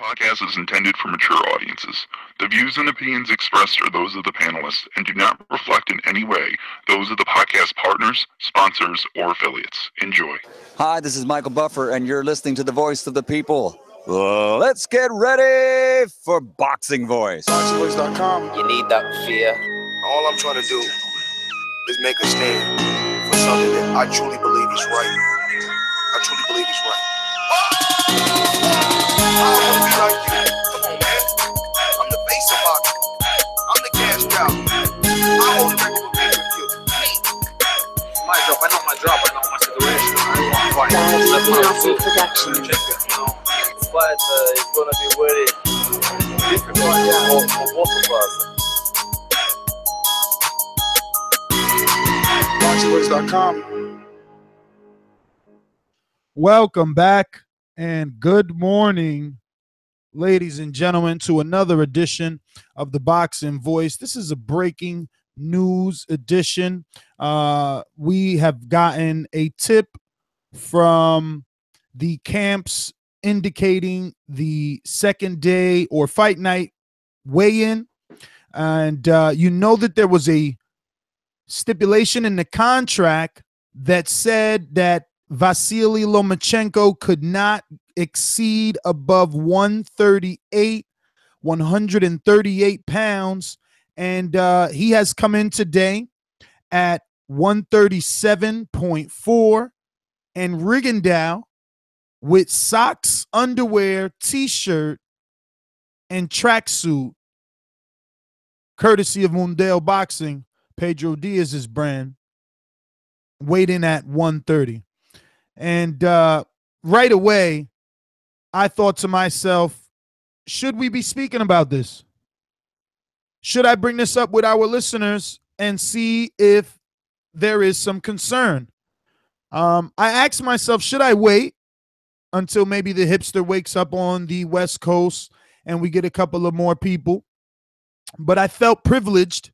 podcast is intended for mature audiences. The views and opinions expressed are those of the panelists and do not reflect in any way those of the podcast partners, sponsors, or affiliates. Enjoy. Hi, this is Michael Buffer, and you're listening to the voice of the people. Let's get ready for Boxing Voice. ThaBoxingvoice.com. You need that fear. All I'm trying to do is make a stand for something that I truly believe is right. I truly believe is right. I don't want to be like you. Come on, man. I'm the face of boxing. I'm the cash cow. I hold the record with you. My job, I know my job, I know my situation. I want to fight. That's Nazi production. But it's going to be very difficult for both of us. ThaBoxingvoice.com. Welcome back and good morning, ladies and gentlemen, to another edition of the Boxing Voice. This is a breaking news edition. We have gotten a tip from the camps indicating the second day or fight night weigh-in. And you know that there was a stipulation in the contract that said that Vasyl Lomachenko could not exceed above 138 pounds. And he has come in today at 137.4. And Rigondeaux, with socks, underwear, t-shirt, and tracksuit, courtesy of Mundale Boxing, Pedro Diaz's brand, weighed in at 130. And right away, I thought to myself, should we be speaking about this? Should I bring this up with our listeners and see if there is some concern? I asked myself, should I wait until maybe the hipster wakes up on the West Coast and we get a couple of more people? But I felt privileged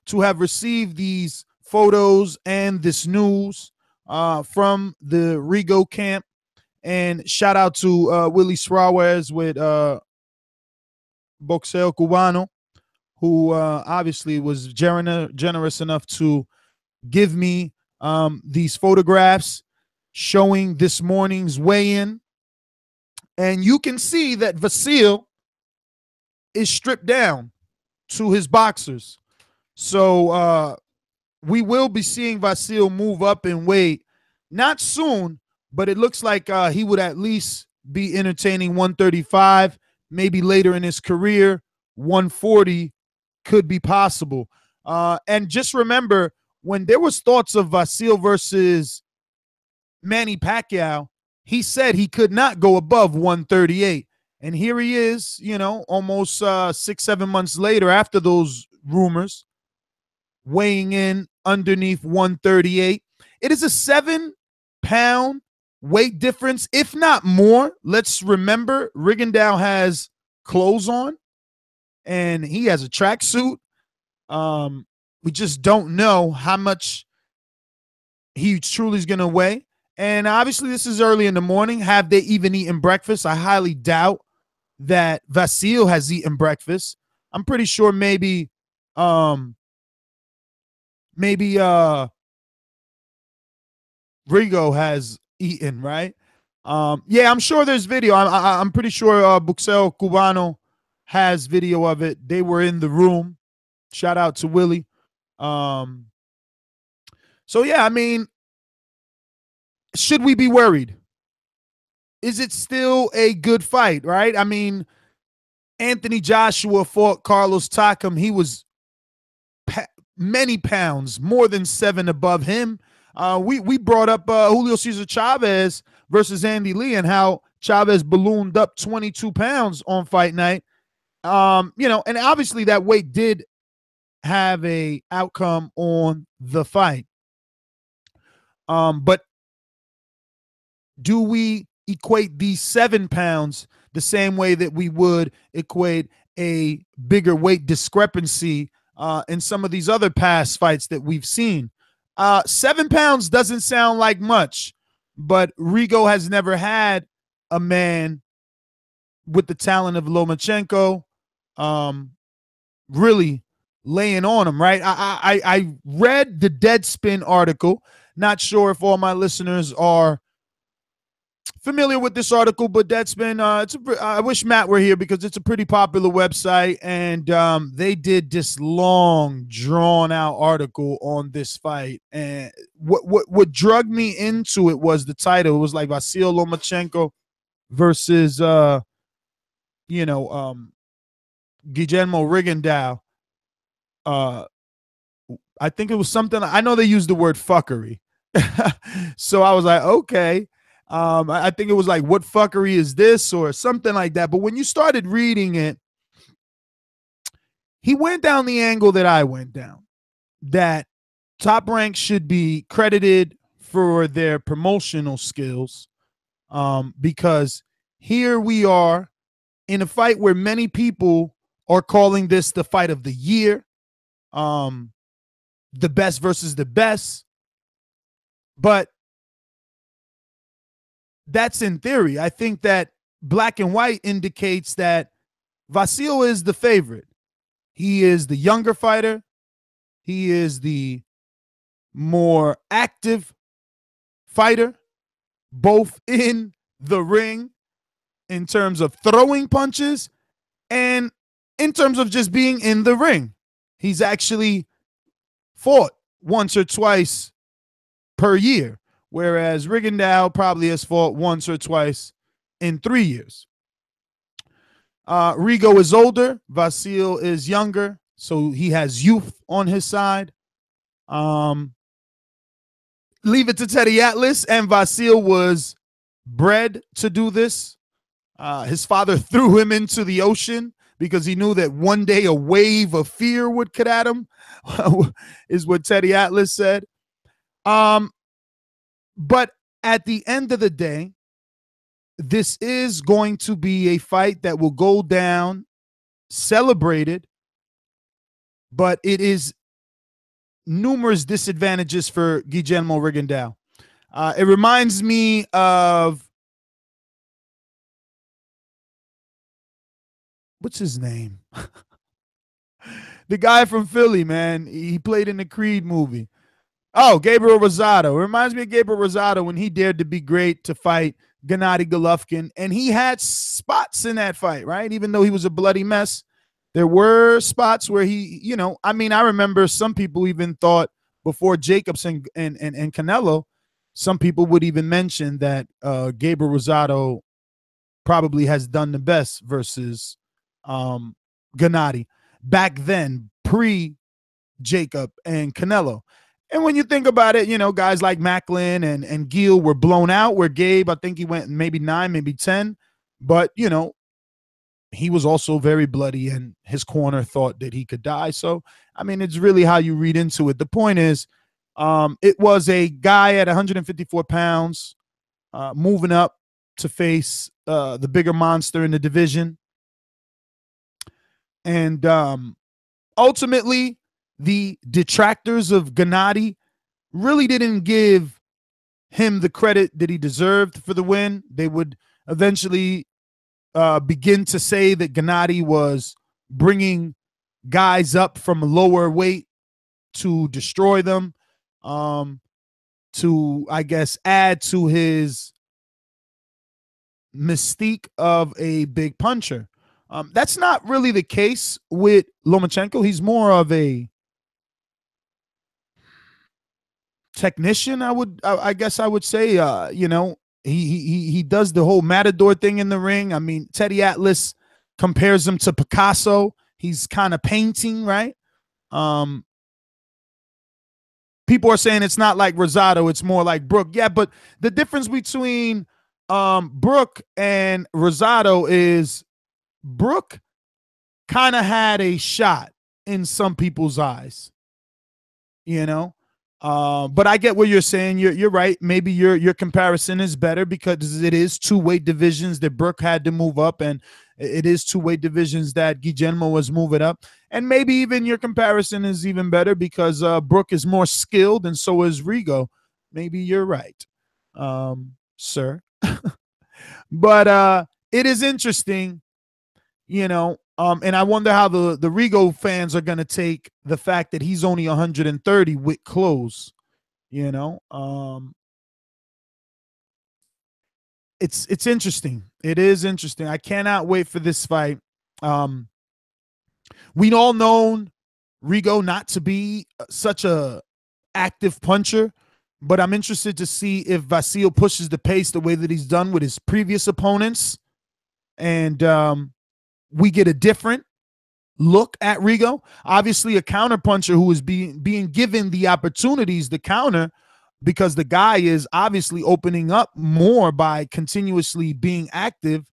to have received these photos and this news from the Rigo camp. And shout out to Willie Suarez with Boxeo Cubano, who obviously was generous enough to give me these photographs showing this morning's weigh-in. And you can see that Vasyl is stripped down to his boxers. So we will be seeing Vasyl move up in weight, not soon, but it looks like he would at least be entertaining 135, maybe later in his career, 140 could be possible. And just remember, when there was thoughts of Vasyl versus Manny Pacquiao, he said he could not go above 138. And here he is, you know, almost 6-7 months later after those rumors, weighing in underneath 138. It is a 7-pound weight difference, if not more. Let's remember, Rigondeaux has clothes on and he has a tracksuit. We just don't know how much he truly is going to weigh. And obviously this is early in the morning. Have they even eaten breakfast? I highly doubt that Vasyl has eaten breakfast. I'm pretty sure maybe Rigo has eaten, right? Yeah, I'm sure there's video. I'm pretty sure Boxeo Cubano has video of it. They were in the room. Shout out to Willie. So yeah, I mean, should we be worried? Is it still a good fight, right? I mean, Anthony Joshua fought Carlos Takam. He was many pounds, more than 7 above him. We brought up Julio Cesar Chavez versus Andy Lee and how Chavez ballooned up 22 pounds on fight night. You know, and obviously that weight did have a outcome on the fight. But do we equate these 7 pounds the same way that we would equate a bigger weight discrepancy in some of these other past fights that we've seen? 7 pounds doesn't sound like much, but Rigo has never had a man with the talent of Lomachenko, really laying on him, right? I read the Deadspin article. Not sure if all my listeners are familiar with this article, but Deadspin, I wish Matt were here because it's a pretty popular website, and they did this long, drawn-out article on this fight. And what drugged me into it was the title. It was like Vasyl Lomachenko versus Guillermo Rigondeaux. I think it was something. I know they used the word fuckery, so I was like, okay. I think it was like, what fuckery is this, or something like that. But when you started reading it, he went down the angle that I went down, that Top Rank should be credited for their promotional skills, because here we are in a fight where many people are calling this the fight of the year, the best versus the best. But that's in theory. I think that black and white indicates that Vasyl is the favorite. He is the younger fighter. He is the more active fighter, both in the ring in terms of throwing punches and in terms of just being in the ring. He's actually fought once or twice per year, whereas Rigondeaux probably has fought once or twice in 3 years. Rigo is older. Vasyl is younger, so he has youth on his side. Leave it to Teddy Atlas, and Vasyl was bred to do this. His father threw him into the ocean because he knew that one day a wave of fear would cut at him, is what Teddy Atlas said. But at the end of the day, this is going to be a fight that will go down celebrated, but it is numerous disadvantages for Guillermo Rigondeaux. It reminds me of, what's his name? The guy from Philly, man. He played in the Creed movie. Oh, Gabriel Rosado. It reminds me of Gabriel Rosado when he dared to be great to fight Gennady Golovkin, and he had spots in that fight, right? Even though he was a bloody mess, there were spots where he, I remember some people even thought before Jacobs and Canelo, some people would even mention that Gabriel Rosado probably has done the best versus Gennady back then, pre-Jacob and Canelo. And when you think about it, guys like Macklin and Gil were blown out, where Gabe, I think he went maybe 9, maybe 10. But, he was also very bloody, and his corner thought that he could die. So, it's really how you read into it. The point is, it was a guy at 154 pounds moving up to face the bigger monster in the division. And ultimately, the detractors of Gennady really didn't give him the credit that he deserved for the win. They would eventually begin to say that Gennady was bringing guys up from lower weight to destroy them, to, I guess, add to his mystique of a big puncher. That's not really the case with Lomachenko. He's more of a technician, I guess I would say. He does the whole matador thing in the ring. Teddy Atlas compares him to Picasso. He's kind of painting, right? People are saying it's not like Rosado, it's more like Brook. Yeah, but the difference between Brook and Rosado is Brook kind of had a shot in some people's eyes, but I get what you're saying. You're right. Maybe your comparison is better because it is 2 weight divisions that Brook had to move up, and it is 2 weight divisions that Guillermo was moving up. And maybe even your comparison is even better because Brook is more skilled, and so is Rigo. Maybe you're right, sir. But it is interesting, you know, and I wonder how the Rigo fans are going to take the fact that he's only 130 with clothes, you know. It's interesting. It is interesting. I cannot wait for this fight. We all known Rigo not to be such a active puncher, but I'm interested to see if Vasyl pushes the pace the way that he's done with his previous opponents, and we get a different look at Rigo. Obviously, a counter puncher who is being given the opportunities to counter, because the guy is obviously opening up more by continuously being active.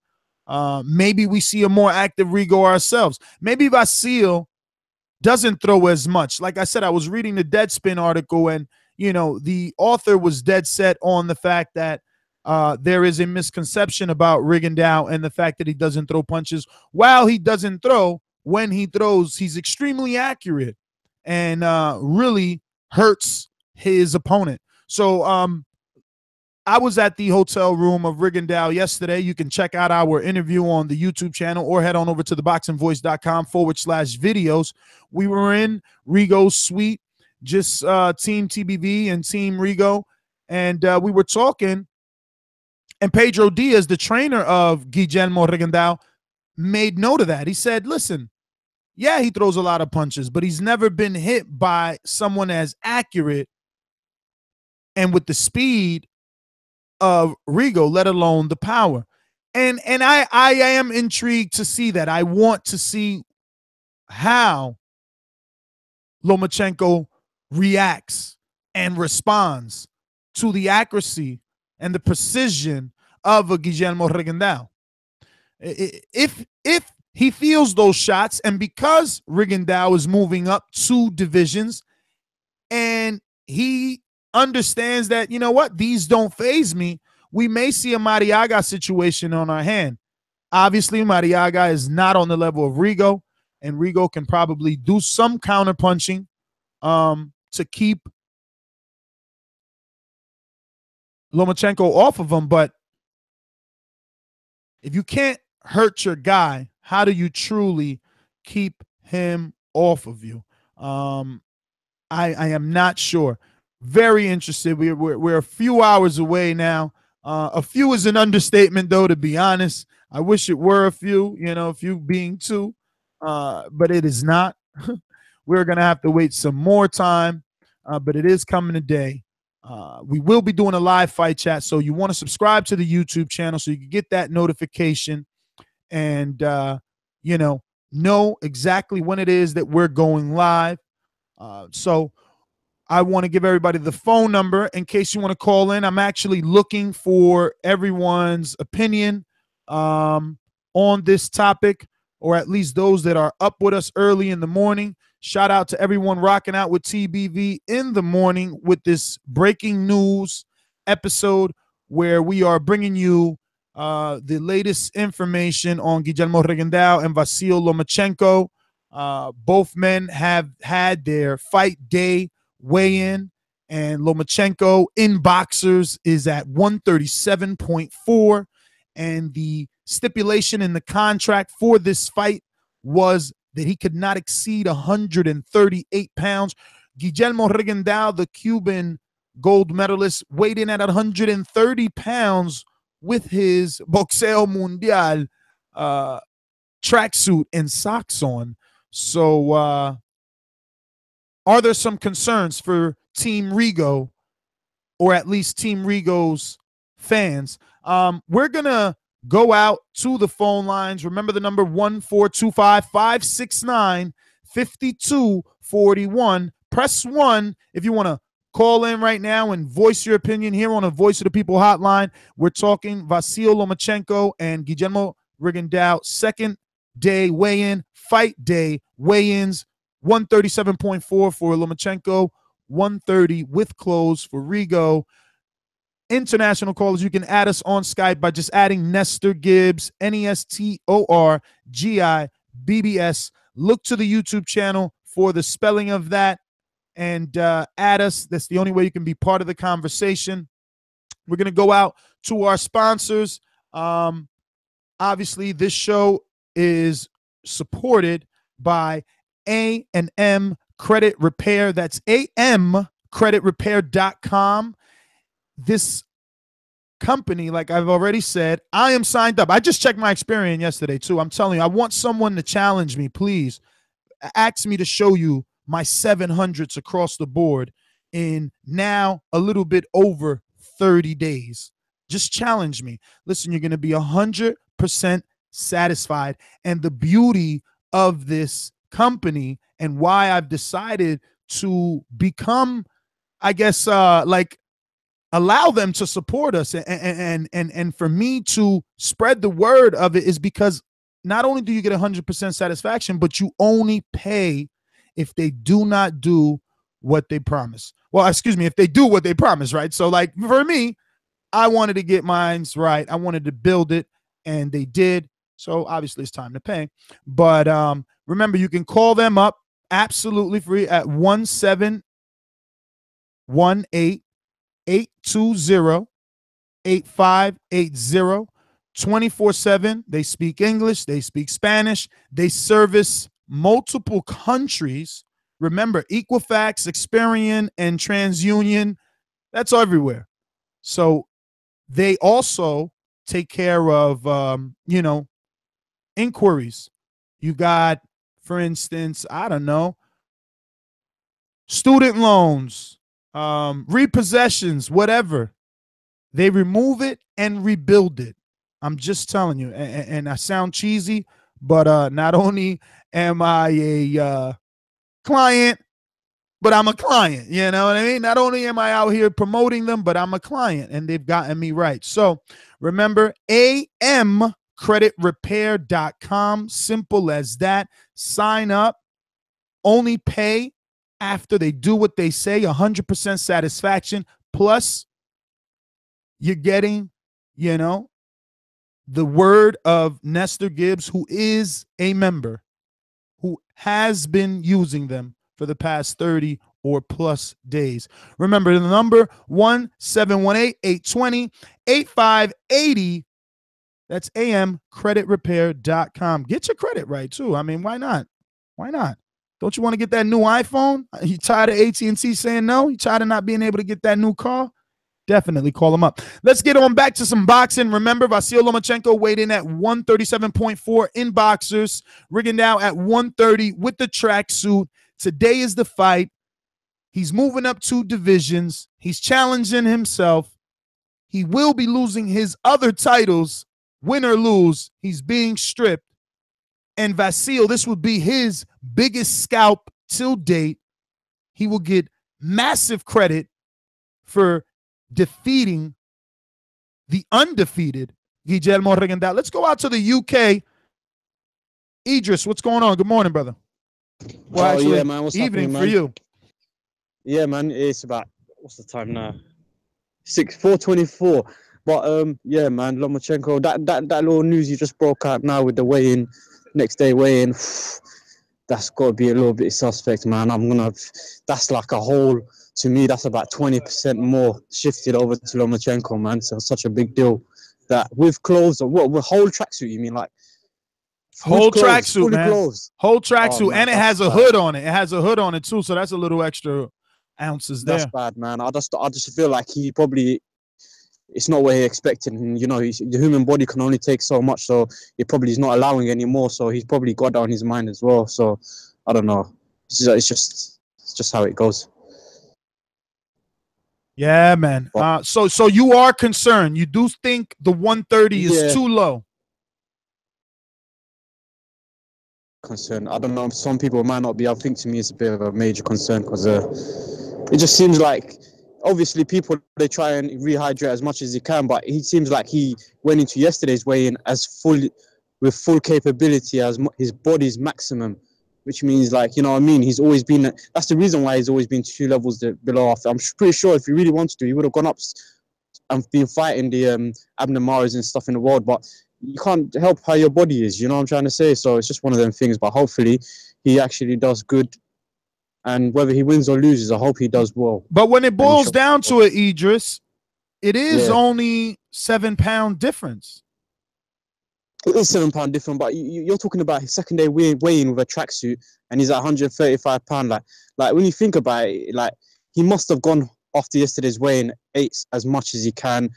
Maybe we see a more active Rigo ourselves. Maybe Vasyl doesn't throw as much. Like I said, I was reading the Deadspin article, and the author was dead set on the fact that there is a misconception about Rigondeaux and the fact that he doesn't throw punches. While he doesn't throw, when he throws, he's extremely accurate and really hurts his opponent. So I was at the hotel room of Rigondeaux yesterday. You can check out our interview on the YouTube channel or head on over to ThaBoxingvoice.com/videos. We were in Rigo's suite, just Team TBV and Team Rigo, and we were talking. And Pedro Diaz, the trainer of Guillermo Rigondeaux, made note of that. He said, listen, yeah, he throws a lot of punches, but he's never been hit by someone as accurate and with the speed of Rigo, let alone the power. And I am intrigued to see that. I want to see how Lomachenko reacts and responds to the accuracy and the precision of a Guillermo Rigondeaux. If he feels those shots, and because Rigondeaux is moving up 2 divisions, and he understands that, you know what, these don't faze me, we may see a Mariaga situation on our hand. Obviously, Mariaga is not on the level of Rigo, and Rigo can probably do some counter punching to keep Lomachenko off of him. But if you can't hurt your guy, how do you truly keep him off of you? I am not sure. Very interested. We're a few hours away now. A few is an understatement, though, to be honest. I wish it were a few, a few being 2, but it is not. We're going to have to wait some more time, but it is coming today. We will be doing a live fight chat, so you want to subscribe to the YouTube channel so you can get that notification and, know exactly when it is that we're going live. So I want to give everybody the phone number in case you want to call in. I'm actually looking for everyone's opinion on this topic, or at least those that are up with us early in the morning. Shout out to everyone rocking out with TBV in the morning with this breaking news episode where we are bringing you the latest information on Guillermo Rigondeaux and Vasyl Lomachenko. Both men have had their fight day weigh-in, and Lomachenko in boxers is at 137.4, and the stipulation in the contract for this fight was that he could not exceed 138 pounds. Guillermo Rigondeaux, the Cuban gold medalist, weighed in at 130 pounds with his Boxeo Mundial tracksuit and socks on. So are there some concerns for Team Rigo, or at least Team Rigo's fans? We're going to go out to the phone lines. Remember the number 1-425-569-5241. Press 1 if you want to call in right now and voice your opinion here on a Voice of the People hotline. We're talking Vasyl Lomachenko and Guillermo Rigondeaux, second day weigh-in, fight day weigh-ins, 137.4 for Lomachenko, 130 with clothes for Rigo. International callers, you can add us on Skype by just adding Nestor Gibbs, NESTORGIBBS. Look to the YouTube channel for the spelling of that and add us. That's the only way you can be part of the conversation. We're going to go out to our sponsors. obviously, this show is supported by A&M Credit Repair. That's amcreditrepair.com. This company, like I've already said, I am signed up. I just checked my Experian yesterday too. I'm telling you, I want someone to challenge me. Please ask me to show you my 700s across the board in now a little bit over 30 days. Just challenge me. Listen, you're going to be 100% satisfied. And the beauty of this company and why I've decided to become, I guess, like allow them to support us and for me to spread the word of it is because not only do you get 100% satisfaction, but you only pay if they do not do what they promise. Well, excuse me, if they do what they promise, right? So like for me, I wanted to get mines right. I wanted to build it, and they did. So obviously it's time to pay. But remember, you can call them up absolutely free at 1718-820-8580, 24/7. They speak English. They speak Spanish. They service multiple countries. Remember, Equifax, Experian, and TransUnion, that's everywhere. So they also take care of, inquiries. You got, for instance, I don't know, student loans, repossessions, whatever. They remove it and rebuild it. I'm just telling you. And I sound cheesy, but not only am I a client, but I'm a client. You know what I mean? Not only am I out here promoting them, but I'm a client, and they've gotten me right. So remember, amcreditrepair.com. Simple as that. Sign up. Only pay after they do what they say. 100% satisfaction. Plus, you're getting, the word of Nestor Gibbs, who is a member, who has been using them for the past 30 or plus days. Remember the number 1-718-820-8580. That's amcreditrepair.com. Get your credit right too. I mean, why not? Why not? Don't you want to get that new iPhone? You tired of AT&T saying no? You tired of not being able to get that new car? Definitely call them up. Let's get on back to some boxing. Remember, Vasyl Lomachenko weighed in at 137.4 in boxers. Rigondeaux at 130 with the tracksuit. Today is the fight. He's moving up 2 divisions. He's challenging himself. He will be losing his other titles, win or lose. He's being stripped. And Vasyl, this would be his biggest scalp till date. He will get massive credit for defeating the undefeated Guillermo Rigondeaux. Let's go out to the UK. Idris, what's going on? Good morning, brother. Well, actually, yeah, man. What's evening happening, for man? you. Yeah, man. It's about, what's the time now? 4:24. But yeah, man. Lomachenko. That little news you just broke out now with the weigh-in, next day weigh-in. That's got to be a little bit suspect, man. That's like a whole. To me, that's about 20% more shifted over to Lomachenko, man. So such a big deal that with clothes or what? With whole tracksuit, you mean like? Whole tracksuit, man. Clothes. Whole tracksuit, man, and it has a hood on it. It has a hood on it too, so that's a little extra ounces there. That's bad, man. I just feel like he probably, it's not what he expected. And, the human body can only take so much, so he probably is not allowing anymore. So he's probably got that on his mind as well. So I don't know. It's just how it goes. Yeah, man. So you are concerned. You do think the 130 is too low? Concern. I don't know. Some people might not be. I think to me it's a bit of a major concern because it just seems like, obviously, people, they try and rehydrate as much as they can, but he seems like he went into yesterday's weigh-in with full capability, as his body's maximum, which means, like, you know what I mean? He's always been, that's the reason why he's always been 2 levels below after. I'm pretty sure if he really wanted to, he would have gone up and been fighting the Abnamaras and stuff in the world, but you can't help how your body is, you know what I'm trying to say? So it's just one of them things, but hopefully he actually does good. And whether he wins or loses, I hope he does well. But when it boils down to it, Idris, it is only 7-pound difference. It is £7 different, but you're talking about his second day weighing with a tracksuit, and he's at 135 pound. Like when you think about it, like he must have gone after yesterday's weigh-in, ate as much as he can,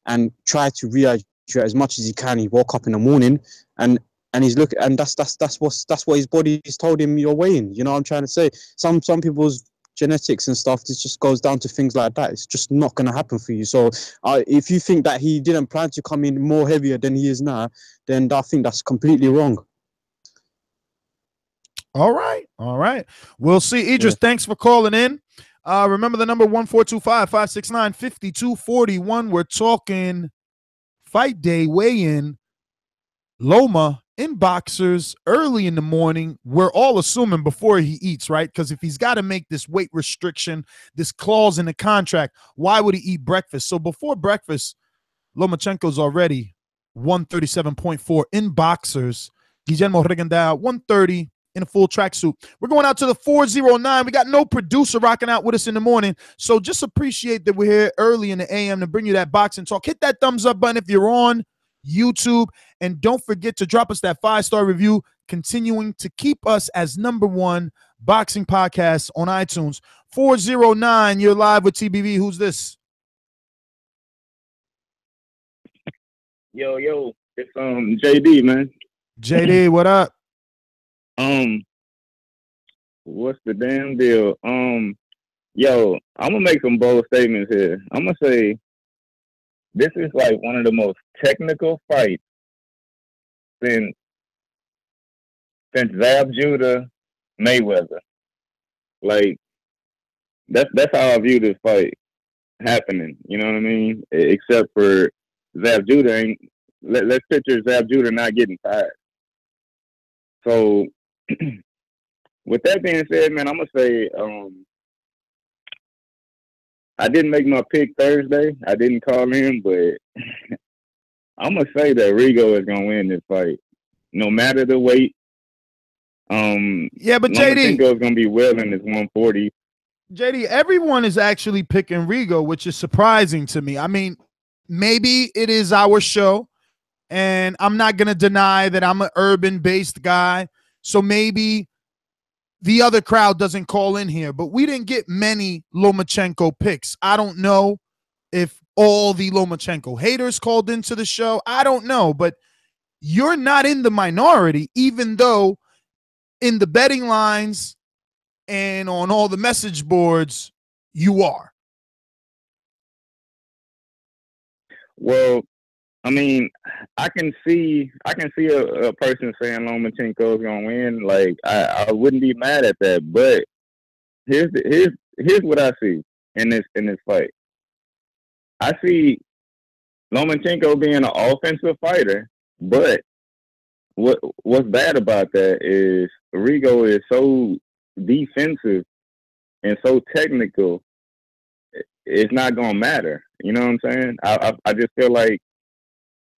and tried to rehydrate as much as he can. He woke up in the morning, and he's looking, and that's what his body has told him you're weighing. You know what I'm trying to say? Some people's genetics and stuff, this just goes down to things like that. It's just not going to happen for you. So if you think that he didn't plan to come in more heavier than he is now, then I think that's completely wrong. All right. We'll see. Idris, thanks for calling in. Remember the number 1-425-569-5241. We're talking fight day weigh-in, Loma in boxers early in the morning. We're all assuming before he eats, right? Because if he's got to make this weight restriction, this clause in the contract, why would he eat breakfast? So before breakfast, Lomachenko's already 137.4 in boxers. Guillermo Rigondeaux 130 in a full tracksuit. We're going out to the 409. We got no producer rocking out with us in the morning. So just appreciate that we're here early in the AM to bring you that boxing talk. Hit that thumbs up button if you're on YouTube. And don't forget to drop us that 5-star review, continuing to keep us as #1 boxing podcast on iTunes. 409, you're live with TBV. Who's this? Yo, it's JD, man. JD, what up? What's the damn deal? Yo, I'm gonna make some bold statements here. I'm gonna say this is like one of the most technical fights since Zab Judah Mayweather. Like that's how I view this fight happening. You know what I mean? Except for Zab Judah ain't. Let's picture Zab Judah not getting tired. So, with that being said, man, I'm gonna say I didn't make my pick Thursday. I didn't call in, but I'm gonna say that Rigo is gonna win this fight, no matter the weight. Yeah, but JD is gonna be well in his 140. JD, everyone is actually picking Rigo, which is surprising to me. I mean, maybe it is our show, and I'm not gonna deny that I'm an urban-based guy, so maybe the other crowd doesn't call in here, but we didn't get many Lomachenko picks. I don't know if all the Lomachenko haters called into the show. I don't know, but you're not in the minority, even though in the betting lines and on all the message boards, you are. Well, I mean, I can see a person saying Lomachenko is gonna win. Like I wouldn't be mad at that. But here's what I see in this fight. I see Lomachenko being an offensive fighter, but what's bad about that is Rigo is so defensive and so technical. It's not gonna matter. You know what I'm saying? I just feel like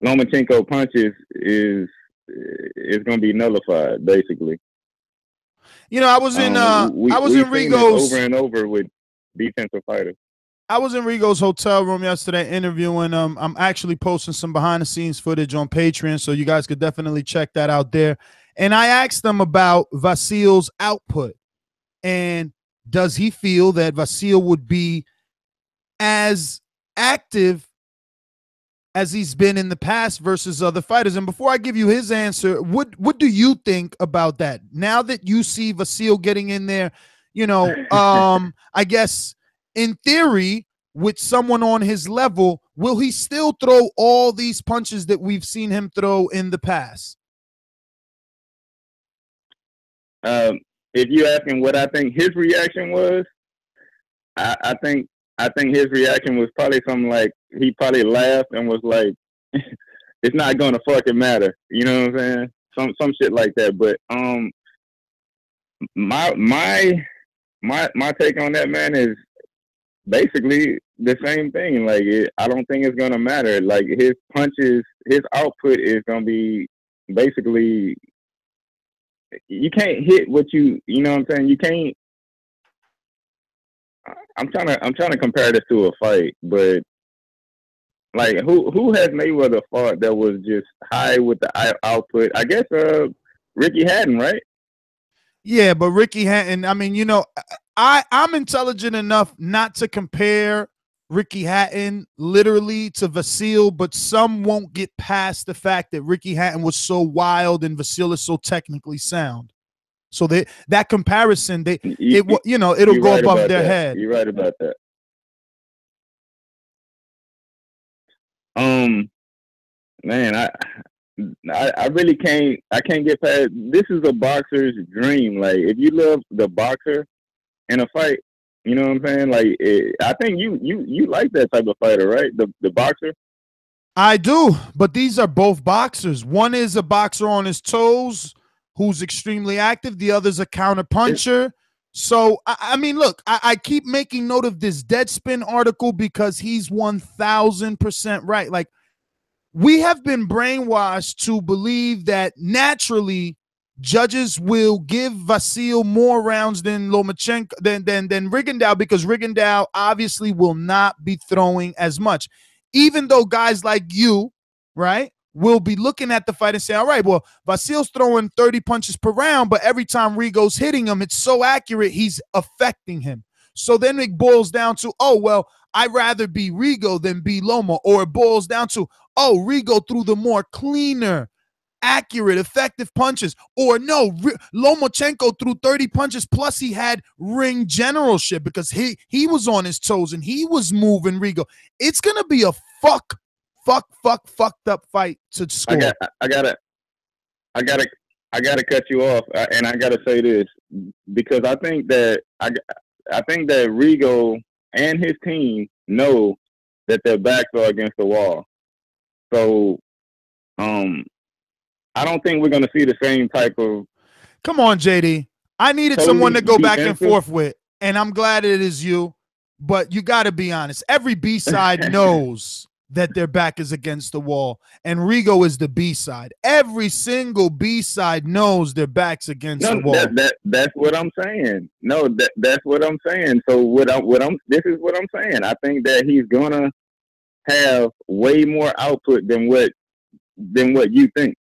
Lomachenko punches is going to be nullified, basically. You know, I was in Rigo's over and over with defensive fighters. I was in Rigo's hotel room yesterday interviewing. I'm actually posting some behind the scenes footage on Patreon, so you guys could definitely check that out there. And I asked them about Vasyl's output, and does he feel that Vasyl would be as active as he's been in the past versus other fighters? And before I give you his answer, what do you think about that? Now that you see Vasyl getting in there, you know, I guess in theory, with someone on his level, will he still throw all these punches that we've seen him throw in the past? If you're asking what I think his reaction was, I think his reaction was probably something like he probably laughed and was like, "It's not gonna fucking matter," you know what I'm saying? Some shit like that. But my take on that, man, is basically the same thing. Like I don't think it's gonna matter. Like his punches, his output is gonna be basically. You can't hit what you know what I'm saying? You can't. I'm trying to compare this to a fight, but Like who has Mayweather fought that was just high with the output? I guess Ricky Hatton, right? Yeah, but Ricky Hatton, I mean, you know, I'm intelligent enough not to compare Ricky Hatton literally to Vasyl, but some won't get past the fact that Ricky Hatton was so wild and Vasyl is so technically sound. So that comparison, it'll go right above their that. head. You're right about that. Man, I really can't. I can't get past. This is a boxer's dream. Like, if you love the boxer in a fight, you know what I'm saying? Like, I think you like that type of fighter, right? The boxer. I do, but these are both boxers. One is a boxer on his toes who's extremely active. The other's a counter puncher. So, I mean, look, I keep making note of this Deadspin article because he's 1,000% right. Like, we have been brainwashed to believe that naturally judges will give Vasyl more rounds than Lomachenko, than Rigondeaux, because Rigondeaux obviously will not be throwing as much. Even though guys like you, right, will be looking at the fight and say, all right, well, Vasyl's throwing 30 punches per round, but every time Rigo's hitting him, it's so accurate, he's affecting him. So then it boils down to, oh, well, I'd rather be Rigo than be Loma. Or it boils down to, oh, Rigo threw the more cleaner, accurate, effective punches. Or no, Lomachenko threw 30 punches, plus he had ring generalship because he was on his toes and he was moving Rigo. It's going to be a fucked up fight to score. I gotta cut you off, and I gotta say this because I think that Rigo and his team know that their backs are against the wall. So, I don't think we're gonna see the same type of. Come on, JD. I needed someone to go back and forth with, and I'm glad it is you. But you got to be honest. Every B side knows that their back is against the wall, and Rigo is the B side. Every single B side knows their back's against the wall. That's what I'm saying. No, that's what I'm saying. So this is what I'm saying. I think that he's gonna have way more output than what you think.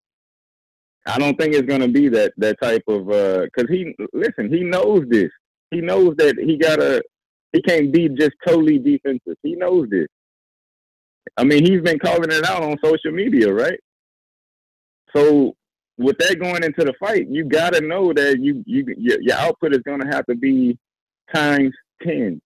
I don't think it's gonna be that type of because he knows this. He knows that he can't be just totally defensive. He knows this. I mean, he's been calling it out on social media, right? So with that going into the fight, you got to know that your output is going to have to be times 10.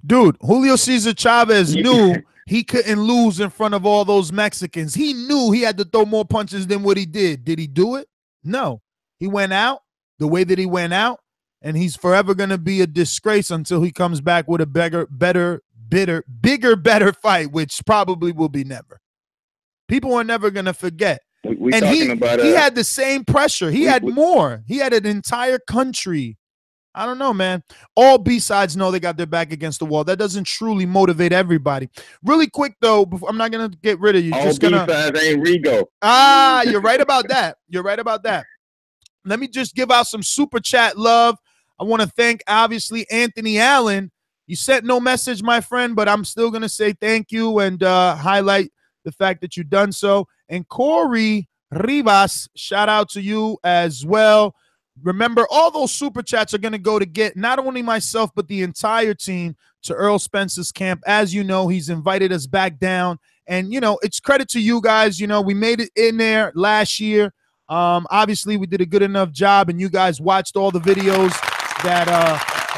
Dude, Julio Cesar Chavez knew he couldn't lose in front of all those Mexicans. He knew he had to throw more punches than what he did. Did he do it? No. He went out the way that he went out, and he's forever going to be a disgrace until he comes back with a bigger, better fight, which probably will be never. People are never going to forget. And he had the same pressure. He had more. He had an entire country. I don't know, man. All B-sides know they got their back against the wall. That doesn't truly motivate everybody. Really quick, though, I'm not going to get rid of you. All B-sides ain't Rigo. You're right about that. You're right about that. Let me just give out some super chat love. I want to thank, obviously, Anthony Allen. You sent no message, my friend, but I'm still going to say thank you and highlight the fact that you've done so. And Corey Rivas, shout out to you as well. Remember, all those super chats are going to go to get not only myself, but the entire team to Earl Spence's camp. As you know, he's invited us back down. And, you know, it's credit to you guys. You know, we made it in there last year. Obviously, we did a good enough job, and you guys watched all the videos that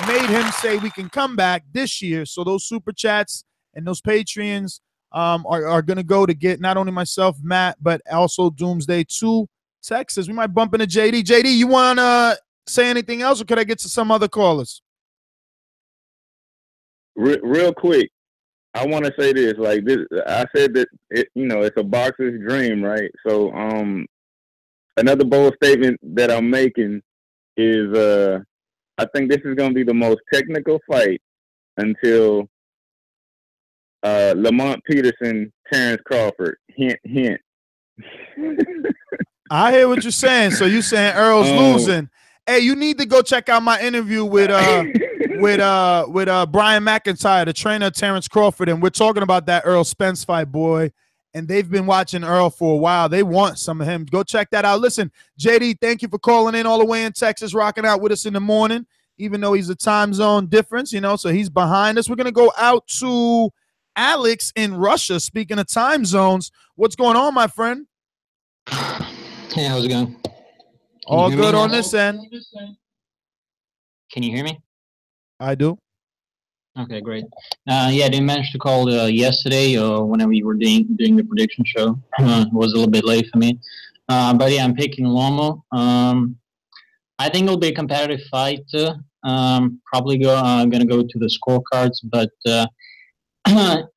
made him say we can come back this year. So those super chats and those Patreons are going to go to get not only myself, Matt, but also Doomsday to Texas. We might bump into JD. JD, you want to say anything else, or could I get to some other callers? Real quick, I want to say this. Like this, I said that it's a boxer's dream, right? So, another bold statement that I'm making is, I think this is going to be the most technical fight until Lamont Peterson, Terrence Crawford. Hint, hint. I hear what you're saying. So you saying Earl's losing. Hey, you need to go check out my interview with Brian McIntyre, the trainer of Terrence Crawford, and we're talking about that Earl Spence fight, boy. And they've been watching Earl for a while. They want some of him. Go check that out. Listen, JD, thank you for calling in all the way in Texas, rocking out with us in the morning, even though he's a time zone difference, so he's behind us. We're going to go out to Alex in Russia. Speaking of time zones, what's going on, my friend? Hey, how's it going? All good on this end. Can you hear me? I do. Okay, great. I didn't manage to call yesterday or whenever you were doing the prediction show. It was a little bit late for me. But yeah, I'm picking Loma. I think it'll be a competitive fight. Probably gonna go to the scorecards, but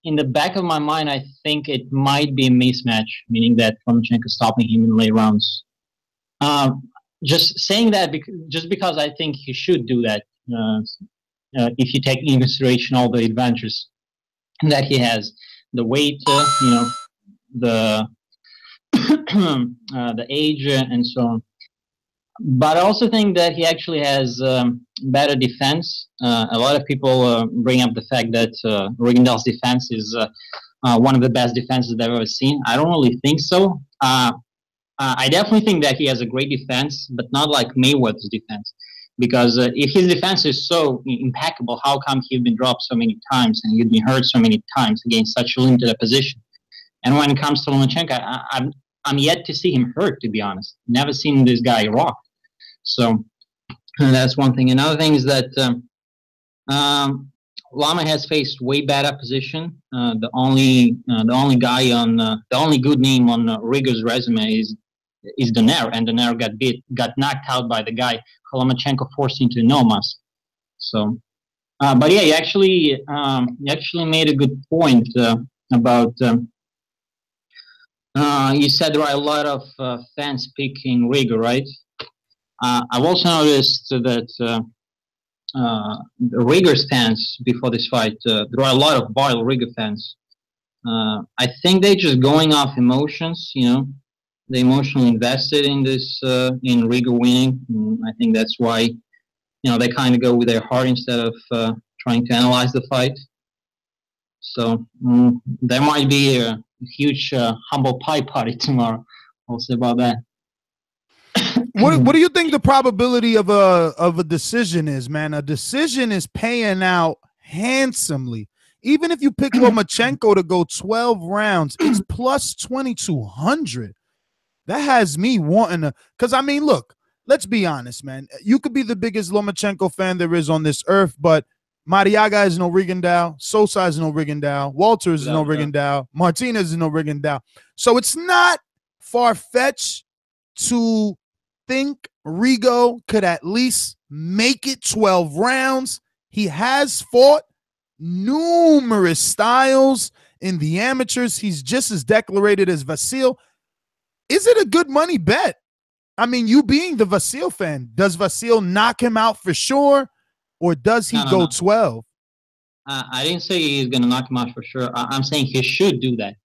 in the back of my mind, I think it might be a mismatch, meaning that Lomachenko stopping him in late rounds. Just saying that just because I think he should do that. If you take into consideration all the advantages that he has, the weight, the the age, and so on. But I also think that he actually has better defense. A lot of people bring up the fact that Rigondeaux's defense is one of the best defenses they've ever seen. I don't really think so. I definitely think that he has a great defense, but not like Mayweather's defense. Because if his defense is so impeccable, how come he's been dropped so many times and he's been hurt so many times against such a limited opposition? And when it comes to Lomachenko, I'm yet to see him hurt, to be honest. Never seen this guy rock. So that's one thing. Another thing is that Loma has faced way bad opposition. The only guy on the only good name on Rigo's resume is Donaire, and Donaire got knocked out by the guy Lomachenko forced into Nomas. So, but yeah, you actually made a good point about. You said there are a lot of fans picking Rigo, right? I've also noticed that the Rigo's fans before this fight, there are a lot of Vasyl Rigo fans. I think they're just going off emotions, They emotionally invested in this, in Rigo winning. I think that's why, they kind of go with their heart instead of trying to analyze the fight. So there might be a huge humble pie party tomorrow. I'll say about that. What do you think the probability of a decision is, man? A decision is paying out handsomely. Even if you pick Lomachenko to go 12 rounds, it's plus 2,200. That has me wanting to, because I mean, look, let's be honest, man. You could be the biggest Lomachenko fan there is on this earth, but Mariaga is no Rigondeaux, Sosa is no Rigondeaux, Walters is no Rigondeaux, Martinez is no Rigondeaux. So it's not far-fetched to think Rigo could at least make it 12 rounds. He has fought numerous styles in the amateurs. He's just as decorated as Vasyl. Is it a good money bet? I mean, you being the Vasyl fan, does Vasyl knock him out for sure, or does he go 12? I didn't say he's going to knock him out for sure. I'm saying he should do that,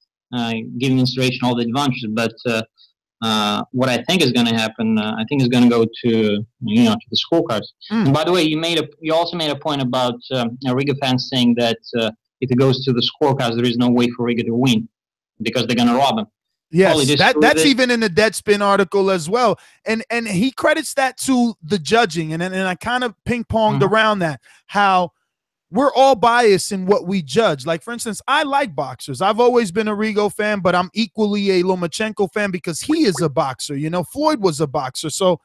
giving consideration all the advantages. But what I think is going to happen, I think is going to go to to the scorecards. And by the way, you also made a point about Rigo fans saying that if it goes to the scorecards, there is no way for Rigo to win because they're going to rob him. Yes, that's even in the Deadspin article as well, and he credits that to the judging, and I kind of ping-ponged around that, how we're all biased in what we judge. Like, for instance, I like boxers. I've always been a Rigo fan, but I'm equally a Lomachenko fan because he is a boxer. Floyd was a boxer, so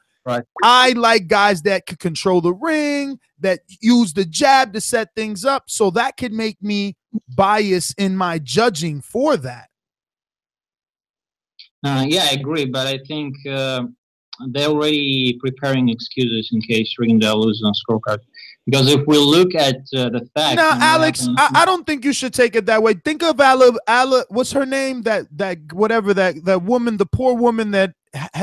I like guys that could control the ring, that use the jab to set things up, so that could make me biased in my judging for that. Yeah, I agree, but I think they're already preparing excuses in case Rigondeaux loses on scorecard. Because if we look at the facts... Now, Alex, I don't think you should take it that way. Think of Ala, what's her name? That woman, the poor woman that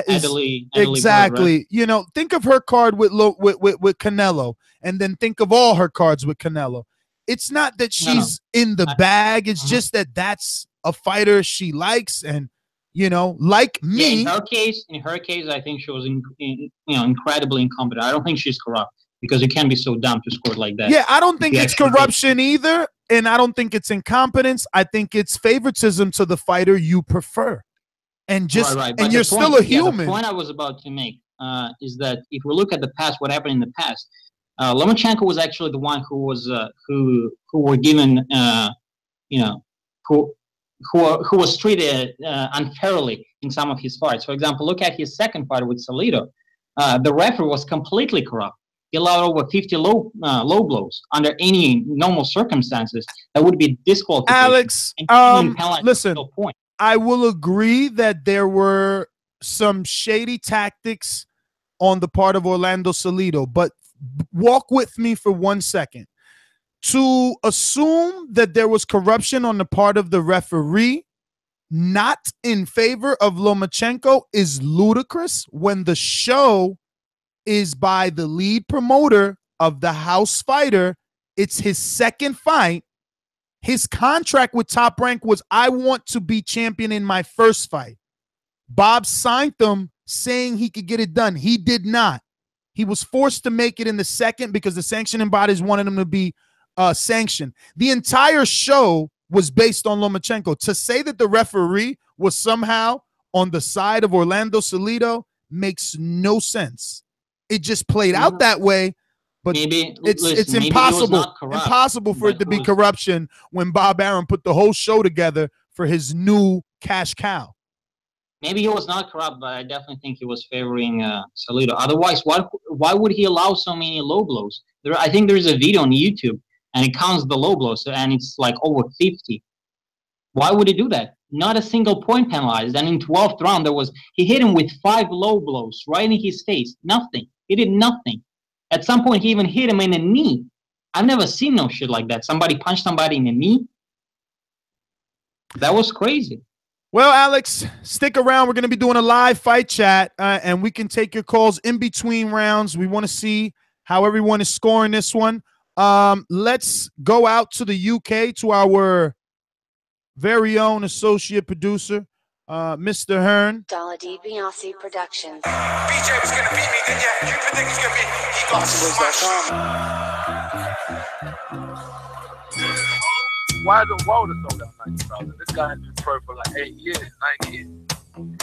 is... Adelie exactly. Bird, right? Think of her card with Canelo, and then think of all her cards with Canelo. It's not that she's in the bag. It's just that that's a fighter she likes, and like me. Yeah, in her case, I think she was incredibly incompetent. I don't think she's corrupt. because you can't be so dumb to score like that. Yeah, I don't think You it's actually corruption either, and I don't think it's incompetence. I think it's favoritism to the fighter you prefer, and just right. and you're still a human. The point I was about to make is that if we look at the past, what happened in the past, Lomachenko was actually the one who was who were given who was treated unfairly in some of his fights. For example, look at his second fight with Salido. The referee was completely corrupt. He allowed over 50 low blows under any normal circumstances. That would be disqualification. Alex, listen, I will agree that there were some shady tactics on the part of Orlando Salido, but walk with me for 1 second. To assume that there was corruption on the part of the referee, not in favor of Lomachenko, is ludicrous when the show is by the lead promoter of the house fighter. It's his second fight. His contract with Top Rank was, I want to be champion in my first fight. Bob signed them saying he could get it done. He did not. He was forced to make it in the second because the sanctioning bodies wanted him to be sanctioned. The entire show was based on Lomachenko. To say that the referee was somehow on the side of Orlando Salido makes no sense. It just played out that way, but it's impossible for it to be corruption when Bob Arum put the whole show together for his new cash cow. Maybe he was not corrupt, but I definitely think he was favoring Salido. Otherwise, why would he allow so many low blows? I think there's a video on YouTube, and it counts the low blows, and it's like over 50. Why would he do that? Not a single point penalized. And in 12th round, he hit him with 5 low blows right in his face. Nothing. He did nothing. At some point, he even hit him in the knee. I've never seen no shit like that. Somebody punched somebody in the knee. That was crazy. Well, Alex, stick around. We're going to be doing a live fight chat, and we can take your calls in between rounds. We want to see how everyone is scoring this one. Let's go out to the UK to our very own associate producer, Mr. Hearn. Dollar DiBiase Productions. BJ was gonna beat me, then yeah, you predict he's gonna beat me. He got smashed. Why the Wilder sold out 90,000? This guy has been pro for like 8 years, 9 years.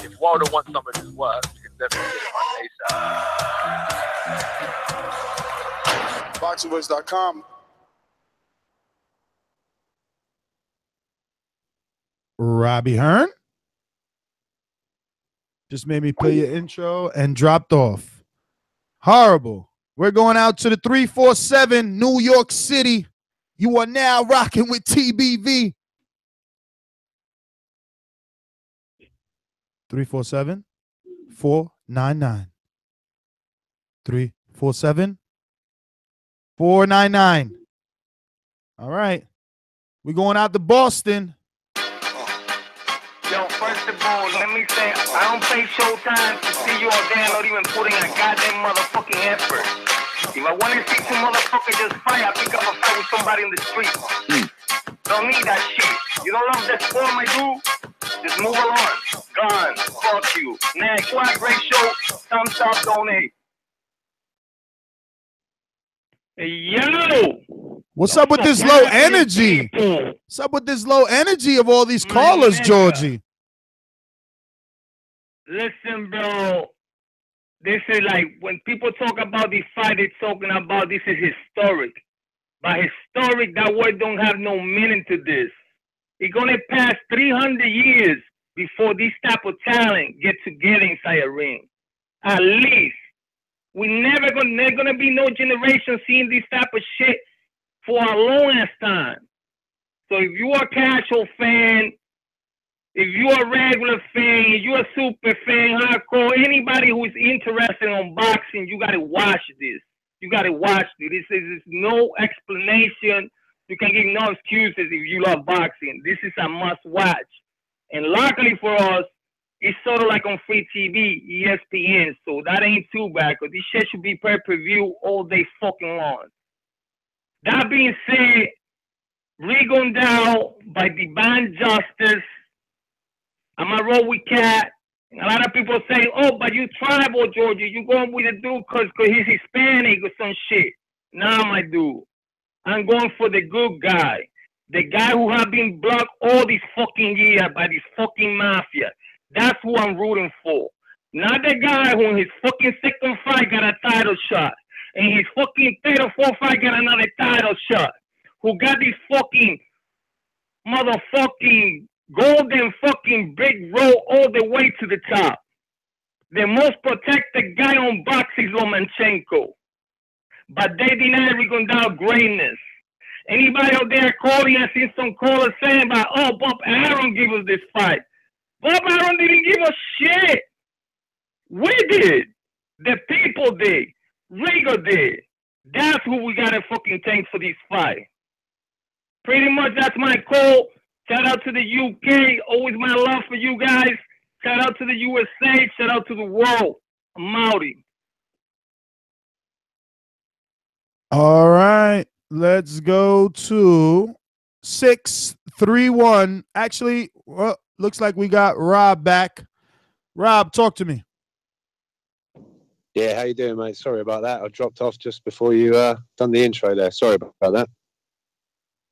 If Wilder wants some of his work, he can definitely get it on ASAP. ThaBoxingvoice.com. Robbie Hearn just made me play your intro and dropped off. Horrible. We're going out to the 347, New York City. You are now rocking with TBV. 347-499. 347-499. All right. We're going out to Boston. Yo, first of all, let me say, I don't pay Showtime to see you all there, not even putting a goddamn motherfucking effort. If I want to see two motherfuckers just fight, I pick up a fight with somebody in the street. Don't need that shit. You don't love that sport, my dude? Just move along. Gone. Fuck you. Next, what a great show. Thumbs up, donate. Hey, yo! What's up with this low energy? What's up with this low energy of all these callers, Georgie? Listen, bro. This is like, when people talk about this fight, they're talking about this is historic. By historic, that word don't have no meaning to this. It's going to pass 300 years before this type of talent get inside a ring. At least. There's going to be no generation seeing this type of shit for a long ass time. So if you are a casual fan, if you're a regular fan, if you're a super fan, hardcore, anybody who is interested in boxing, you got to watch this. You got to watch this. There's no explanation. You can give no excuses if you love boxing. This is a must watch. And luckily for us, it's sort of like on free TV, ESPN, so that ain't too bad, because this shit should be pay-per-view all day fucking long. That being said, Rigondeaux by Divine Justice. I'm a roll with Cat. A lot of people say, oh, but you tribal, Georgia. You going with the dude because he's Hispanic or some shit. Nah, my dude. I'm going for the good guy. The guy who have been blocked all these fucking years by this fucking mafia. That's who I'm rooting for. Not the guy who in his fucking second fight got a title shot. And his fucking third or fourth fight got another title shot. Who got this fucking motherfucking golden fucking big road all the way to the top. The most protected guy on boxing is Lomachenko. But they deny Rigondeaux greatness. Anybody out there calling, I see some callers saying about, oh, Bob Aaron gave us this fight. Bob Aaron didn't give us shit. We did. The people did. Rigo did. That's who we gotta fucking thank for this fight. Pretty much that's my call. Shout out to the UK. Always my love for you guys. Shout out to the USA. Shout out to the world. I'm outie. All right. Let's go to 631. Actually, well, looks like we got Rob back. Rob, talk to me. Yeah, how you doing, mate? Sorry about that. I dropped off just before you done the intro there. Sorry about that.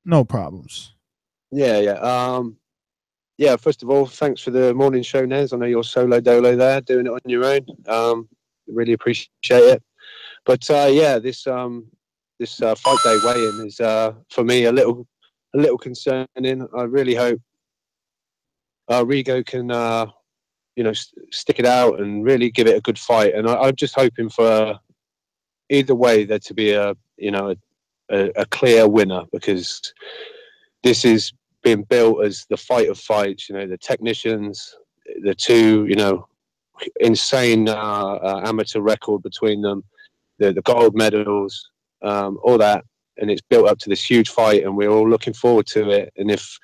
No problems. Yeah. Yeah, first of all, thanks for the morning show, Nez. I know you're solo dolo there, doing it on your own. Really appreciate it. But yeah, this fight day weigh-in is for me a little concerning. I really hope Rigo can stick it out and really give it a good fight. And I'm just hoping for either way there to be a clear winner, because this is being built as the fight of fights. The technicians, the two, insane amateur record between them, the gold medals, all that, and it's built up to this huge fight, and we're all looking forward to it. And if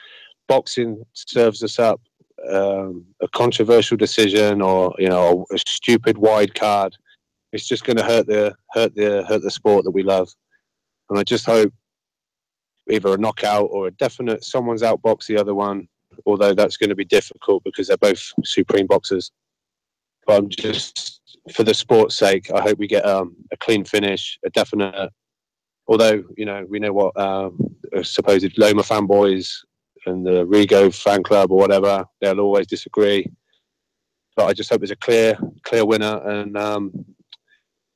boxing serves us up a controversial decision or a stupid wide card, it's just going to hurt the sport that we love. And I just hope either a knockout or a definite someone's outboxed the other one, although that's going to be difficult because they're both supreme boxers. But I'm just, for the sport's sake, I hope we get a clean finish, a definite. Although we know what supposed Loma fanboys and the Rigo fan club or whatever, they'll always disagree. But I just hope there's a clear winner. And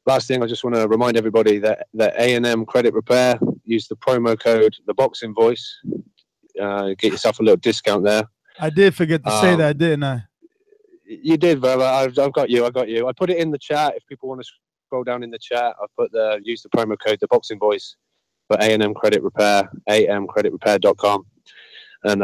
last thing, I just want to remind everybody that A&M Credit Repair, use the promo code ThaBoxingvoice. Get yourself a little discount there. I did forget to say that, didn't I? You did, brother. I've got you. I put it in the chat. If people want to scroll down in the chat, I use the promo code ThaBoxingvoice for A&M Credit Repair, amcreditrepair.com. And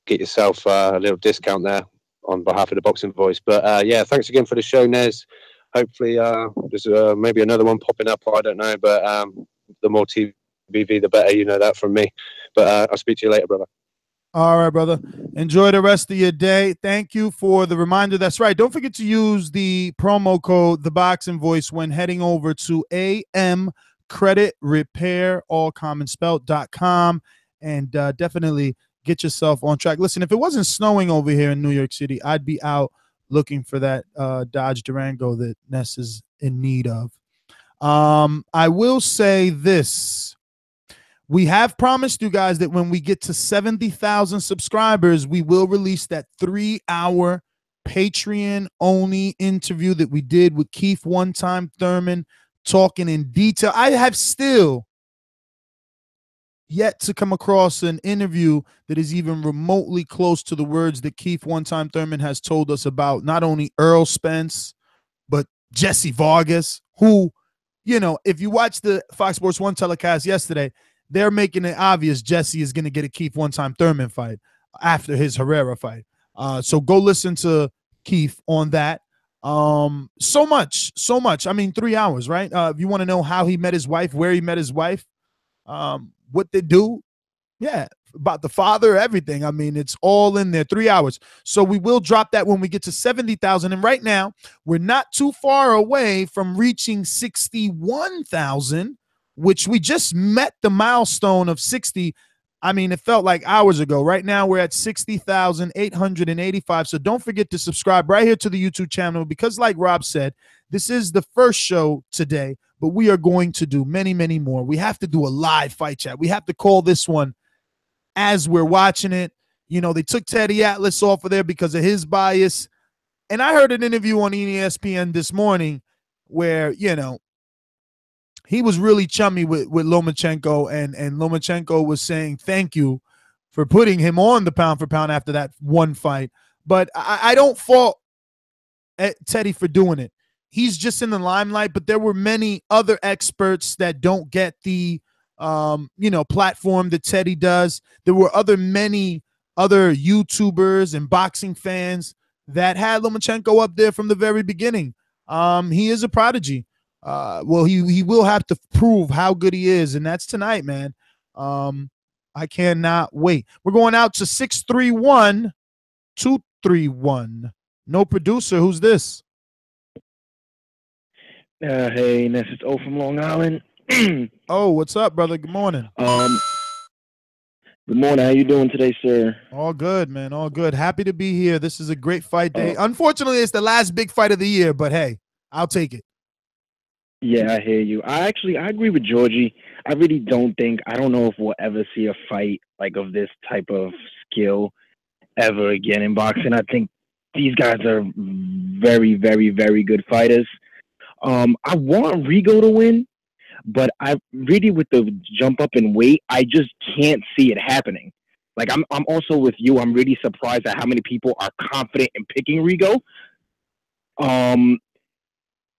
get yourself a little discount there on behalf of the Boxing Voice. But yeah, thanks again for the show, Nez. Hopefully there's maybe another one popping up. I don't know, but the more TVV, the better. You know that from me. But I'll speak to you later, brother. All right, brother. Enjoy the rest of your day. Thank you for the reminder. That's right. Don't forget to use the promo code ThaBoxingVoice when heading over to AM Credit Repair, all common spelled.com. And definitely get yourself on track. Listen, if it wasn't snowing over here in New York City, I'd be out looking for that Dodge Durango that Ness is in need of. I will say this. We have promised you guys that when we get to 70,000 subscribers, we will release that 3-hour Patreon-only interview that we did with Keith One-Time Thurman, talking in detail. I have still yet to come across an interview that is even remotely close to the words that Keith One-Time Thurman has told us about not only Earl Spence, but Jesse Vargas, who, if you watch the Fox Sports 1 telecast yesterday, they're making it obvious Jesse is going to get a Keith One-Time Thurman fight after his Herrera fight. So go listen to Keith on that. So much. I mean, 3 hours, right? If you want to know how he met his wife, where he met his wife, what they do, yeah, about the father, everything. I mean, it's all in there. 3 hours. So we will drop that when we get to 70,000. And right now, we're not too far away from reaching 61,000, which we just met the milestone of 60 I mean, it felt like hours ago. Right now, we're at 60,885. So don't forget to subscribe right here to the YouTube channel because, like Rob said, this is the first show today, but we are going to do many, many more. We have to do a live fight chat. We have to call this one as we're watching it. You know, they took Teddy Atlas off of there because of his bias. And I heard an interview on ESPN this morning where, you know, he was really chummy with Lomachenko, and Lomachenko was saying thank you for putting him on the pound for pound after that one fight. But I don't fault Teddy for doing it. He's just in the limelight, but there were many other experts that don't get the platform that Teddy does. There were many other YouTubers and boxing fans that had Lomachenko up there from the very beginning. He is a prodigy. Well, he will have to prove how good he is, and that's tonight, man. I cannot wait. We're going out to 631-231. No producer. Who's this? Hey, this is O from Long Island. Oh, what's up, brother? Good morning. Good morning. How you doing today, sir? All good, man. All good. Happy to be here. This is a great fight day. Unfortunately, it's the last big fight of the year, but hey, I'll take it. Yeah, I hear you. I agree with Georgie. I really don't know if we'll ever see a fight like of this type of skill ever again in boxing. I think these guys are very, very, very good fighters. I want Rigo to win, but I really, with the jump up in weight, I just can't see it happening. Like I'm also with you. I'm really surprised at how many people are confident in picking Rigo.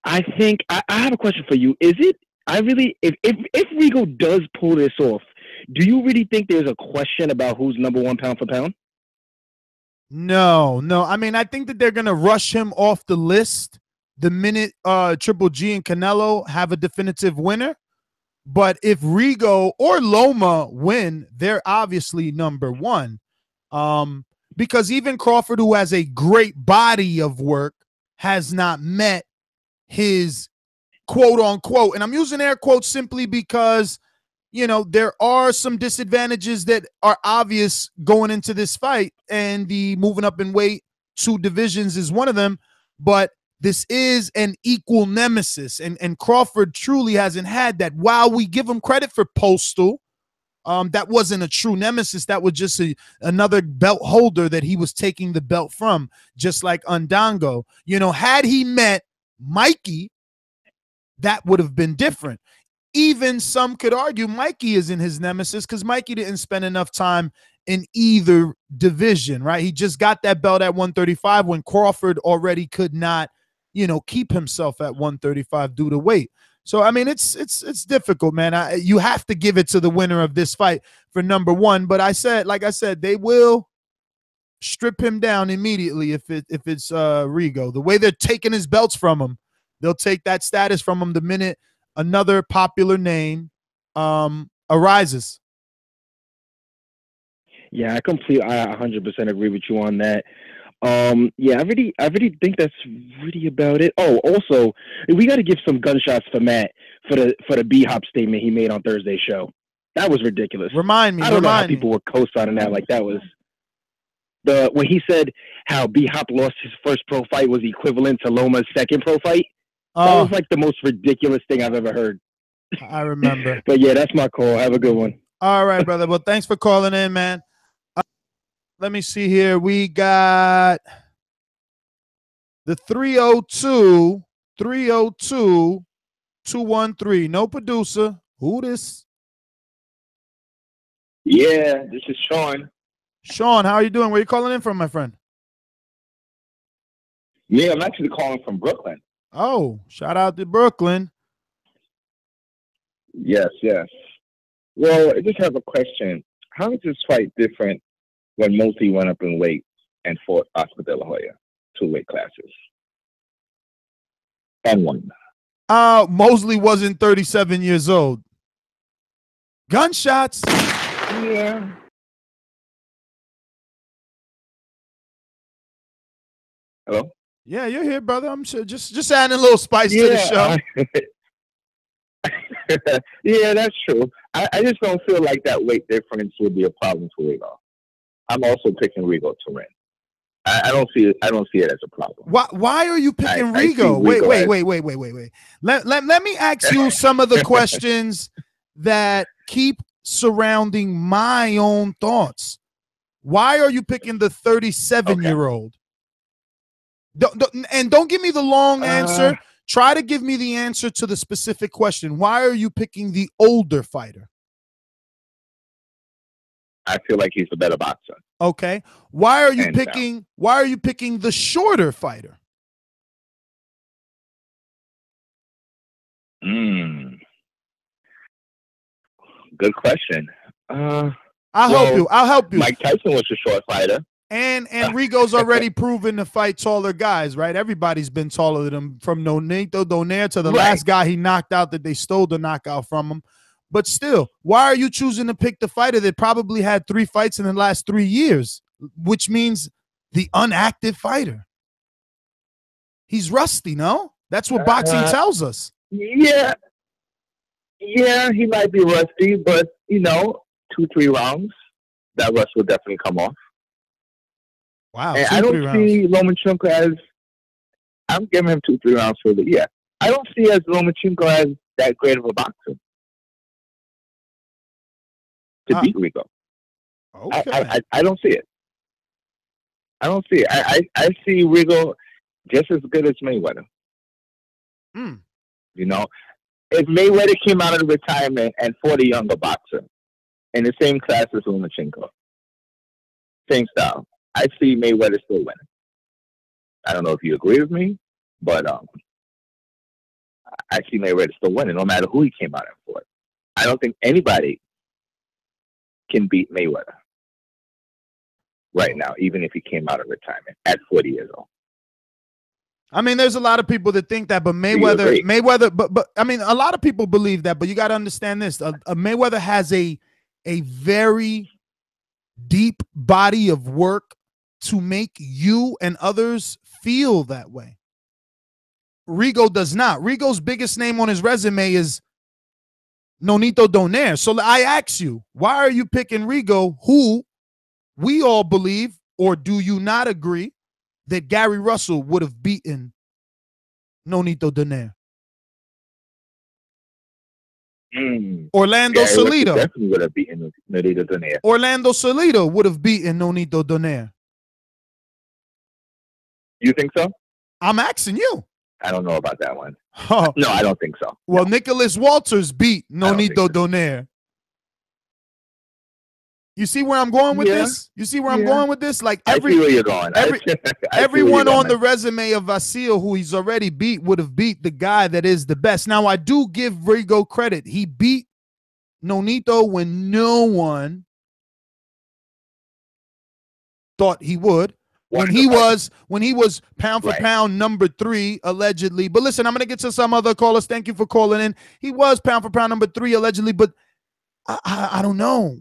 I think I have a question for you. Is it? If Rigo does pull this off, do you really think there's a question about who's number one pound for pound? No. I mean, I think that they're gonna rush him off the list the minute Triple G and Canelo have a definitive winner. But if Rigo or Loma win, they're obviously number one. Because even Crawford, who has a great body of work, has not met his quote unquote, and I'm using air quotes simply because, you know, there are some disadvantages that are obvious going into this fight, and the moving up in weight 2 divisions is one of them. But this is an equal nemesis, and Crawford truly hasn't had that. While we give him credit for Postal, that wasn't a true nemesis. That was just another belt holder that he was taking the belt from, just like Undango. You know, had he met Mikey, that would have been different. Even some could argue Mikey isn't his nemesis because Mikey didn't spend enough time in either division, right? He just got that belt at 135 when Crawford already could not, you know, keep himself at 135 due to weight. So, I mean, it's difficult, man. You have to give it to the winner of this fight for number one. But like I said, they will strip him down immediately if it's Rigo. The way they're taking his belts from him, they'll take that status from him the minute another popular name arises. Yeah, I 100% agree with you on that. Yeah, I really think that's really about it. Oh, also, we got to give some gunshots for Matt for the B-Hop statement he made on Thursday's show. That was ridiculous. Remind me. I don't know how people were co-signing that. Like that was when he said how B-Hop lost his first pro fight was equivalent to Loma's second pro fight. That was like the most ridiculous thing I've ever heard. I remember. But yeah, that's my call. Have a good one. All right, brother. Well, thanks for calling in, man. Let me see here. We got the 302-213. No producer. Who this? Yeah, this is Sean. Sean, how are you doing? Where are you calling in from, my friend? Yeah, I'm actually calling from Brooklyn. Oh, shout out to Brooklyn. Yes. Well, I just have a question. How is this fight different when Mosley went up in weight and fought Oscar De La Hoya, 2 weight classes? And won. Mosley wasn't 37 years old. Gunshots. Yeah. Hello? Yeah, you're here, brother. I'm sure just adding a little spice to the show. Yeah, that's true. I just don't feel like that weight difference would be a problem for Rigo. I'm also picking Rigo to win. I don't see it. I don't see it as a problem. Why are you picking Rigo? Wait. Let me ask you some of the questions that keep surrounding my own thoughts. Why are you picking the 37-year-old? Don't give me the long answer. Try to give me the answer to the specific question. Why are you picking the older fighter? I feel like he's a better boxer. Okay. Why are you picking the shorter fighter? Good question. I'll help you. Mike Tyson was a short fighter. And Rigo's already proven to fight taller guys, right? Everybody's been taller than him, from Nonito Donaire to the last guy he knocked out that they stole the knockout from him. But still, why are you choosing to pick the fighter that probably had 3 fights in the last 3 years, which means the inactive fighter? He's rusty, no? That's what boxing tells us. Yeah, he might be rusty, but, 2-3 rounds, that rust will definitely come off. Wow, and I don't see Lomachenko as, I'm giving him 2-3 rounds for the, I don't see as Lomachenko as that great of a boxer to beat Rigo. Okay. I don't see it. I don't see it. I see Rigo just as good as Mayweather. If Mayweather came out of retirement and fought a younger boxer in the same class as Lomachenko, same style, I see Mayweather still winning. I don't know if you agree with me, but I see Mayweather still winning no matter who he came out and fought. I don't think anybody can beat Mayweather right now, even if he came out of retirement at 40 years old. I mean, there's a lot of people that think that, but Mayweather, but I mean, a lot of people believe that, but you got to understand this. Mayweather has a very deep body of work to make you and others feel that way. Rigo does not. Rigo's biggest name on his resume is Nonito Donaire. So I ask you, why are you picking Rigo, who we all believe, or do you not agree, that Gary Russell would have beaten Nonito Donaire? Orlando Salido definitely would have beaten Nonito Donaire. Orlando Salido would have beaten Nonito Donaire. You think so? I'm asking you. I don't know about that one. No, I don't think so. Well, no. Nicholas Walters beat Nonito Donaire. You see where I'm going with this? You see where I'm going with this? Like I see where you're going. Everyone on the resume of Vasyl, who he's already beat, would have beat the guy that is the best. Now, I do give Rigo credit. He beat Nonito when no one thought he would. When he was pound for pound number 3, allegedly. But listen, I'm going to get to some other callers. Thank you for calling in. He was pound for pound number 3, allegedly, but I don't know.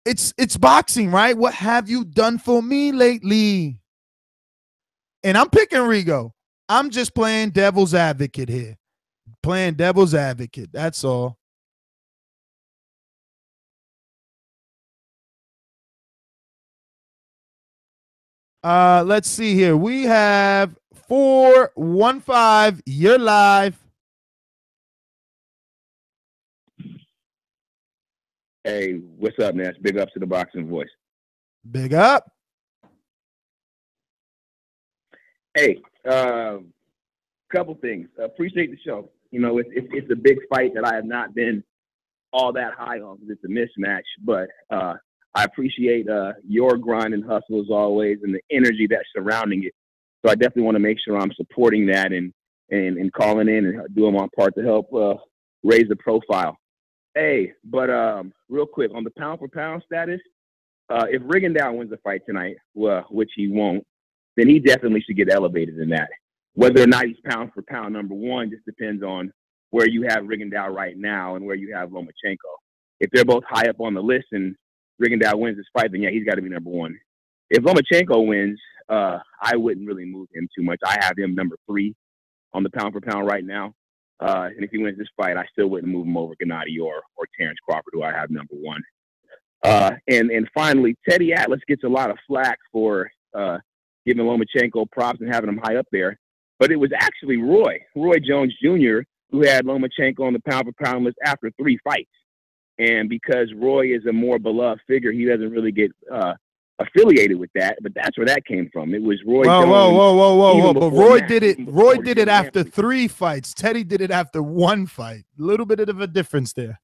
It's boxing, right? What have you done for me lately? And I'm picking Rigo. I'm just playing devil's advocate here. Playing devil's advocate. That's all. Let's see here. We have 415. You're live. Hey, what's up, Nash? Big ups to the Boxing Voice. Big up. Hey, couple things. Appreciate the show. You know, it's a big fight that I have not been all that high on because it's a mismatch, but I appreciate your grind and hustle as always and the energy that's surrounding it. So I definitely want to make sure I'm supporting that and calling in and doing my part to help raise the profile. Hey, but real quick, on the pound-for-pound status, if Rigondeaux wins the fight tonight, which he won't, then he definitely should get elevated in that. Whether or not he's pound-for-pound number 1 just depends on where you have Rigondeaux right now and where you have Lomachenko. If they're both high up on the list and Rigondeaux wins this fight, then yeah, he's got to be number 1. If Lomachenko wins, I wouldn't really move him too much. I have him number 3 on the pound-for-pound right now. And if he wins this fight, I still wouldn't move him over Gennady or Terrence Crawford, who I have number one. And finally, Teddy Atlas gets a lot of flack for giving Lomachenko props and having him high up there. But it was actually Roy Jones Jr., who had Lomachenko on the pound-for-pound list after 3 fights. And because Roy is a more beloved figure, he doesn't really get affiliated with that. But that's where that came from. It was Roy Jones. Whoa. But Roy did it after 3 fights. Teddy did it after 1 fight. A little bit of a difference there.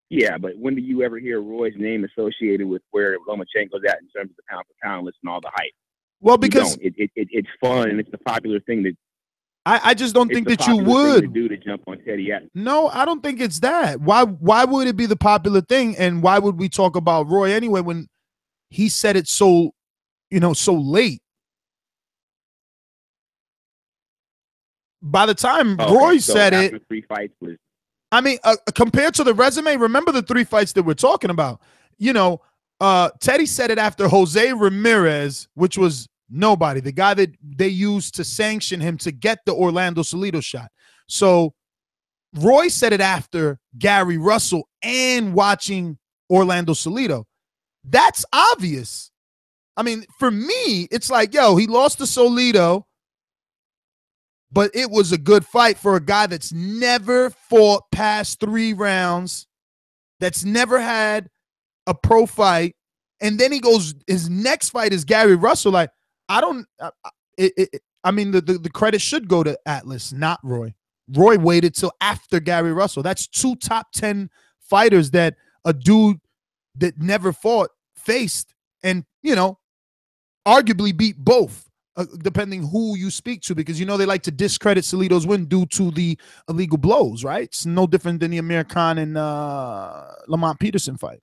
Yeah, but when do you ever hear Roy's name associated with where Lomachenko's at in terms of the pound-for-pound list and all the hype? Well, because it's fun and it's the popular thing that I just don't think that you would to do to jump on Teddy Atlas. No, I don't think it's that. Why would it be the popular thing, and why would we talk about Roy anyway when he said it so late? By the time Roy said it, 3 fights was. I mean, compared to the resume, remember the 3 fights that we're talking about. Teddy said it after Jose Ramirez, which was nobody, the guy that they used to sanction him to get the Orlando Salido shot. So Roy said it after Gary Russell and watching Orlando Salido. That's obvious. I mean, for me, it's like, yo, he lost to Salido, but it was a good fight for a guy that's never fought past 3 rounds, that's never had a pro fight. And then he goes, his next fight is Gary Russell. Like, I mean, the credit should go to Atlas, not Roy. Roy waited till after Gary Russell. That's 2 top 10 fighters that a dude that never fought faced and, arguably beat both, depending who you speak to, because, they like to discredit Salido's win due to the illegal blows, right? It's no different than the Amir Khan and Lamont Peterson fight.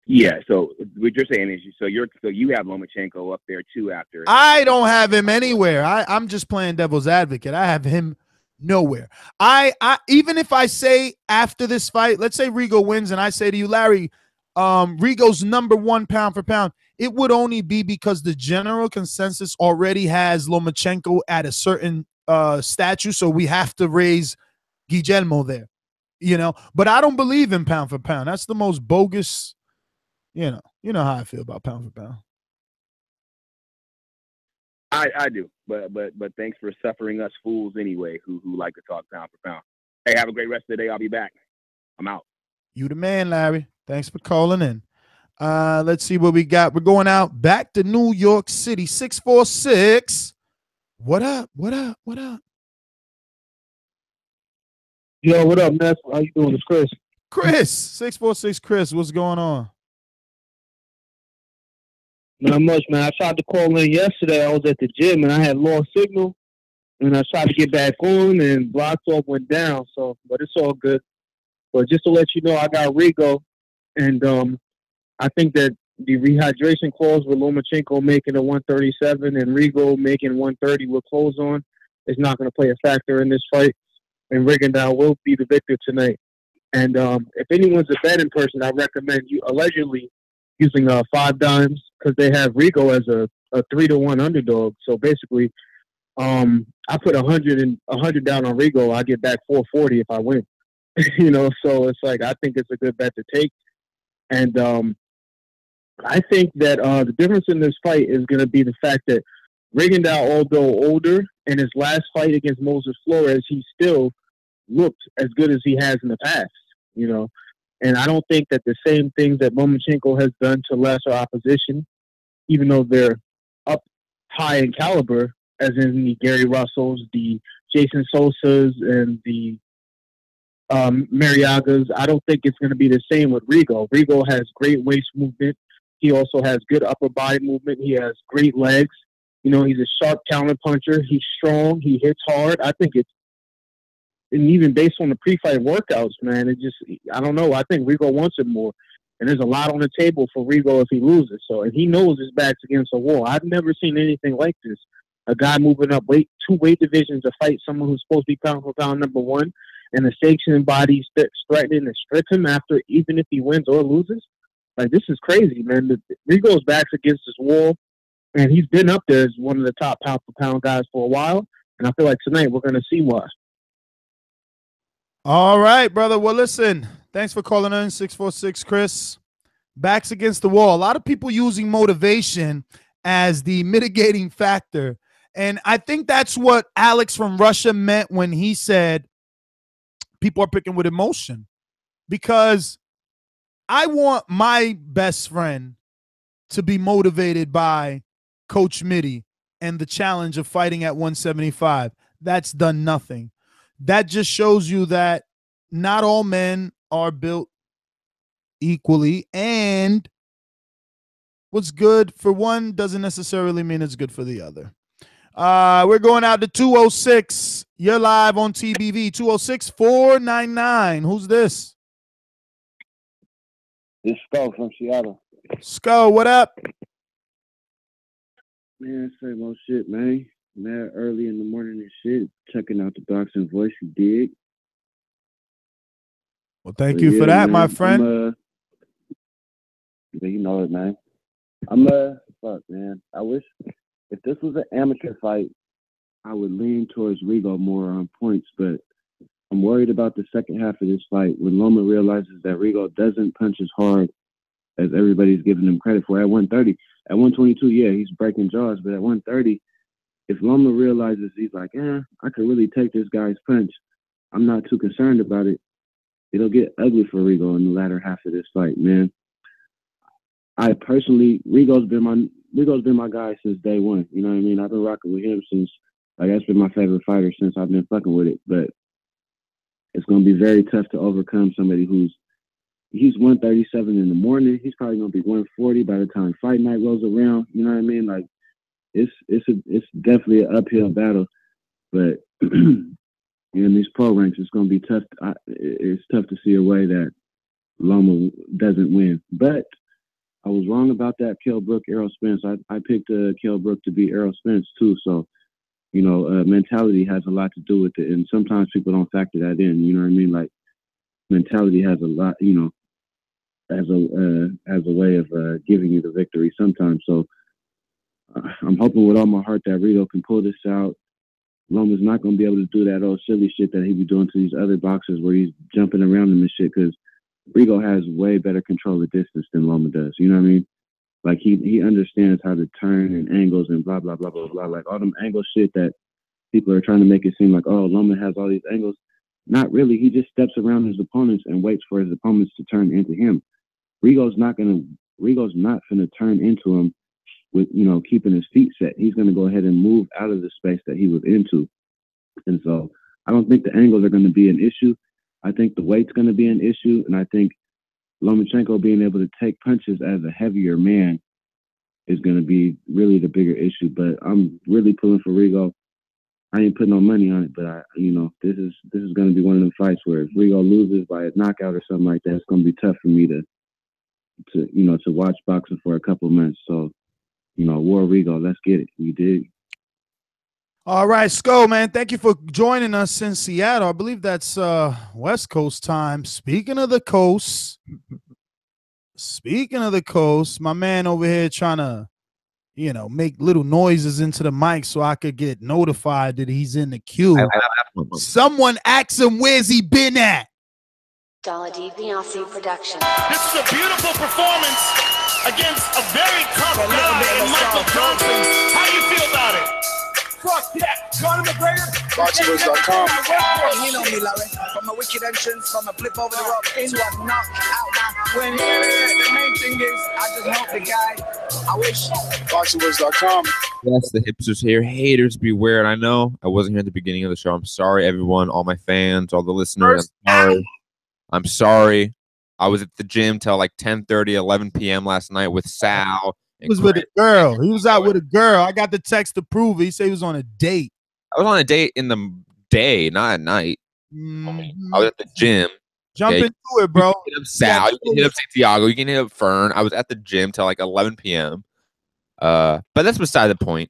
Yeah, so what you're saying is you have Lomachenko up there too after. I don't have him anywhere. I'm just playing devil's advocate. I have him nowhere. I even if I say after this fight, let's say Rigo wins, and I say to you, Larry, Rigo's number 1 pound for pound, it would only be because the general consensus already has Lomachenko at a certain statue, so we have to raise Guillermo there, But I don't believe in pound for pound. That's the most bogus. You know how I feel about pound for pound. I do, but thanks for suffering us fools anyway, who like to talk pound for pound. Hey, have a great rest of the day. I'll be back. I'm out. You the man, Larry. Thanks for calling in. Let's see what we got. We're going out back to New York City. 646. What up? Yo, what up, Ness? How you doing? It's Chris. Chris, 646 Chris, what's going on? Not much, man. I tried to call in yesterday. I was at the gym and I had lost signal, and I tried to get back on, and Block Talk went down. So, but it's all good. But just to let you know, I got Rigo, and I think that the rehydration clause with Lomachenko making a 137 and Rigo making 130 with clothes on is not going to play a factor in this fight, and Rigondeaux will be the victor tonight. And if anyone's a betting person, I recommend you allegedly using 5 dimes, because they have Rigo as a 3-1 underdog. So basically, I put 100 down on Rigo. I get back 440 if I win. So it's like, I think it's a good bet to take. And I think that the difference in this fight is going to be the fact that Rigondeaux, although older, in his last fight against Moses Flores, he still looked as good as he has in the past, And I don't think that the same things that Lomachenko has done to lesser opposition, even though they're up high in caliber, as in the Gary Russells, the Jason Sosas, and the Mariagas, I don't think it's going to be the same with Rigo. Rigo has great waist movement. He also has good upper body movement. He has great legs. He's a sharp counter puncher. He's strong. He hits hard. I think and even based on the pre-fight workouts, man, I don't know. I think Rigo wants it more. And there's a lot on the table for Rigo if he loses. So, and he knows his back's against a wall. I've never seen anything like this. A guy moving up 2 weight divisions to fight someone who's supposed to be pound for pound number 1, and the sanctioning bodies threatening to strip him after, even if he wins or loses. Like, this is crazy, man. Rigo's back's against his wall. And he's been up there as one of the top pound-for-pound guys for a while. And I feel like tonight we're going to see why. All right, brother. Well, listen, thanks for calling in, 646 Chris. Backs against the wall. A lot of people using motivation as the mitigating factor. And I think that's what Alex from Russia meant when he said people are picking with emotion. Because I want my best friend to be motivated by Coach Mitty and the challenge of fighting at 175. That's done nothing. That just shows you that not all men are built equally, and what's good for one doesn't necessarily mean it's good for the other. We're going out to 206. You're live on TBV. 206-499. Who's this? It's Skull from Seattle. Skull, what up? Man, same old shit, man. Mad early in the morning and shit. Checking out the Boxing Voice, you dig? Well, thank you for that, man, my friend. You know it, man. Fuck, man. I wish if this was an amateur fight, I would lean towards Rigo more on points, but I'm worried about the second half of this fight when Loma realizes that Rigo doesn't punch as hard as everybody's giving him credit for at 130. At 122, yeah, he's breaking jaws, but at 130, if Loma realizes he's like, I could really take this guy's punch, I'm not too concerned about it. It'll get ugly for Rigo in the latter half of this fight, man. I personally, Rigo's been my guy since day one. You know what I mean? I've been rocking with him since, like, that's been my favorite fighter since I've been fucking with it. But it's gonna be very tough to overcome somebody he's 137 in the morning. He's probably gonna be 140 by the time fight night rolls around. You know what I mean? Like, it's definitely an uphill battle. But in these pro ranks, it's gonna be tough. It's tough to see a way that Loma doesn't win. But I was wrong about that Kell Brook Errol Spence. I picked Kell Brook to beat Errol Spence too. So, you know, mentality has a lot to do with it, and sometimes people don't factor that in. You know what I mean? Like, mentality has a lot, you know, as a way of giving you the victory sometimes. So I'm hoping with all my heart that Rigo can pull this out. Loma's not going to be able to do that old silly shit that he be doing to these other boxers where he's jumping around them and shit, because Rigo has way better control of distance than Loma does. You know what I mean? Like, he understands how to turn and angles and blah, blah, blah, blah, blah. Like, all them angle shit that people are trying to make it seem like, oh, Loma has all these angles. Not really. He just steps around his opponents and waits for his opponents to turn into him. Rigo's not going to turn into him with, you know, keeping his feet set. He's going to go ahead and move out of the space that he was into. And so I don't think the angles are going to be an issue. I think the weight's going to be an issue. And I think Lomachenko being able to take punches as a heavier man is going to be really the bigger issue. But I'm really pulling for Rigo. I ain't putting no money on it, but this is going to be one of them fights where if Rigo loses by a knockout or something like that, it's going to be tough for me to watch boxing for a couple months. So, you know, War Rigo, let's get it. You dig? All right, Sko, man, thank you for joining us in Seattle. I believe that's West Coast time. Speaking of the coast, my man over here trying to, you know, make little noises into the mic so I could get notified that he's in the queue. Someone ask him where's he been at. Vasyl Production. This is a beautiful performance against a very tough guy in Michael Johnson. How do you feel about it? Fuck that. Conor McGregor. Boxingvoice.com. You know me, Larry. From a wicked entrance, from a flip over the rope to a knockout. Now, when the main thing is, I just help the guy. I wish. Boxingvoice.com. Yes, the hipsters here. Haters beware. And I know I wasn't here at the beginning of the show. I'm sorry, everyone, all my fans, all the listeners. I'm sorry. I was at the gym till like 10:30, 11 p.m. last night with Sal. He was with a girl. He was out with a girl. I got the text to prove it. He said he was on a date. I was on a date in the day, not at night. I was at the gym. Jump into it, bro. You can hit up Sal. You can hit up Santiago. You can hit up Fern. I was at the gym till like 11 p.m. But that's beside the point.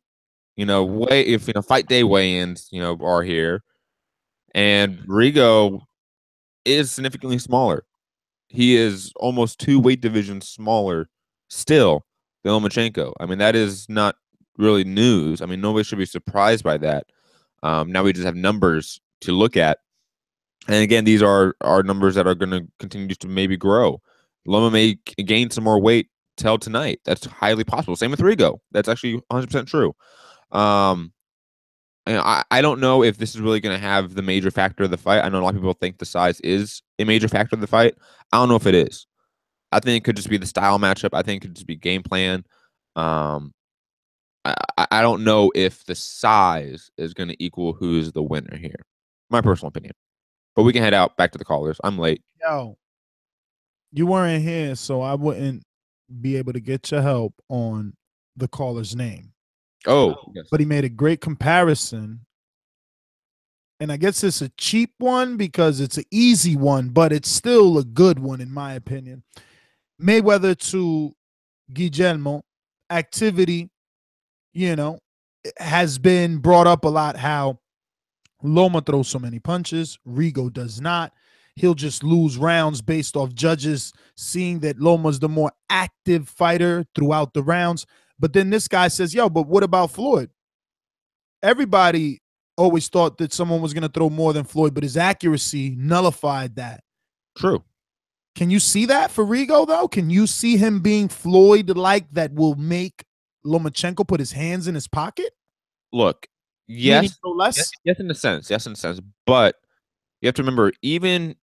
You know, fight day weigh-ins, you know, are here. And Rigo is significantly smaller. He is almost 2 weight divisions smaller still than Lomachenko. I mean, that is not really news. I mean, nobody should be surprised by that. Now we just have numbers to look at. And again, these are numbers that are going to continue to maybe grow. Loma may gain some more weight till tonight. That's highly possible. Same with Rigo. That's actually 100% true. I don't know if this is really going to have the major factor of the fight. I know a lot of people think the size is a major factor of the fight. I don't know if it is. I think it could just be the style matchup. I think it could just be game plan. I don't know if the size is going to equal who's the winner here. My personal opinion. But we can head out back to the callers. I'm late. Yo, you weren't here, so I wouldn't be able to get your help on the caller's name. Oh, yes. But he made a great comparison. And I guess it's a cheap one because it's an easy one, but it's still a good one, in my opinion. Mayweather to Guillermo, activity, has been brought up a lot, how Loma throws so many punches, Rigo does not. He'll just lose rounds based off judges seeing that Loma's the more active fighter throughout the rounds. But then this guy says, yo, but what about Floyd? Everybody always thought that someone was going to throw more than Floyd, but his accuracy nullified that. True. Can you see that for Rigo, though? Can you see him being Floyd-like that will make Lomachenko put his hands in his pocket? Look, yes, less? yes, in a sense. But you have to remember, even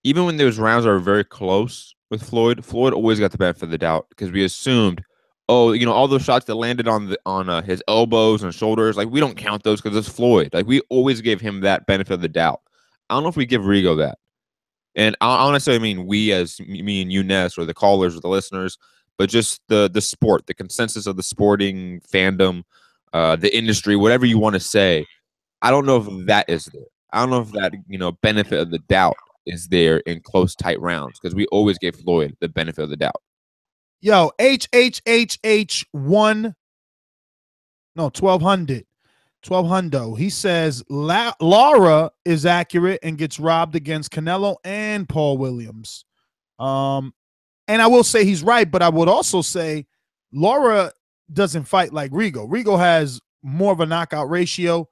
when those rounds are very close with Floyd always got the benefit of the doubt because we assumed, all those shots that landed on his elbows and shoulders, like, we don't count those because it's Floyd. Like, we always gave him that benefit of the doubt. I don't know if we give Rigo that. And I don't necessarily mean we as me and you, Ness, or the callers or the listeners, but just the sport, the consensus of the sporting fandom, the industry, whatever you want to say. I don't know if that is there. I don't know if that, benefit of the doubt is there in close, tight rounds because we always gave Floyd the benefit of the doubt. Yo, 1200. He says Lara is accurate and gets robbed against Canelo and Paul Williams. And I will say he's right, but I would also say Lara doesn't fight like Rigo. Rigo has more of a knockout ratio,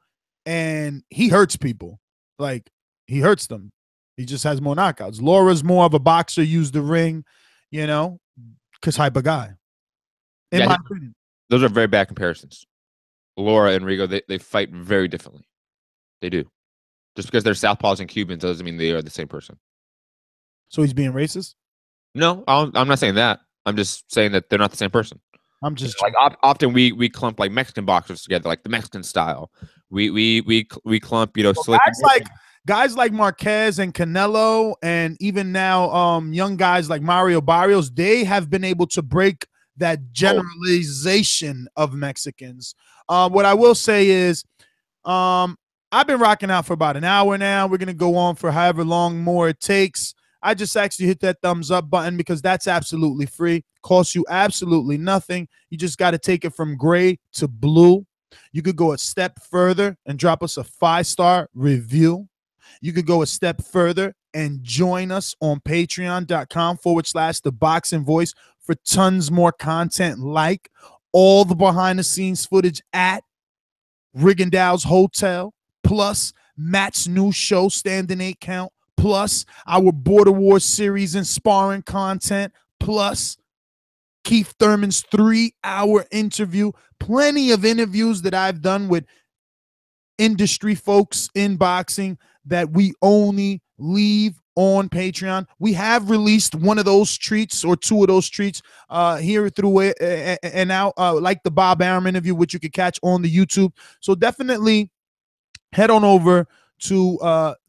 and he hurts people. Like, he hurts them. He just has more knockouts. Lara's more of a boxer, use the ring, because hype a guy. In my opinion. Those are very bad comparisons. Lara and Rigo, they fight very differently. They do. Just because they're Southpaws and Cubans doesn't mean they are the same person. So he's being racist? No, I'm not saying that. I'm just saying that they're not the same person. I'm just like often we clump like Mexican boxers together, like the Mexican style. We clump, guys like Marquez and Canelo, and even now young guys like Mario Barrios, they have been able to break that generalization of Mexicans. What I will say is I've been rocking out for about an hour now. We're going to go on for however long more it takes. I just actually hit that thumbs up button because that's absolutely free. Costs you absolutely nothing. You just got to take it from gray to blue. You could go a step further and drop us a 5-star review. You could go a step further and join us on patreon.com/ThaBoxingVoice for tons more content, like all the behind-the-scenes footage at Rigondeaux's Hotel, plus Matt's new show, Standing 8 Count, plus our Border Wars series and sparring content, plus Keith Thurman's 3-hour interview, plenty of interviews that I've done with industry folks in boxing that we only leave on Patreon. We have released one of those treats or two of treats here through and out, like the Bob Arum interview, which you can catch on the YouTube. So definitely head on over to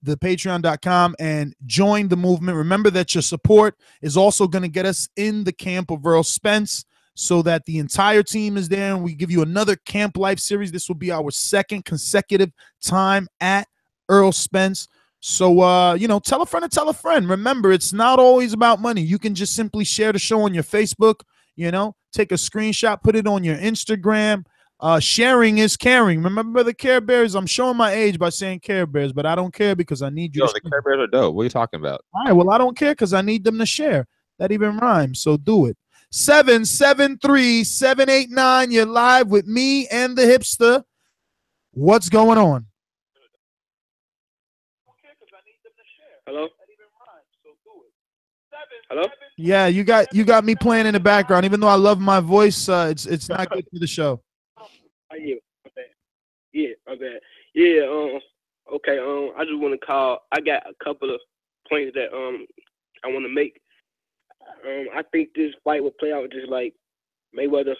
the patreon.com and join the movement. Remember that your support is also going to get us in the camp of Earl Spence so that the entire team is there, and we give you another Camp Life series. This will be our second consecutive time at Earl Spence. So, tell a friend to tell a friend. Remember, it's not always about money. You can just simply share the show on your Facebook, take a screenshot, put it on your Instagram. Sharing is caring. Remember the Care Bears? I'm showing my age by saying Care Bears, but I don't care because I need you to the Care Bears are dope. What are you talking about? All right, well, I don't care because I need them to share. That even rhymes, so do it. 773-789. You're live with me and the hipster. What's going on? Hello? Hello? Yeah, you got me playing in the background. Even though I love my voice, it's not good for the show. Yeah, my bad. Yeah, my bad. Yeah, okay, I just want to call. I got a couple of points that I want to make. I think this fight will play out just like Mayweather,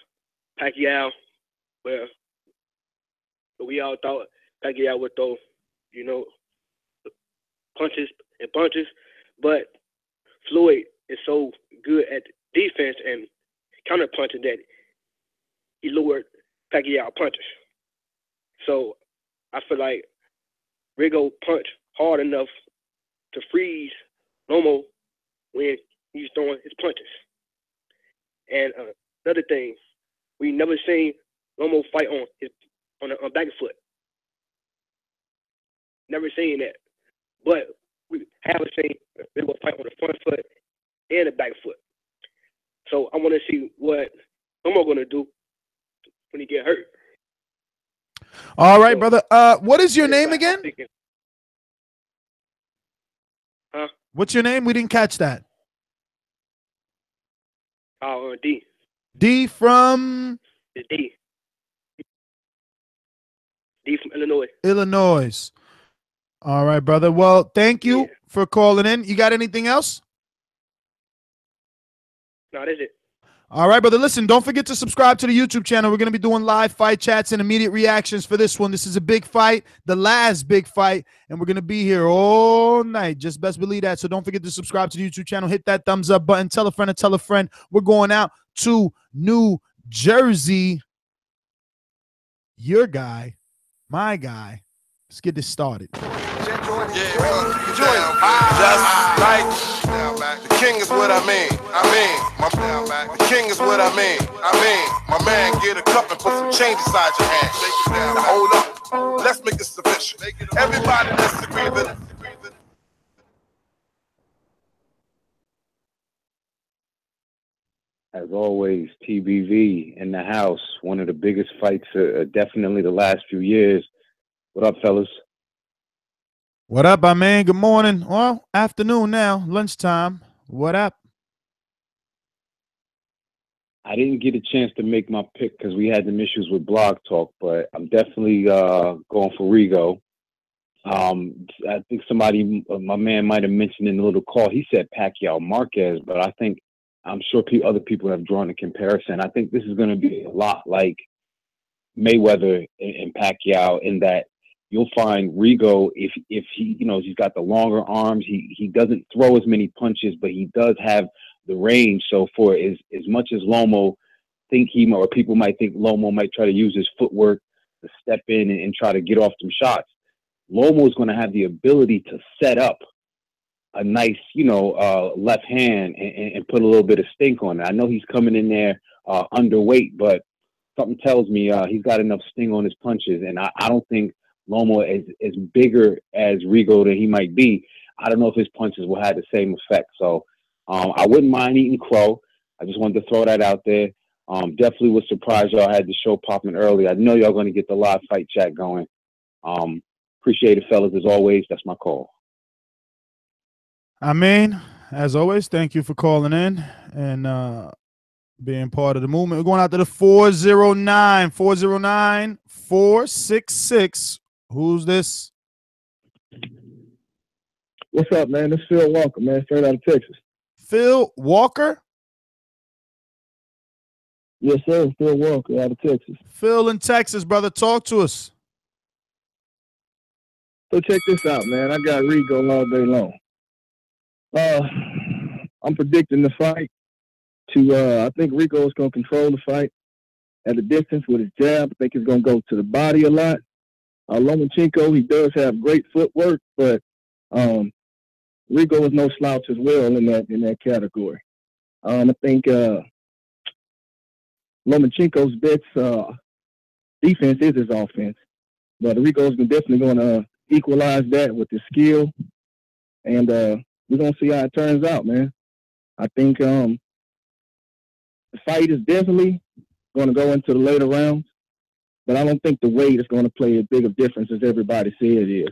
Pacquiao, where we all thought Pacquiao would throw, punches and punches, but Floyd is so good at defense and counter punching that he lured Pacquiao punches. So I feel like Rigo punched hard enough to freeze Loma when he's throwing his punches. And another thing, we never seen Loma fight on a back foot. Never seen that. But we have seen Rigo fight on the front foot and the back foot. So I want to see what Loma going to do when he get hurt. All right, brother. What is your name again? Huh? What's your name? We didn't catch that. D. D from? It's D. D from Illinois. Illinois. All right, brother. Well, thank you for calling in. You got anything else? No, that's it. All right, brother. Listen, don't forget to subscribe to the YouTube channel. We're going to be doing live fight chats and immediate reactions for this one. This is a big fight, the last big fight, and we're going to be here all night. Just best believe that. So don't forget to subscribe to the YouTube channel. Hit that thumbs up button. Tell a friend to tell a friend. We're going out to New Jersey. Your guy, my guy. Let's get this started. Just like the king is what I mean. The king is what I mean. My man, get a cup and put some change inside your hand. Now hold up, let's make this official. Everybody, let's agree with it. As always, TBV in the house. One of the biggest fights, definitely the last few years. What up, fellas? What up, my man? Good morning. Well, afternoon now, lunchtime. What up? I didn't get a chance to make my pick because we had some issues with Blog Talk, but I'm definitely going for Rigo. I think somebody, my man might have mentioned in the little call, he said Pacquiao Marquez, but I'm sure other people have drawn a comparison. I think this is going to be a lot like Mayweather and Pacquiao in that you'll find Rigo, if he, he's got the longer arms, he doesn't throw as many punches, but he does have the range. So for as much as Lomo or people might think Lomo might try to use his footwork to step in and try to get off some shots, Lomo is going to have the ability to set up a nice, left hand and put a little bit of stink on it. I know he's coming in there underweight, but something tells me he's got enough sting on his punches, and I don't think Loma is bigger as Rigo than he might be. I don't know if his punches will have the same effect. So I wouldn't mind eating crow. I just wanted to throw that out there. Definitely was surprised y'all had the show popping early. I know y'all going to get the live fight chat going. Appreciate it, fellas, as always. That's my call. I mean, as always, thank you for calling in and being part of the movement. We're going out to the 409-466. Who's this? What's up, man? This is Phil Walker, man, straight out of Texas. Phil Walker? Yes, sir. Phil Walker out of Texas. Phil in Texas, brother. Talk to us. So check this out, man. I got Rigo all day long. I'm predicting the fight to, I think Rigo is going to control the fight at a distance with his jab. I think he's going to go to the body a lot. Lomachenko, he does have great footwork, but Rigo is no slouch as well in that category. I think Lomachenko's best defense is his offense, but Rigo's definitely going to equalize that with his skill, and we're going to see how it turns out, man. I think the fight is definitely going to go into the later rounds, but I don't think the weight is going to play as big of a difference as everybody said it is.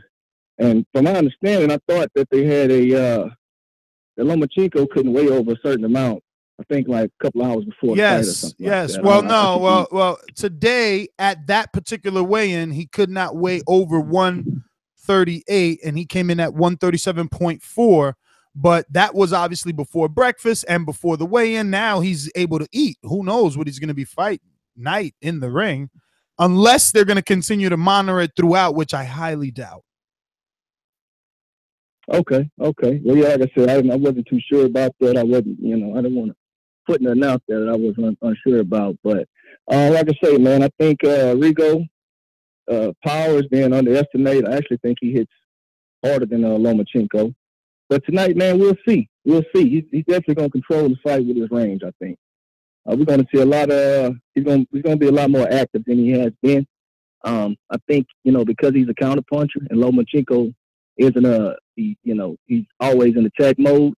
And from my understanding, I thought that they had that Lomachenko couldn't weigh over a certain amount. I think like a couple hours before the fight or something. Yes. Like that. Well, no. Well, today at that particular weigh-in, he could not weigh over 138, and he came in at 137.4. But that was obviously before breakfast and before the weigh-in. Now he's able to eat. Who knows what he's going to be fighting night in the ring, unless they're going to continue to monitor it throughout, which I highly doubt. Okay. Well, yeah, like I said, I wasn't too sure about that. I wasn't, I didn't want to put nothing out there that I was unsure about. But like I say, man, I think Rigo power is being underestimated. I actually think he hits harder than Lomachenko. But tonight, man, we'll see. He's definitely going to control the fight with his range, I think. We're going to see a lot of he's going to be a lot more active than he has been. I think, because he's a counterpuncher and Lomachenko isn't he's always in attack mode,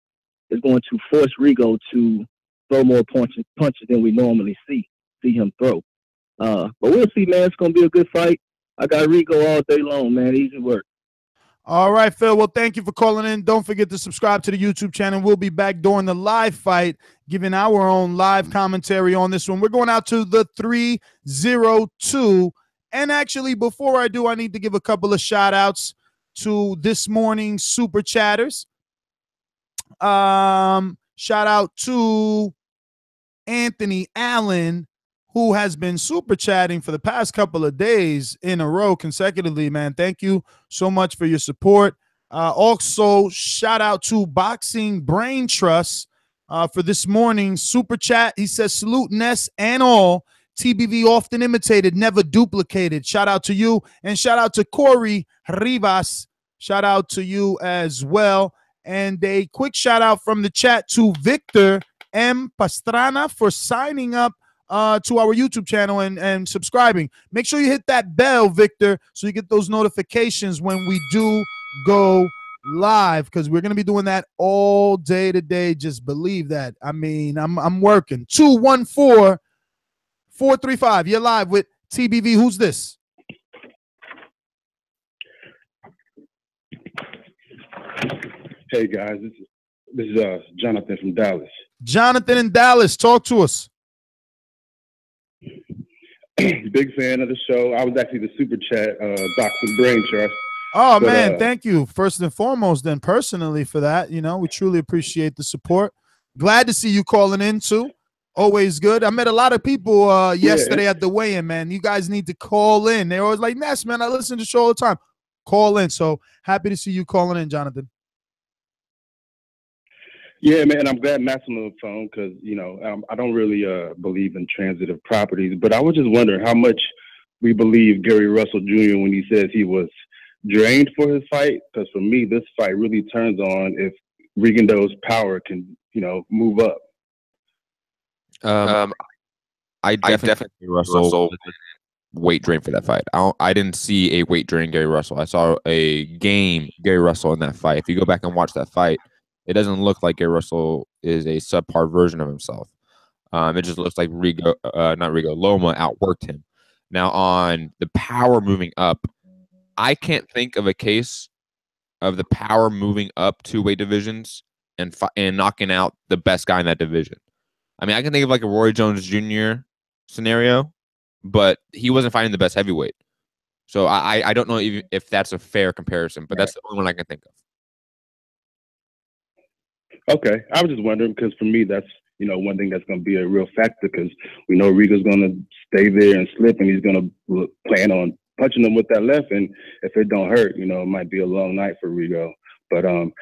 is going to force Rigo to throw more punches than we normally see him throw. But we'll see, man. It's going to be a good fight. I got Rigo all day long, man. Easy work. All right, Phil. Well, thank you for calling in. Don't forget to subscribe to the YouTube channel. We'll be back during the live fight, giving our own live commentary on this one. We're going out to the 302. And actually, before I do, I need to give a couple of shout outs to this morning's super chatters. Shout out to Anthony Allen, who has been super chatting for the past couple of days in a row consecutively, man. Thank you so much for your support. Also, shout out to Boxing Brain Trust for this morning's super chat. He says, salute Ness and all. TBV often imitated, never duplicated. Shout out to you. And shout out to Corey Rivas. Shout out to you as well. And a quick shout out from the chat to Victor M. Pastrana for signing up to our YouTube channel and subscribing. Make sure you hit that bell, Victor, so you get those notifications when we do go live, because we're going to be doing that all day today. Just believe that. I mean, I'm working. 214-435. You're live with TBV. Who's this? Hey guys, this is Jonathan from Dallas. Jonathan in Dallas, talk to us. Big fan of the show. I was actually the super chat Boxing Brain Trust. Oh, man, thank you first and foremost, then personally for that. We truly appreciate the support. Glad to see you calling in too. Always good. I met a lot of people yesterday at the weigh-in, man. You guys need to call in. They're always like, Ness, man, I listen to the show all the time. Call in. So happy to see you calling in, Jonathan. Yeah, man, I'm glad Matt's on the phone because, I don't really believe in transitive properties, but I was just wondering how much we believe Gary Russell Jr. when he says he was drained for his fight, because for me, this fight really turns on if Rigondeaux's power can, move up. I definitely Russell weight drain for that fight. I didn't see a weight drain Gary Russell. I saw a game Gary Russell in that fight. If you go back and watch that fight, it doesn't look like Gary Russell is a subpar version of himself. It just looks like Loma outworked him. Now, on the power moving up, I can't think of a case of the power moving up two weight divisions and knocking out the best guy in that division. I mean, I can think of like a Roy Jones Jr. scenario, but he wasn't fighting the best heavyweight. So I don't know if that's a fair comparison, but that's the only one I can think of. Okay, I was just wondering because for me, that's one thing that's going to be a real factor because we know Rigo's going to stay there and slip, and he's going to plan on punching him with that left, and if it don't hurt, it might be a long night for Rigo. But I'm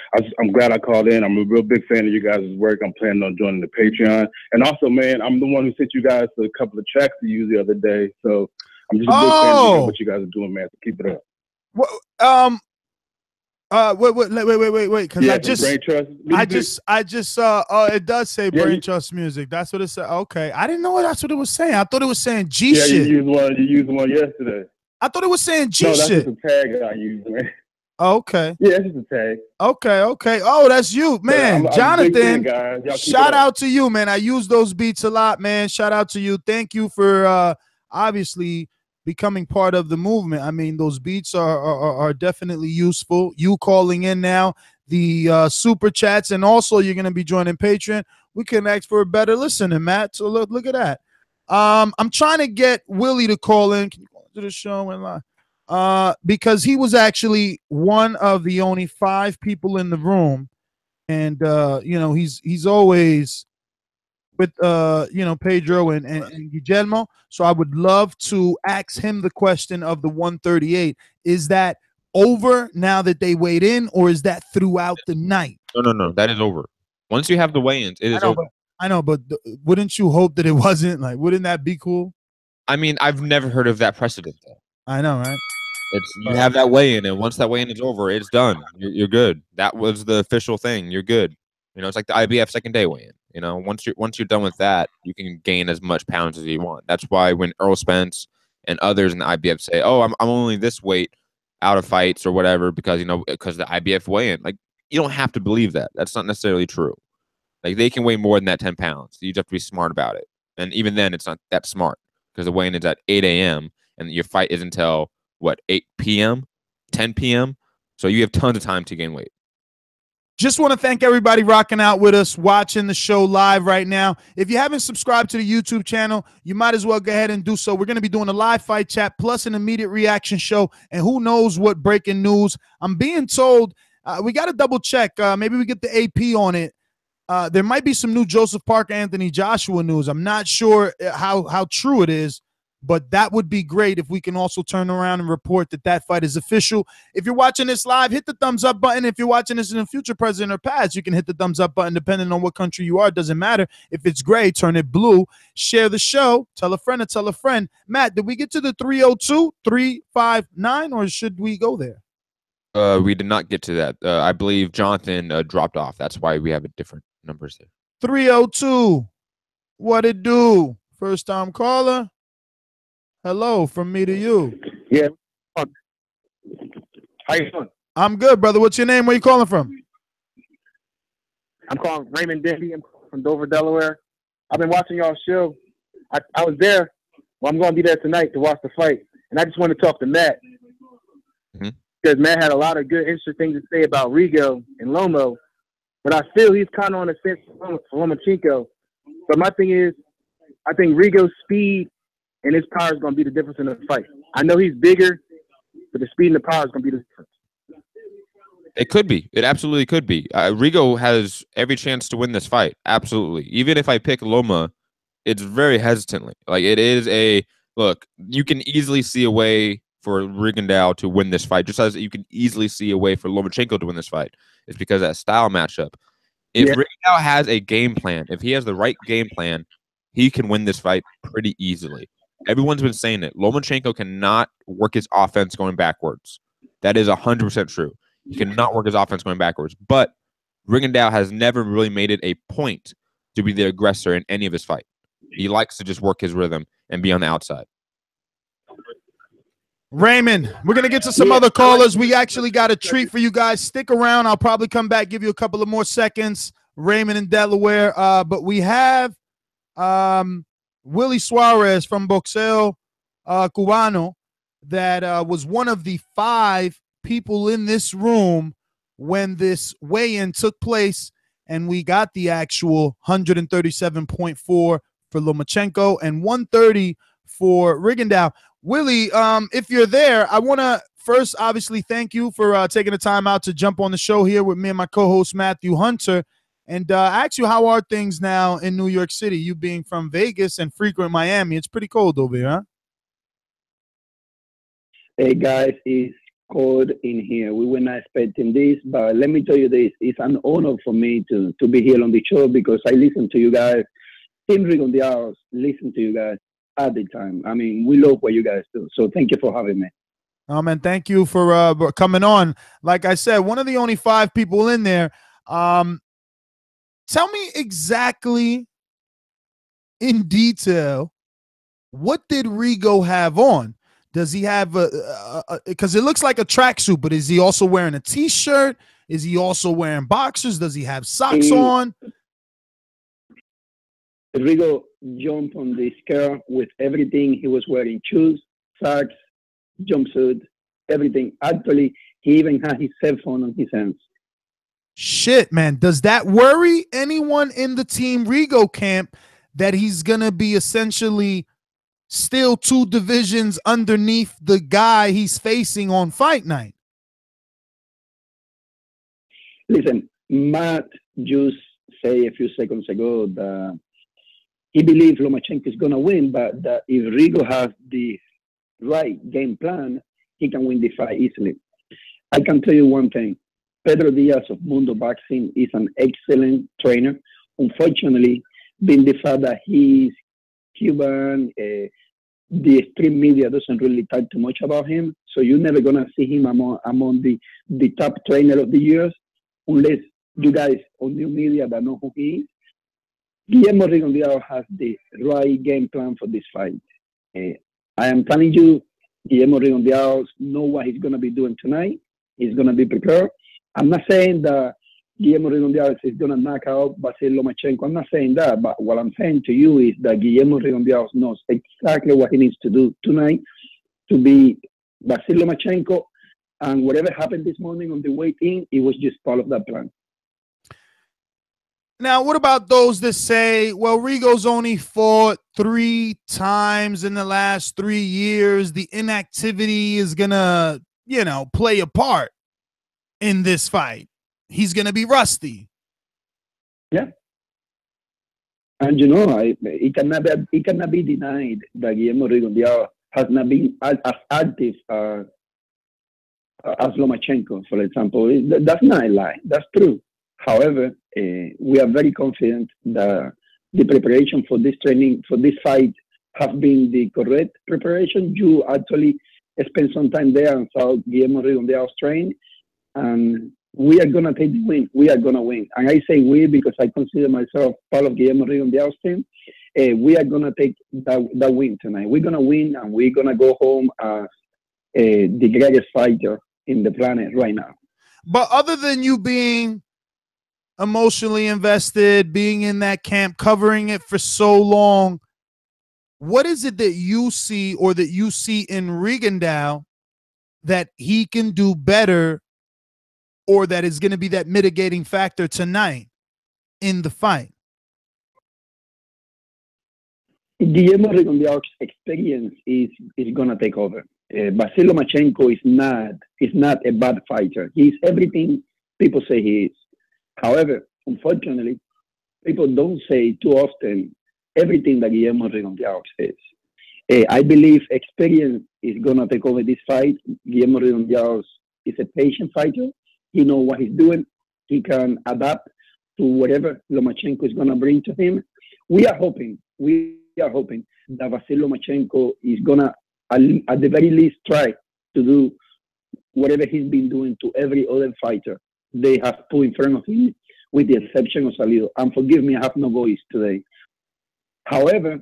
glad I called in. I'm a real big fan of you guys' work. I'm planning on joining the Patreon, and also, man, I'm the one who sent you guys a couple of tracks to use the other day. So I'm just a big fan of what you guys are doing, man. So keep it up. Wait, because I just saw. It does say Brain Trust Music. That's what it said. Okay, I didn't know that's what it was saying. I thought it was saying G shit. You used one yesterday. I thought it was saying G shit. That's just a tag I used, man. Okay. Yeah, it's just a tag. Okay. Oh, that's you, man. I'm a big Jonathan, fan, guys. Y'all keep shout it up. out to you, man. I use those beats a lot, man. Shout out to you. Thank you for obviously becoming part of the movement. I mean, those beats are definitely useful. You calling in now, the super chats, and also you're going to be joining Patreon. We can ask for a better listening, Matt. So look at that. I'm trying to get Willie to call in. Can you call into the show and live? Because he was actually one of the only 5 people in the room, and you know, he's always with you know, Pedro and Guillermo. So I would love to ask him the question of the 138. Is that over now that they weighed in, or is that throughout the night? No. That is over. Once you have the weigh-ins, it is over. I know, but wouldn't you hope that it wasn't? Like, wouldn't that be cool? I mean, I've never heard of that precedent, though. I know, right? It's you have that weigh-in, and once that weigh-in is over, it's done. You're good. That was the official thing. You're good. You know, it's like the IBF second day weigh-in. You know, once you're done with that, you can gain as much pounds as you want. That's why when Earl Spence and others in the IBF say, "Oh, I'm only this weight out of fights or whatever," because because the IBF weigh-in, like, you don't have to believe that. That's not necessarily true. Like, they can weigh more than that 10 pounds. You just have to be smart about it. And even then, it's not that smart because the weigh-in is at 8 a.m. and your fight is until, what, 8 p.m., 10 p.m.? So you have tons of time to gain weight. Just want to thank everybody rocking out with us, watching the show live right now. If you haven't subscribed to the YouTube channel, you might as well go ahead and do so. We're going to be doing a live fight chat plus an immediate reaction show, and who knows what breaking news. I'm being told we got to double check. Maybe we get the AP on it. There might be some new Joseph Parker, Anthony Joshua news. I'm not sure how true it is, but that would be great if we can also turn around and report that fight is official. If you're watching this live, hit the thumbs up button. If you're watching this in the future, present, or past, you can hit the thumbs up button depending on what country you are. It doesn't matter. If it's gray, turn it blue. Share the show. Tell a friend to tell a friend. Matt, did we get to the 302-359, or should we go there? We did not get to that. I believe Jonathan dropped off. That's why we have a different numbers there. 302. What it do? First time caller. Hello, from me to you. Yeah. How you doing? I'm good, brother. What's your name? Where you calling from? I'm calling Raymond Denby. I'm from Dover, Delaware. I've been watching y'all's show. I was there. Well, I'm going to be there tonight to watch the fight. And I just want to talk to Matt. Because Matt had a lot of good, interesting things to say about Rigo and Loma. But I feel he's kind of on the fence for Lomachenko. But my thing is, I think Rigo's speed and his power is going to be the difference in the fight. I know he's bigger, but the speed and the power is going to be the difference. It could be. It absolutely could be. Rigo has every chance to win this fight. Absolutely. Even if I pick Loma, it's very hesitantly. Like, it is a look. You can easily see a way for Rigondeaux to win this fight, just as you can easily see a way for Lomachenko to win this fight. It's because of that style matchup. If Rigondeaux has a game plan, if he has the right game plan, he can win this fight pretty easily. Everyone's been saying it. Lomachenko cannot work his offense going backwards. That is 100% true. He cannot work his offense going backwards. But Rigondeaux has never really made it a point to be the aggressor in any of his fight. He likes to just work his rhythm and be on the outside. Raymond, we're going to get to some other callers. We actually got a treat for you guys. Stick around. I'll probably come back, give you a couple of more seconds. Raymond in Delaware. But we have Willie Suarez from Boxeo Cubano that was one of the 5 people in this room when this weigh-in took place, and we got the actual 137.4 for Lomachenko and 130 for Rigondeaux. Willie, if you're there, I want to first obviously thank you for taking the time out to jump on the show here with me and my co-host Matthew Hunter, and ask you, how are things now in New York City? You being from Vegas and frequent Miami, it's pretty cold over here, huh? Hey guys, it's cold in here. We were not expecting this, but let me tell you this: it's an honor for me to be here on the show because I listen to you guys. Team Rigondeaux listen to you guys at the time. I mean, we love what you guys do. So thank you for having me. Oh man, thank you for coming on. Like I said, one of the only 5 people in there. Tell me exactly in detail, what did Rigo have on? Does he have because it looks like a tracksuit, but is he also wearing a t-shirt? Is he also wearing boxers? Does he have socks on? Rigo jumped on the scale with everything. He was wearing shoes, socks, jumpsuit, everything. Actually, he even had his cell phone on his hands. Shit, man. Does that worry anyone in the Team Rigo camp that he's going to be essentially still 2 divisions underneath the guy he's facing on fight night? Listen, Matt just said a few seconds ago that he believes Lomachenko is going to win, but that if Rigo has the right game plan, he can win the fight easily. I can tell you one thing. Pedro Diaz of Mundo Boxing is an excellent trainer. Unfortunately, being the fact that he's Cuban, the extreme media doesn't really talk too much about him. So you're never going to see him among the top trainer of the years, unless you guys on the media that know who he is. Guillermo Rigondeaux has the right game plan for this fight. I am telling you, Guillermo Rigondeaux knows what he's going to be doing tonight. He's going to be prepared. I'm not saying that Guillermo Rigondeaux is going to knock out Vasyl Lomachenko. I'm not saying that, but what I'm saying to you is that Guillermo Rigondeaux knows exactly what he needs to do tonight to be Vasyl Lomachenko, and whatever happened this morning on the weigh-in, it was just part of that plan. Now, what about those that say, well, Rigo's only fought 3 times in the last 3 years. The inactivity is going to, play a part in this fight. He's going to be rusty. Yeah. And, it cannot be denied that Guillermo Rigondeaux has not been as active as Lomachenko, for example. That's not a lie. That's true. However, we are very confident that the preparation for this training, for this fight, have been the correct preparation. You actually spent some time there and saw Guillermo Rigondeaux train, and we are going to take the win. We are going to win. And I say we because I consider myself part of Guillermo Rigondeaux's team. We are going to take that win tonight. We're going to win, and we're going to go home as the greatest fighter in the planet right now. But other than you being emotionally invested, being in that camp, covering it for so long, what is it that you see or that you see in Rigondeaux that he can do better or that is going to be that mitigating factor tonight in the fight? Guillermo Rigondeaux's experience is going to take over. Vasyl Lomachenko is not a bad fighter. He's everything people say he is. However, unfortunately, people don't say too often everything that Guillermo Rigondeaux says. I believe experience is going to take over this fight. Guillermo Rigondeaux is a patient fighter. He knows what he's doing. He can adapt to whatever Lomachenko is going to bring to him. We are hoping that Vasyl Lomachenko is going to, at the very least, try to do whatever he's been doing to every other fighter they have put in front of him, with the exception of Salido. And forgive me, I have no voice today. However,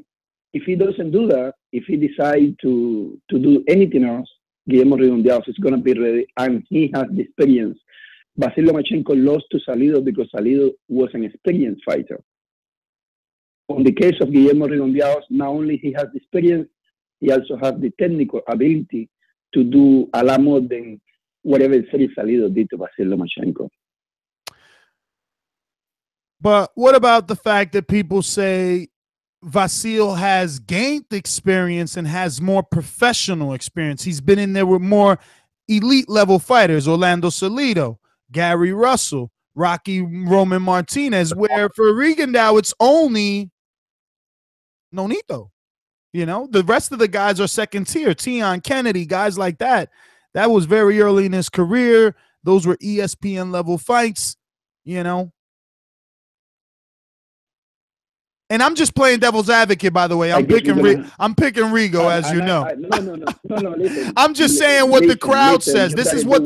if he doesn't do that, if he decides to do anything else, Guillermo Rigondeaux is going to be ready, and he has the experience. Vasyl Lomachenko lost to Salido because Salido was an experienced fighter. On the case of Guillermo Rigondeaux, not only he has the experience, he also has the technical ability to do a lot more than whatever Sergio Salido did to Vasyl Lomachenko. But what about the fact that people say Vasyl has gained experience and has more professional experience? He's been in there with more elite level fighters, Orlando Salido, Gary Russell, Rocky Roman Martinez, where for Rigondeaux, it's only Nonito. The rest of the guys are second tier, Tion Kennedy, guys like that. That was very early in his career. Those were ESPN level fights, And I'm just playing devil's advocate, by the way. I'm picking Rigo, as you know. No. Listen, I'm just saying what the crowd says. This is what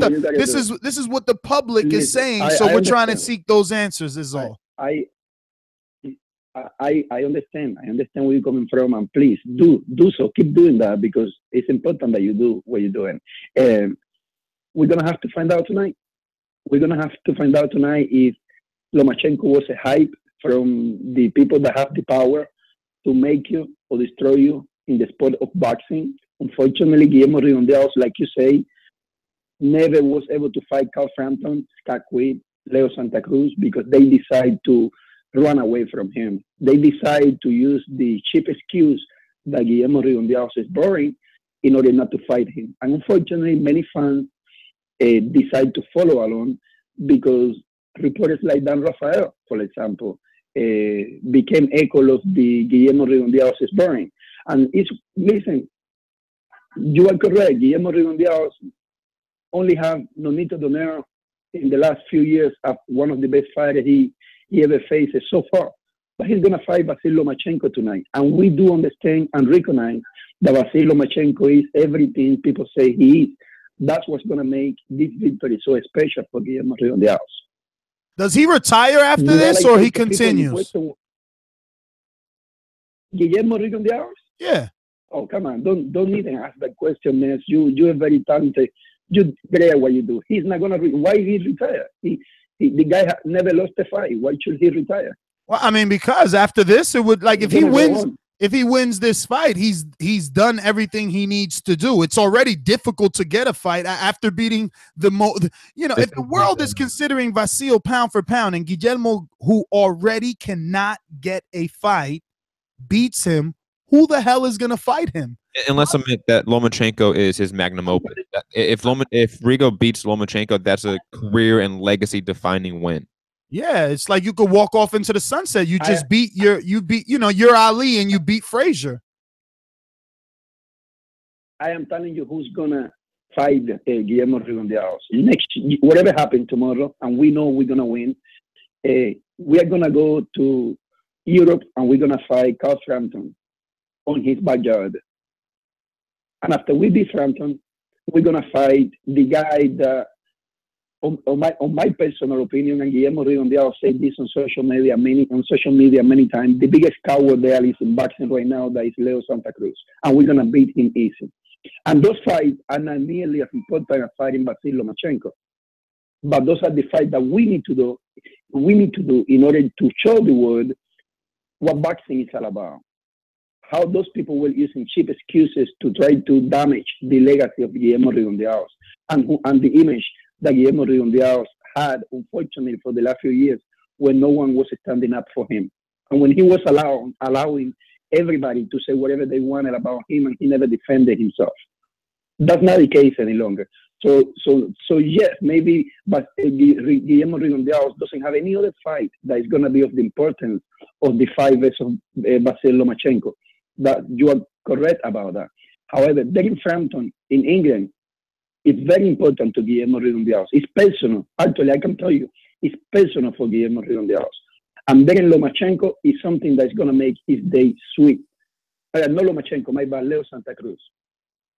the public is saying. So we're trying to seek those answers. Is all. I understand. I understand where you're coming from, and please do so. Keep doing that because it's important that you do what you're doing. And we're gonna have to find out tonight. We're gonna have to find out tonight if Lomachenko was a hype from the people that have the power to make you or destroy you in the sport of boxing. Unfortunately, Guillermo Rigondeaux, like you say, never was able to fight Carl Frampton, Scott Quinn, Leo Santa Cruz because they decide to run away from him. They decide to use the cheap excuse that Guillermo Rigondeaux is boring in order not to fight him. And unfortunately, many fans decide to follow along because reporters like Dan Rafael, for example, became echo of the Guillermo Rigondeaux is boring. And listen, you are correct. Guillermo Rigondeaux only have Nonito Donaire in the last few years as one of the best fighters he ever faced so far. But he's going to fight Vasyl Lomachenko tonight. And we do understand and recognize that Vasyl Lomachenko is everything people say he is. That's what's going to make this victory so special for Guillermo Rigondeaux. Does he retire after this or he continues? Guillermo Rigondeaux? Yeah. Oh, come on. Don't even ask that question, man. You're very talented. You're great at what you do. He's not going to why he retire? The guy never lost a fight. Why should he retire? Well, I mean, because after this, it would like if he wins this fight, he's done everything he needs to do. It's already difficult to get a fight after beating if the world is considering Vasyl pound for pound and Guillermo, who already cannot get a fight, beats him, who the hell is going to fight him? Unless that Lomachenko is his magnum opus. If Rigo beats Lomachenko, that's a career and legacy defining win. Yeah, it's like you could walk off into the sunset. You just beat your Ali and you beat Frazier. I am telling you who's gonna fight Guillermo Rigondeaux next. Whatever happens tomorrow, and we know we're gonna win. We are gonna go to Europe and we're gonna fight Carl Frampton on his backyard. And after we beat Frampton, we're gonna fight the guy that, on my personal opinion, and Guillermo Rigondeaux said this on social media many times, the biggest coward there is in boxing right now, that is Leo Santa Cruz, and we're gonna beat him easy. And those fights are not nearly as important as fighting Vasyl Lomachenko, but those are the fights that we need to do. We need to do in order to show the world what boxing is all about. How those people were using cheap excuses to try to damage the legacy of Guillermo Rigondeaux and the image that Guillermo Rigondeaux had, unfortunately, for the last few years when no one was standing up for him. And when he was allowing everybody to say whatever they wanted about him and he never defended himself. That's not the case any longer. So yes, maybe, but Guillermo Rigondeaux doesn't have any other fight that is going to be of the importance of the fight versus Vasyl Lomachenko. That you are correct about that. However, getting Frampton in England is very important to Guillermo Rigondeaux. It's personal. Actually, I can tell you, it's personal for Guillermo Rigondeaux. And getting Lomachenko is something that's going to make his day sweet. No Lomachenko, my bad, Leo Santa Cruz.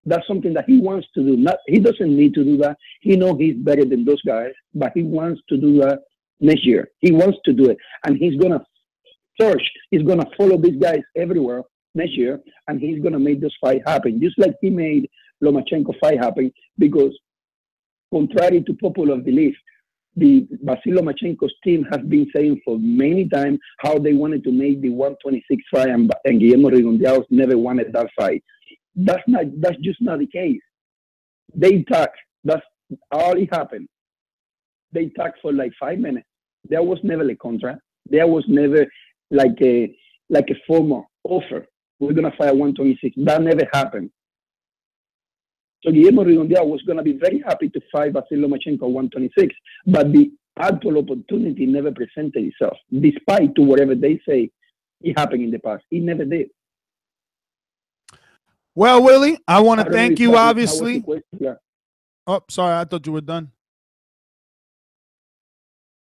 That's something that he wants to do. He doesn't need to do that. He knows he's better than those guys, but he wants to do that next year. He wants to do it. And he's going to search. He's going to follow these guys everywhere next year, and he's going to make this fight happen, just like he made Lomachenko fight happen, because contrary to popular belief, the Vasyl Lomachenko's team has been saying for many times how they wanted to make the 126 fight, and Guillermo Rigondeaux never wanted that fight. That's just not the case. They talked. That's all it happened. They talked for like 5 minutes. There was never a contract. There was never like a formal offer. We're gonna fight 126. That never happened. So Guillermo Rigondeaux was gonna be very happy to fight Vasyl Lomachenko 126, but the actual opportunity never presented itself, despite to whatever they say it happened in the past. It never did. Well, Willie, I want to thank you, obviously. Yeah. Oh, sorry, I thought you were done.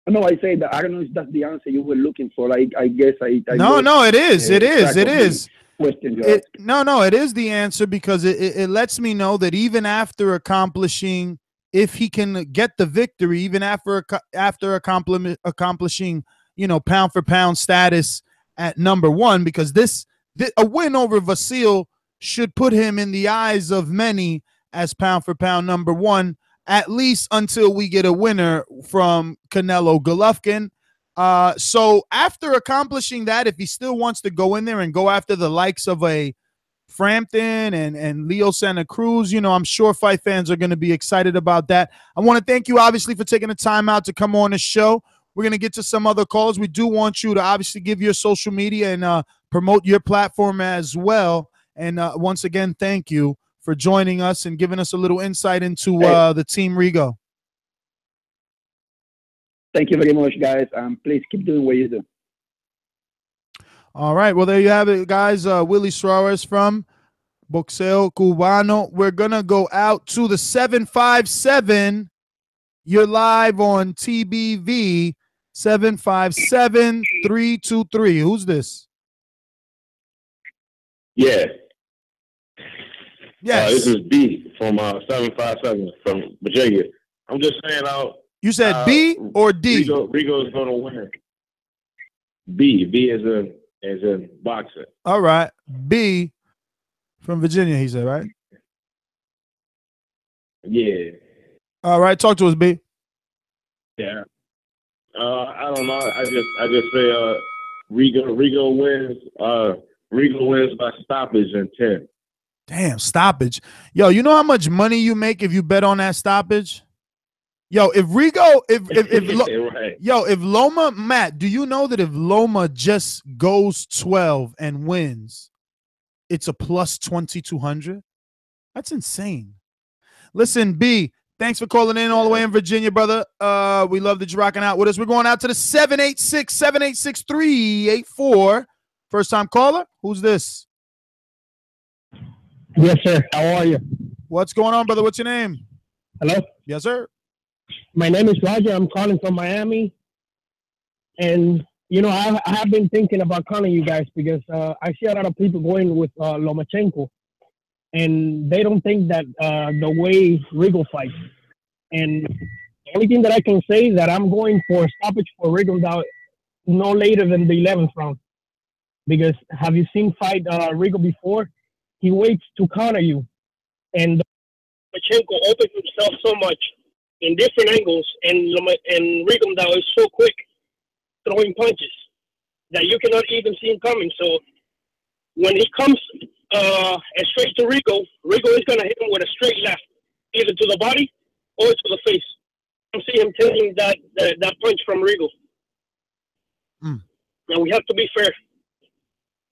No, I say that I don't know if that's the answer you were looking for. I guess I No, it is. It is. Question it is the answer, because it lets me know that even after accomplishing, if he can get the victory, even after accomplishing, pound for pound status at number 1, because a win over Vasyl should put him in the eyes of many as pound for pound number 1, at least until we get a winner from Canelo Golovkin. So after accomplishing that, if he still wants to go in there and go after the likes of a Frampton and Leo Santa Cruz, I'm sure fight fans are going to be excited about that. I want to thank you, obviously, for taking the time out to come on the show. We're going to get to some other calls. We do want you to obviously give your social media and promote your platform as well. And once again, thank you for joining us and giving us a little insight into the Team Rigo. Thank you very much, guys. Please keep doing what you do. All right. Well, there you have it, guys. Willie Suarez from Boxeo Cubano. We're going to go out to the 757. You're live on TBV 757-323. Who's this? Yeah. Yes. This is B from 757 from Virginia. I'm just saying You said B or D? Rigo is going to win. B. B as in boxer. All right. B from Virginia, he said, right? Yeah. All right. Talk to us, B. Yeah. I don't know. I just say Rigo wins. Rigo wins by stoppage in 10. Damn, stoppage. Yo, you know how much money you make if you bet on that stoppage? Yo, if Rigo, if Loma, Matt, do you know that if Loma just goes 12 and wins, it's a plus 2,200? That's insane. Listen, B, thanks for calling in all the way in Virginia, brother. We love that you're rocking out with us. We're going out to the 786-384. First time caller. Who's this? Yes, sir. How are you? What's going on, brother? What's your name? Hello? Yes, sir. My name is Roger. I'm calling from Miami. And, I have been thinking about calling you guys because I see a lot of people going with Lomachenko. And they don't think that the way Rigo fights. And the only thing that I can say is that I'm going for a stoppage for Rigondeaux no later than the 11th round. Because have you seen fight Rigo before? He waits to counter you. And Lomachenko opens himself so much in different angles, and Rigondeaux is so quick throwing punches that you cannot even see him coming. So when he comes straight to Rigo is going to hit him with a straight left, either to the body or to the face. I see him taking that punch from Rigo. Now we have to be fair.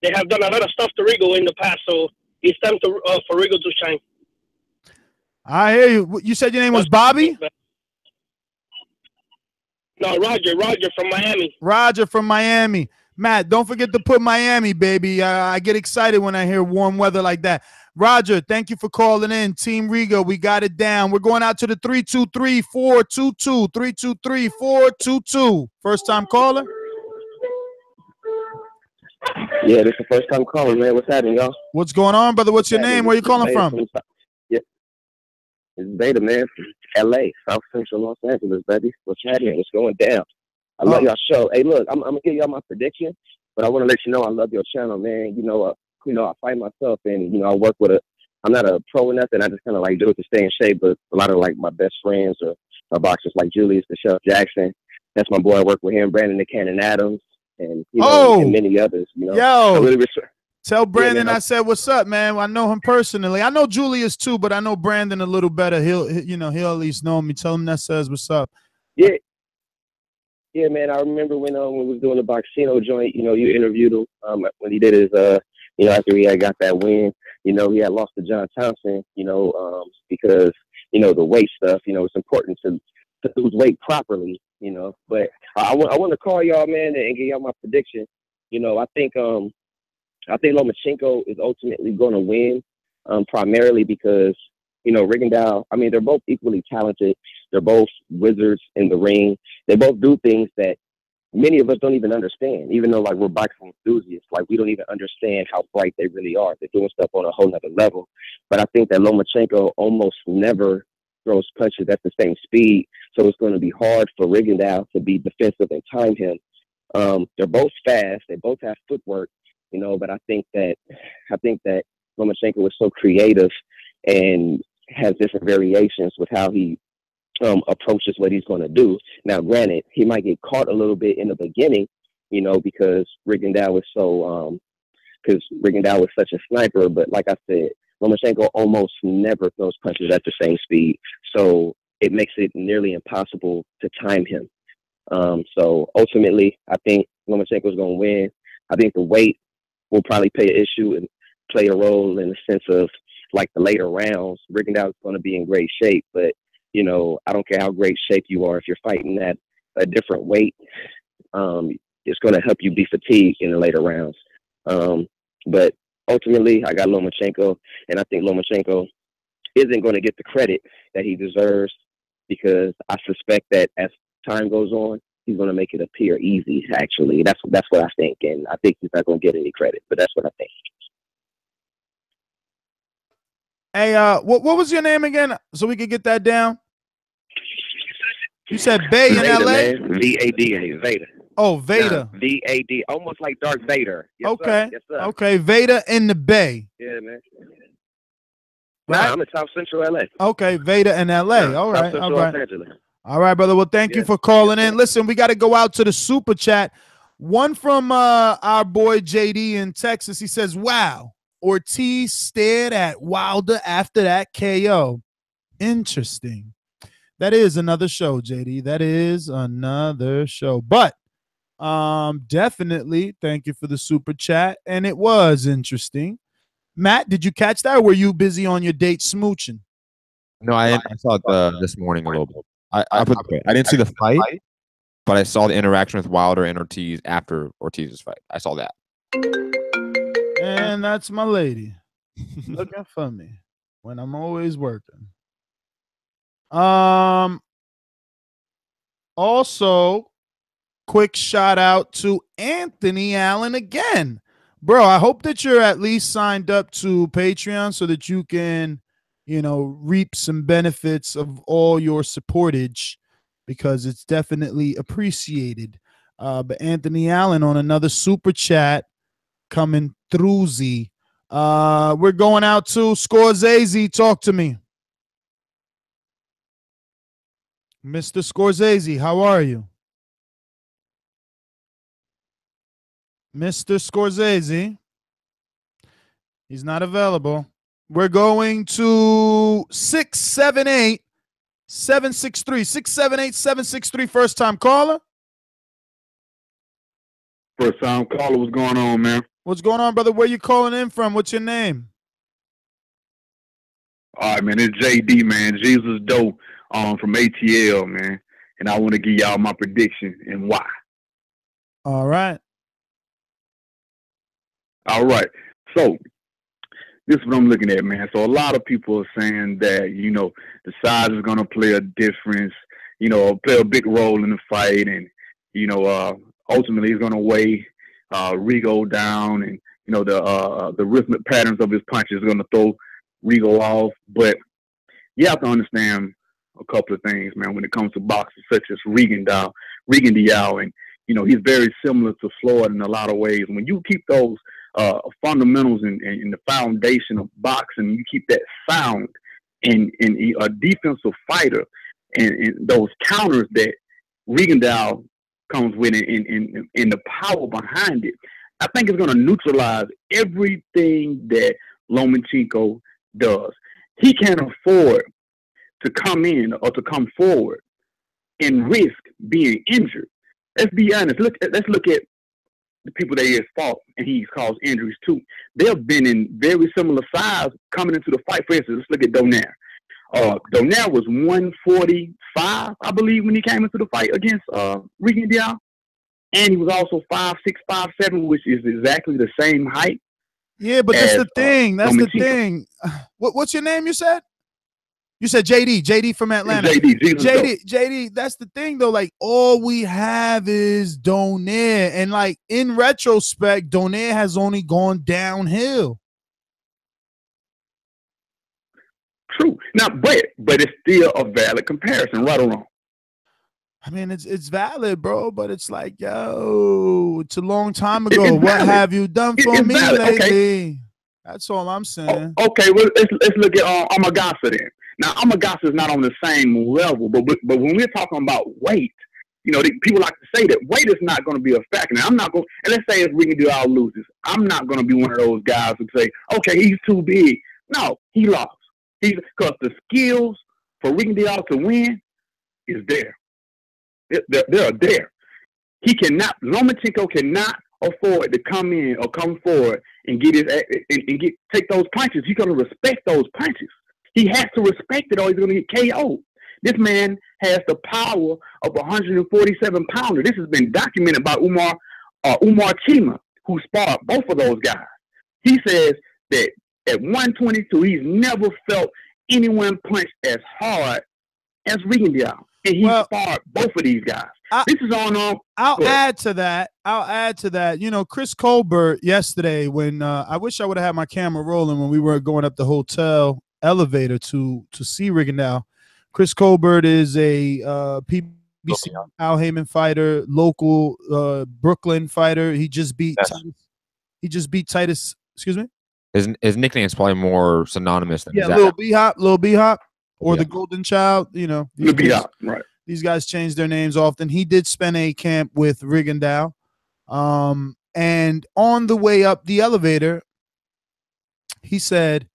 They have done a lot of stuff to Rigo in the past, so it's time for Rigo to shine. I hear you. You said your name was Bobby? No, Roger from Miami. Roger from Miami. Matt, don't forget to put Miami, baby. I get excited when I hear warm weather like that. Roger, thank you for calling in. Team Rigo, we got it down. We're going out to the 323-422. 323-422. First time caller? Yeah, this is the first time calling, man. What's happening, y'all? What's going on, brother? What's your name? Where you calling from? Yeah. It's Beta, man, from L.A., South Central Los Angeles, baby. What's happening? What's going down? I love y'all show. Hey, look, I'm going to give y'all my prediction, but I want to let you know I love your channel, man. I fight myself, and, I work with I'm not a pro or nothing. I just kind of, do it to stay in shape, but a lot of, my best friends are boxers like Julius the Chef Jackson. That's my boy. I work with him, Brandon the Cannon Adams. And and many others, Yo, really tell Brandon I said what's up, man. I know him personally. I know Julius too, but I know Brandon a little better. He'll at least know me. Tell him that says what's up. Yeah, man. I remember when we was doing the Boxino joint. You interviewed him when he did his after he had got that win. He had lost to John Thompson. Because the weight stuff. It's important to lose weight properly. But I want to call y'all, man, and give y'all my prediction. I think Lomachenko is ultimately going to win, primarily because Rigondeaux. I mean, they're both equally talented. They're both wizards in the ring. They both do things that many of us don't even understand. Even though we're boxing enthusiasts, we don't even understand how bright they really are. They're doing stuff on a whole nother level. But I think that Lomachenko almost never throws punches at the same speed. So it's going to be hard for Rigondeaux to be defensive and time him. They're both fast. They both have footwork, but I think that Lomachenko is so creative and has different variations with how he approaches what he's going to do. Now, granted, he might get caught a little bit in the beginning, because Rigondeaux is such a sniper. But like I said, Lomachenko almost never throws punches at the same speed, so it makes it nearly impossible to time him. So ultimately, I think Lomachenko is going to win. I think the weight will probably play an issue and play a role in the sense of like the later rounds. Rigondeaux is going to be in great shape, but I don't care how great shape you are. If you're fighting at a different weight, it's going to help you be fatigued in the later rounds. But ultimately, I got Lomachenko, and I think Lomachenko isn't going to get the credit that he deserves, because I suspect that as time goes on, he's going to make it appear easy. Actually, that's what I think, and I think he's not going to get any credit. But that's what I think. Hey, what was your name again, so we could get that down? You said Bay in Vader, LA? man. V-A-D-A, Vader. Oh, Vader. Yeah, V-A-D, almost like Darth Vader. Yes, Okay. Sir. Yes, sir. Okay, Vader in the Bay. Yeah, man. Right? Nah, I'm in South Central LA. Okay, Vader in LA. Yeah, All South right, Central all right. Los Angeles. All right, brother. Well, thank you for calling in. Listen, we got to go out to the super chat. One from our boy JD in Texas. He says, wow, Ortiz stared at Wilder after that KO. Interesting. That is another show, JD. That is another show. But definitely thank you for the super chat. And it was interesting. Matt, did you catch that, or were you busy on your date smooching? No, I saw it this morning a little bit. I didn't see the fight, but I saw the interaction with Wilder and Ortiz after Ortiz's fight. I saw that. And that's my lady looking for me when I'm always working. Also, quick shout out to Anthony Allen again. Bro, I hope that you're at least signed up to Patreon so that you can, reap some benefits of all your supportage, because it's definitely appreciated. But Anthony Allen on another super chat coming through Z. We're going out to Scorsese. Talk to me. Mr. Scorsese, how are you? Mr. Scorsese. He's not available. We're going to 678-763. 678-763. First time caller. First time caller, what's going on, man? What's going on, brother? Where you calling in from? What's your name? All right, man. It's JD, man. Jesus Doe from ATL, man. And I want to give y'all my prediction and why. All right. All right. So this is what I'm looking at, man. So a lot of people are saying that, the size is going to play a difference, play a big role in the fight. And, ultimately he's going to weigh Rigo down, and, the rhythmic patterns of his punches are going to throw Rigo off. But you have to understand a couple of things, man, when it comes to boxers such as Rigondeaux. And, he's very similar to Floyd in a lot of ways. When you keep those fundamentals and the foundation of boxing, you keep that sound in a defensive fighter, and those counters that Rigondeaux comes with, in the power behind it, I think it's going to neutralize everything that Lomachenko does. He can't afford to come in or to come forward and risk being injured. Let's be honest. Let's look at the people that he has fought and he's caused injuries to. They've been in very similar size coming into the fight. For instance, let's look at Donaire. Donaire was 145, I believe, when he came into the fight against Rigondeaux. And he was also 5'6", 5'7", which is exactly the same height. Yeah, but that's the thing. That's the thing. What's your name, you said? You said JD. JD from Atlanta. JD, that's the thing, though. Like, all we have is Donaire. And, like, in retrospect, Donaire has only gone downhill. True. Now, but it's still a valid comparison, right or wrong? I mean, it's valid, bro, but it's like, yo, it's a long time ago. What have you done for me lately? Okay. That's all I'm saying. Okay, well, let's look at Amagasa then. Now, Amagasa is not on the same level, but when we're talking about weight, you know, people like to say that weight is not going to be a factor. Now, I'm not going. And let's say if Rigondeaux loses, I'm not going to be one of those guys who say, okay, he's too big. No, he lost. Because the skills for Rigondeaux to win is there. They're there. Lomachenko cannot afford to come in or come forward and take those punches. He's going to respect those punches. He has to respect it or he's going to get KO'd. This man has the power of a 147-pounder. This has been documented by Umar Chima, who sparred both of those guys. He says that at 122, he's never felt anyone punch as hard as Rigondeaux. And he sparred both of these guys. This is on. I'll add to that. You know, Chris Colbert yesterday, when I wish I would have had my camera rolling when we were going up the hotel elevator to see Rigondeaux. Chris Colbert is a PBC Al Heyman fighter, local Brooklyn fighter. He just beat Titus. Excuse me. His nickname is probably more synonymous than Lil B Hop, or the Golden Child. You know, Lil B Hop, right? These guys change their names often. He did spend a camp with Rigondeaux, and on the way up the elevator, he said,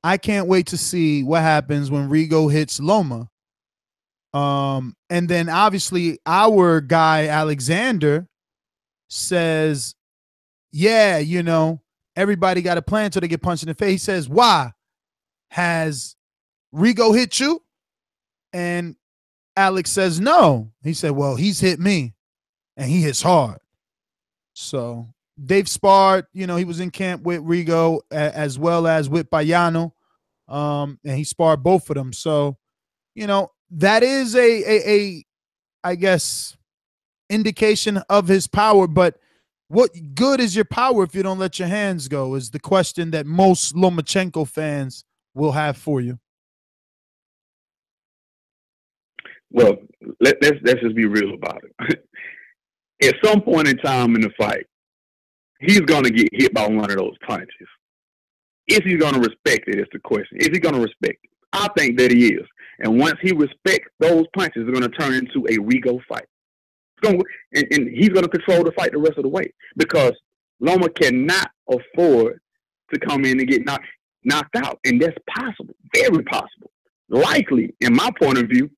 I can't wait to see what happens when Rigo hits Loma. And then obviously our guy Alexander says, yeah, you know, everybody got a plan until they get punched in the face. He says, why? Has Rigo hit you? And Alex says no. He said, well, he's hit me and he hits hard. So they've sparred, you know, he was in camp with Rigo as well as with Bayano. And he sparred both of them. So, you know, that is a I guess, indication of his power. But what good is your power if you don't let your hands go is the question that most Lomachenko fans will have for you. Well, let's just be real about it. At some point in time in the fight, he's going to get hit by one of those punches. Is he going to respect it is the question. Is he going to respect it? I think that he is. And once he respects those punches, it's going to turn into a Rigo fight. And he's going to control the fight the rest of the way because Loma cannot afford to come in and get knocked out. And that's possible, very possible. Likely, in my point of view.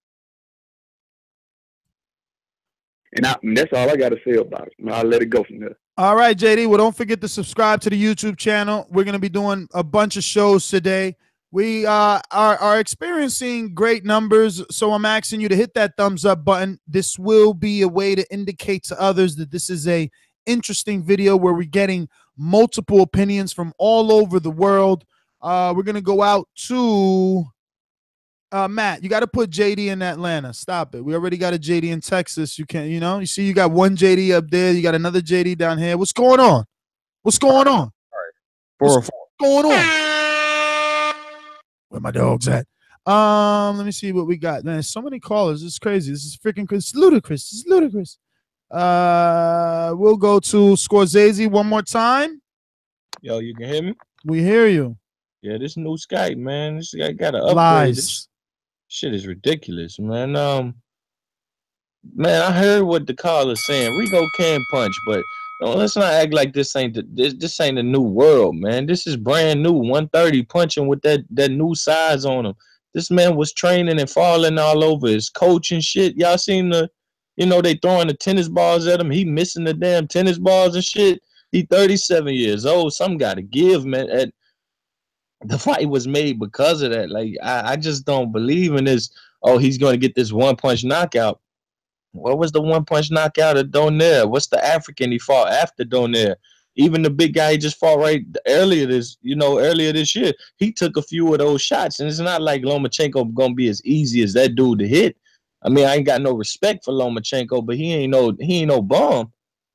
And that's all I got to say about it. I'll let it go from there. All right, JD. Well, don't forget to subscribe to the YouTube channel. We're going to be doing a bunch of shows today. We are experiencing great numbers, so I'm asking you to hit that thumbs up button. This will be a way to indicate to others that this is a interesting video where we're getting multiple opinions from all over the world. We're going to go out to Matt. You got to put JD in Atlanta. Stop it. We already got a JD in Texas. You can't, you know, you see you got one JD up there. You got another JD down here. What's going on? What's going on? What's going on? Where my dogs at? Let me see what we got. Man, so many callers. It's crazy. This is freaking ludicrous. It's ludicrous. We'll go to Scorsese one more time. Yo, you can hear me? We hear you. Yeah, this new Skype, man. This guy got to upgrade. Lies. This shit is ridiculous, man. Man, I heard what the caller's saying. Rigo can punch, but let's not act like this ain't this ain't a new world, man. This is brand new. 130 punching with that new size on him. This man was training and falling all over his coach and shit. Y'all seen they throwing the tennis balls at him. He missing the damn tennis balls and shit. He 37 years old. Something got to give, man. The fight was made because of that. Like, I just don't believe in this. Oh, he's going to get this one-punch knockout. What was the one-punch knockout of Donaire? What's the African he fought after Donaire? Even the big guy he just fought earlier this year, he took a few of those shots, and it's not like Lomachenko gonna be as easy as that dude to hit. I mean, I ain't got no respect for Lomachenko, but he ain't no bum.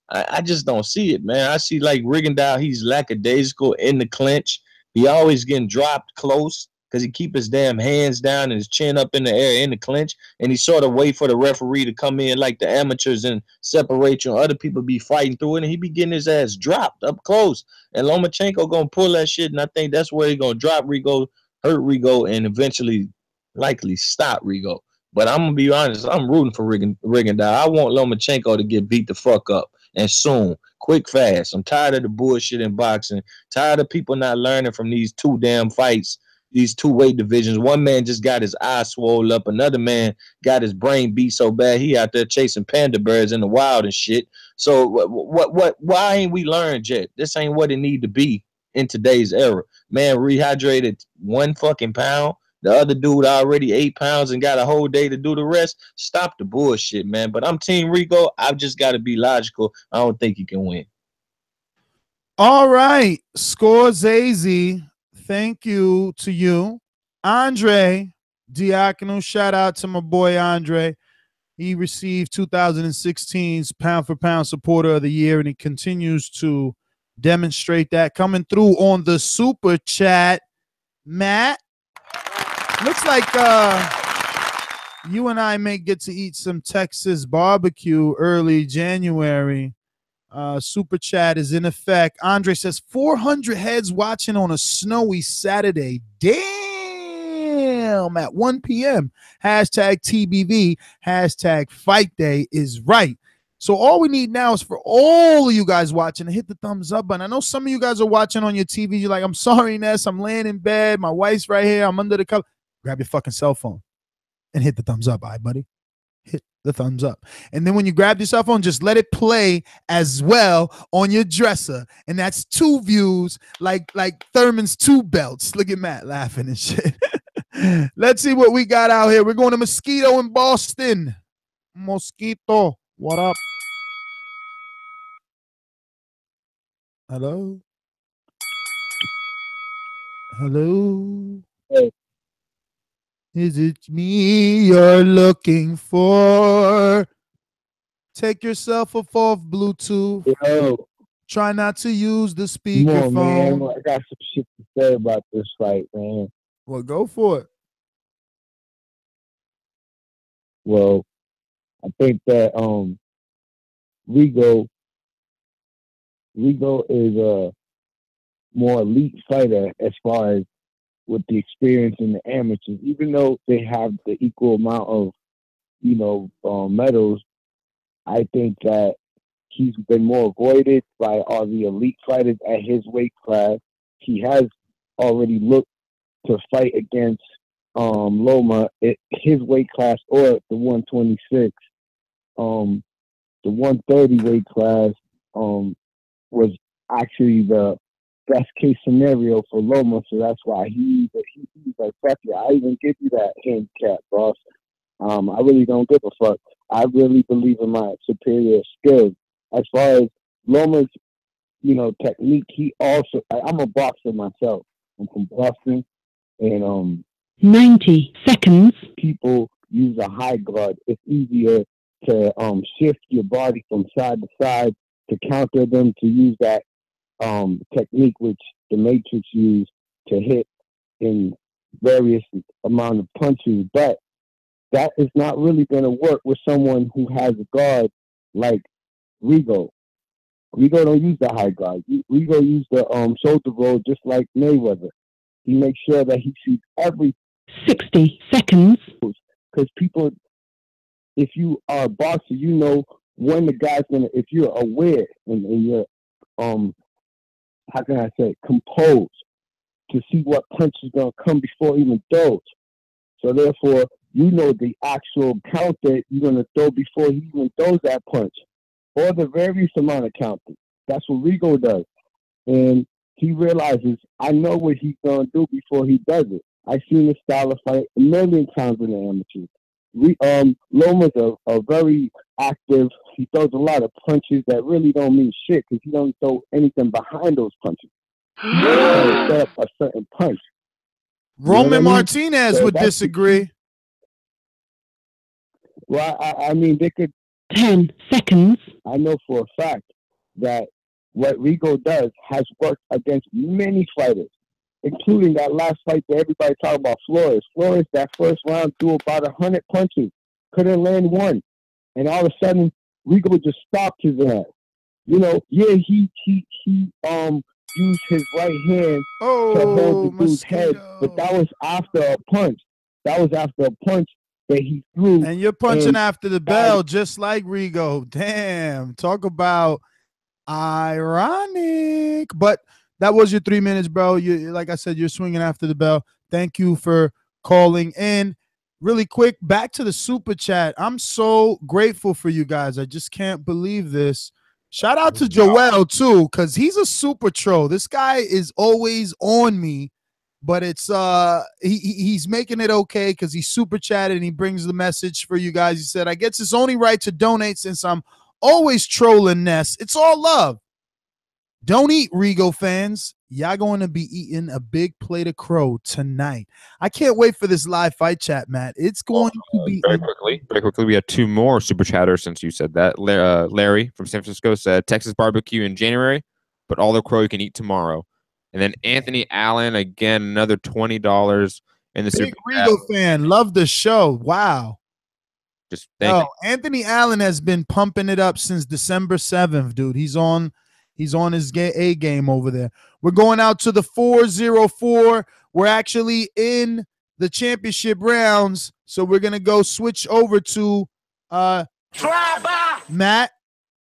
I just don't see it, man. I see like Rigondeaux, he's lackadaisical in the clinch. He always getting dropped close. because he keep his damn hands down and his chin up in the air in the clinch, and he sort of wait for the referee to come in like the amateurs and separate you. Other people be fighting through it, and he be getting his ass dropped up close. And Lomachenko gonna pull that shit, and I think that's where he gonna drop Rigo, hurt Rigo, and eventually likely stop Rigo. But I'm gonna be honest, I'm rooting for Rigondeaux. I want Lomachenko to get beat the fuck up, and soon, quick, fast. I'm tired of the bullshit in boxing. Tired of people not learning from these two damn fights, these two weight divisions. One man just got his eye swole up. Another man got his brain beat so bad he out there chasing panda bears in the wild and shit. So why ain't we learned yet? This ain't what it need to be in today's era. Man rehydrated 1 fucking pound. The other dude already 8 pounds and got a whole day to do the rest. Stop the bullshit, man. But I'm Team Rigo. I've just got to be logical. I don't think he can win. All right. Scorsese, thank you to you. Andre Diacono, shout out to my boy Andre. He received 2016's Pound for Pound Supporter of the Year, and he continues to demonstrate that. Coming through on the Super Chat, Matt. Looks like you and I may get to eat some Texas barbecue early January. Super Chat is in effect. Andre says 400 heads watching on a snowy Saturday. Damn, at 1 p.m. Hashtag TBV. Hashtag Fight Day is right. So all we need now is for all of you guys watching to hit the thumbs up button. I know some of you guys are watching on your TV. You're like, I'm sorry, Ness. I'm laying in bed. My wife's right here. I'm under the cover. Grab your fucking cell phone and hit the thumbs up. All right, buddy? Hit the thumbs up. And then when you grab your cell phone, just let it play as well on your dresser. And that's 2 views like Thurman's 2 belts. Look at Matt laughing and shit. Let's see what we got out here. We're going to Mosquito in Boston. Mosquito, what up? Hello? Hello? Hey. Is it me you're looking for? Take yourself off Bluetooth. Yo. Try not to use the Come on, man. speakerphone. I got some shit to say about this fight, man. Well, go for it. Well, I think that Rigo is a more elite fighter as far as with the experience in the amateurs, even though they have the equal amount of, medals. I think that he's been more avoided by all the elite fighters at his weight class. He has already looked to fight against Loma at his weight class or the 126. The 130 weight class was actually the best case scenario for Loma, so that's why he's like, fuck yeah, I even give you that handicap, boss. I really don't give a fuck. I really believe in my superior skills. As far as Loma's, technique, he also, I'm a boxer myself. I'm from Boston, and 90 seconds. People use a high guard. It's easier to shift your body from side to side to counter them, to use that technique which the Matrix used to hit in various amount of punches, but that is not really going to work with someone who has a guard like Rigo. Rigo don't use the high guard. Rigo use the shoulder roll just like Mayweather. He makes sure that he sees every 60 seconds. Because people, if you are a boxer, you know when the guy's gonna. If you're aware and you're how can I say, composed to see what punch is gonna come before he even throws. So therefore, you know the actual count that you're gonna throw before he even throws that punch, or the various amount of counting. That's what Rigo does, and he realizes, I know what he's gonna do before he does it. I've seen this style of fight a million times in the amateurs. Loma's a very active. He throws a lot of punches that really don't mean shit because he don't throw anything behind those punches. He's trying to set up a certain punch. Roman Martinez So would that's disagree. Well, I mean, they could. 10 seconds. I know for a fact that what Rigo does has worked against many fighters. including that last fight that everybody talking about, Flores. Flores, that first round, threw about 100 punches, couldn't land one, and all of a sudden, Rigo just stopped his ass. You know, yeah, he used his right hand to hold the dude's head, but that was after a punch. That was after a punch that he threw. And you're punching after the bell, just like Rigo. Damn, talk about ironic. But that was your 3 minutes, bro. You, like I said, you're swinging after the bell. Thank you for calling in. Really quick, back to the super chat. I'm so grateful for you guys. I just can't believe this. Shout out to Joel too, because he's a super troll. This guy is always on me, but it's he's making it okay because he super chatted and he brings the message for you guys. He said, I guess it's only right to donate since I'm always trolling Ness. It's all love. Don't eat, Rigo fans. Y'all going to be eating a big plate of crow tonight. I can't wait for this live fight chat, Matt. It's going to be very quickly. We have two more super chatters since you said that. Larry from San Francisco said Texas barbecue in January, but all the crow you can eat tomorrow. And then Anthony Allen, again, another $20 in the big Rigo fan. Love the show. Wow. Just thank you. Anthony Allen has been pumping it up since December 7th, dude. He's on his A game over there. We're going out to the 404. We're actually in the championship rounds, so we're going to go switch over to Matt.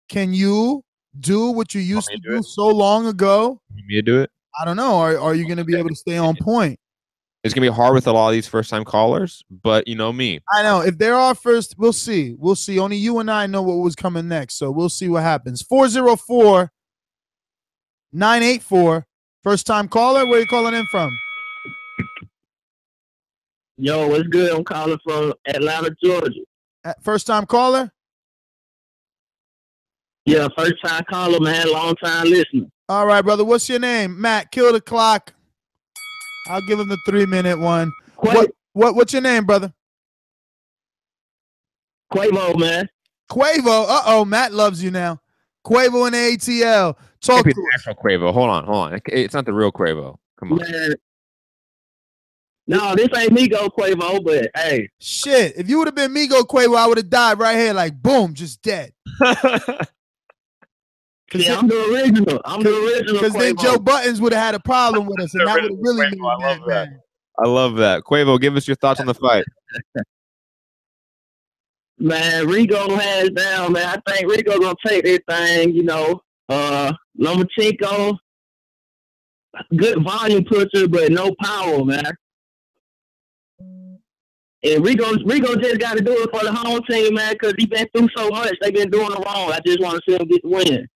Can you do what you used to do so long ago? You want me to do it? I don't know. Are you going to be able to stay on point? It's going to be hard with a lot of these first-time callers, but you know me. I know. If there are first, we'll see. We'll see. Only you and I know what was coming next, so we'll see what happens. 404-984. First-time caller, where are you calling in from? Yo, what's good? I'm calling from Atlanta, Georgia. First-time caller? Yeah, first-time caller, man. Long-time listener. All right, brother. What's your name? Matt, kill the clock. I'll give him the 3-minute one. What's your name, brother? Quavo, man. Quavo. Uh-oh, Matt loves you now. Quavo and ATL. Talk to the actual Quavo. Hold on. It's not the real Quavo. Come on. Man. No, this ain't Migo Quavo, but hey. Shit, if you would have been Migo Quavo, I would have died right here like, boom, just dead. Yeah, I'm the original. Because then Joe Buttons would have had a problem with us, and that would have really made me mad. I love that. Quavo, give us your thoughts on the fight. Man, Rigo hands down, man. I think Rigo gonna take this thing, you know. Lomachenko, good volume pusher, but no power, man. And Rigo just got to do it for the home team, man, because he been through so much. They been doing it wrong. I just want to see him get the win.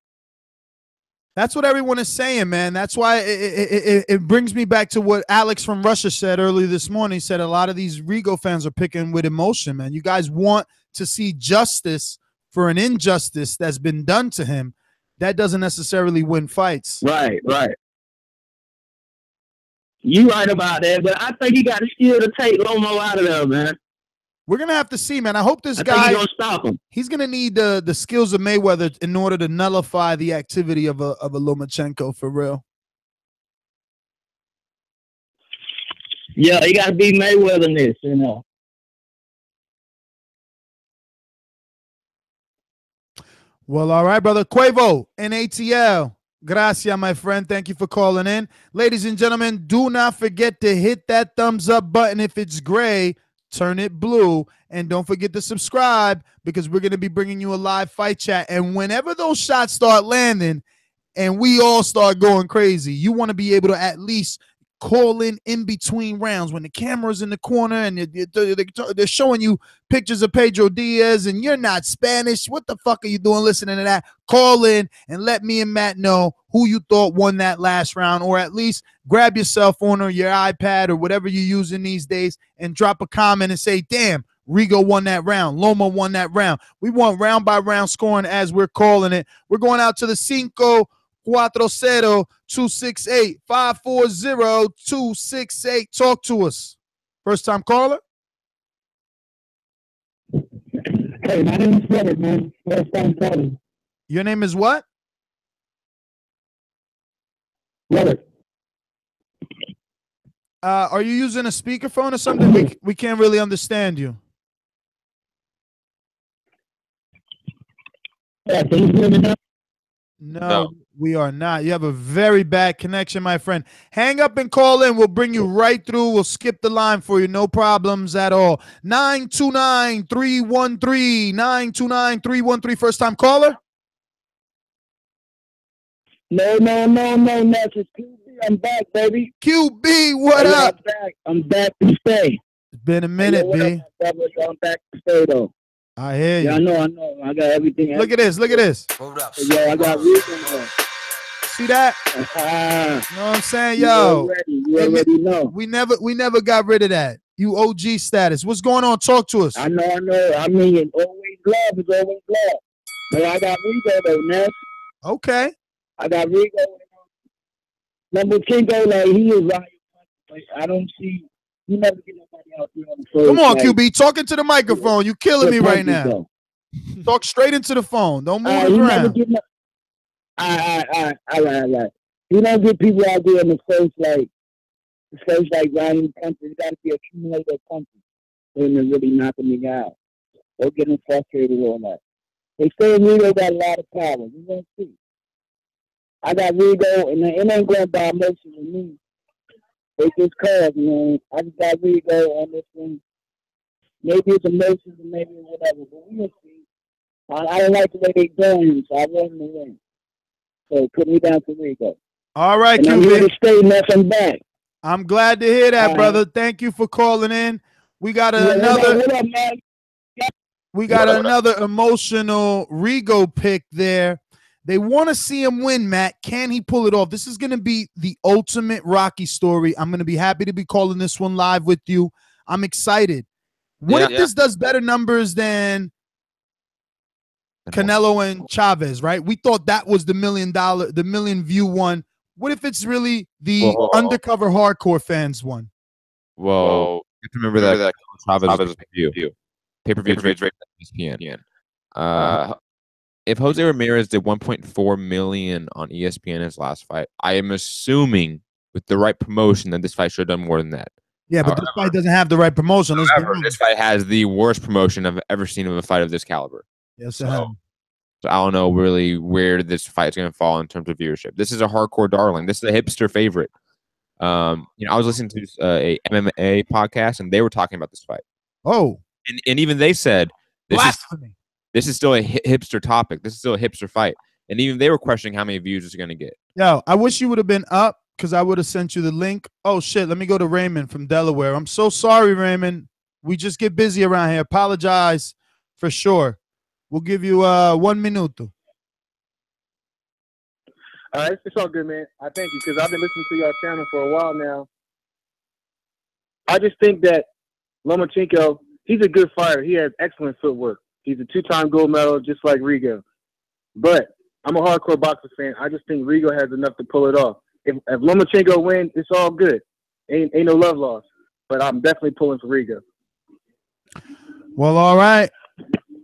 That's what everyone is saying, man. That's why it brings me back to what Alex from Russia said earlier this morning. He said a lot of these Rigo fans are picking with emotion, man. You guys want to see justice for an injustice that's been done to him. That doesn't necessarily win fights. Right. You right about that, but I think he got a skill to take Loma out of there, man. We're going to have to see, man. I hope this guy, he's going to stop him. He's going to need the skills of Mayweather in order to nullify the activity of a Lomachenko for real. Yeah, he got to be Mayweather in this, you know. Well, all right, brother. Quavo, NATL. Gracias, my friend. Thank you for calling in. Ladies and gentlemen, do not forget to hit that thumbs up button. If it's gray, turn it blue. And don't forget to subscribe because we're going to be bringing you a live fight chat. And whenever those shots start landing and we all start going crazy, you want to be able to at least call in between rounds when the camera's in the corner and they're showing you pictures of Pedro Diaz and you're not Spanish. What the fuck are you doing listening to that? Call in and let me and Matt know who you thought won that last round, or at least grab your cell phone or your iPad or whatever you're using these days and drop a comment and say, damn, Rigo won that round. Loma won that round. We want round by round scoring as we're calling it. We're going out to the 540-268-540-268. Talk to us. First time caller? Hey, my name is Robert, man. First time caller. Your name is what? Robert. Are you using a speakerphone or something? We can't really understand you. Yeah, can you hear me now? No, we are not. You have a very bad connection, my friend. Hang up and call in. We'll bring you right through. We'll skip the line for you. No problems at all. 929-313. 929-313. First time caller? No, Ness. It's QB. I'm back, baby. QB, what up? I'm back to stay. It's been a minute, what B. up, I'm back to stay, though. I hear you. Yeah, I know. I got everything. Look at this. Look at this. Yo, I got Rigo. See that? You know what I'm saying? Yo. You already know. We never got rid of that. You OG status. What's going on? Talk to us. I know. I mean, always love is always love. But I got Rigo, though, Ness. Okay. I got Rigo. Lomachenko, like, he is right. Like, I don't see. You never get nobody out there on the first. Come on, like, QB. Talking to the microphone. You killing me right now. Talk straight into the phone. Don't move it around. All right. You don't get people out there in the first round punches. You got to be accumulated punches. Then they're really knocking me out. They're getting frustrated with all that. They say Rigo got a lot of power. We're going to see. I got Rigo, and it ain't going by emotion with me. It's just cause, man. I just got Rigo on this one. Maybe it's emotions and maybe it's whatever, but we will see. I don't like the way they doing him, so I want him to win. So put me down to Rigo. All right, and QB. I'm here to stay, Ness. I'm back. I'm glad to hear that, brother. Thank you for calling in. We got another. What up, man? We got another emotional Rigo pick there. They want to see him win, Matt. Can he pull it off? This is going to be the ultimate Rocky story. I'm going to be happy to be calling this one live with you. I'm excited. What if this does better numbers than Canelo and Chavez, right? We thought that was the $1 million view one. What if it's really the undercover hardcore fans one? Well, you have to remember that Chavez was pay-per-view. Pay-per-view rates right at ESPN. If Jose Ramirez did 1.4 million on ESPN his last fight, I am assuming with the right promotion that this fight should have done more than that. Yeah, but this fight doesn't have the right promotion. However, this fight has the worst promotion I've ever seen of a fight of this caliber. Yes, so I don't know really where this fight is going to fall in terms of viewership. This is a hardcore darling. This is a hipster favorite. I was listening to a MMA podcast, and they were talking about this fight. Oh, and even they said blasphemy. This is still a hipster topic. This is still a hipster fight. And even they were questioning how many views it's going to get. Yo, I wish you would have been up because I would have sent you the link. Oh, shit. Let me go to Raymond from Delaware. I'm so sorry, Raymond. We just get busy around here. Apologize for sure. We'll give you 1 minute. All right. It's all good, man. I thank you because I've been listening to your channel for a while now. I just think that Lomachenko, he's a good fighter. He has excellent footwork. He's a two-time gold medal, just like Rigo. But I'm a hardcore boxer fan. I just think Rigo has enough to pull it off. If Lomachenko wins, it's all good. Ain't no love lost. But I'm definitely pulling for Rigo. Well, all right,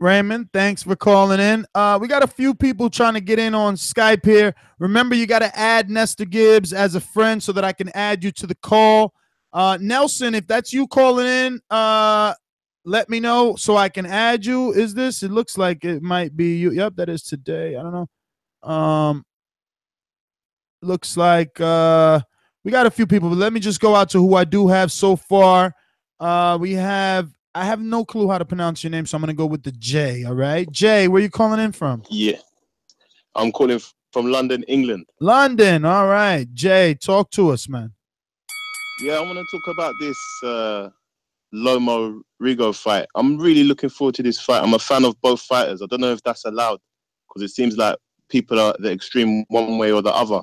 Raymond. Thanks for calling in. We got a few people trying to get in on Skype here. Remember, you got to add Nestor Gibbs as a friend so that I can add you to the call. Nelson, if that's you calling in, let me know so I can add you. Is this? It looks like it might be you. Yep, that is today. I don't know. Looks like we got a few people, but let me just go out to who I do have so far. I have no clue how to pronounce your name, so I'm going to go with the J, all right? Jay, where you calling in from? Yeah. I'm calling from London, England. London, all right. Jay, talk to us, man. Yeah, I want to talk about this Loma Rigo fight. I'm really looking forward to this fight. I'm a fan of both fighters. I don't know if that's allowed because it seems like people are the extreme one way or the other.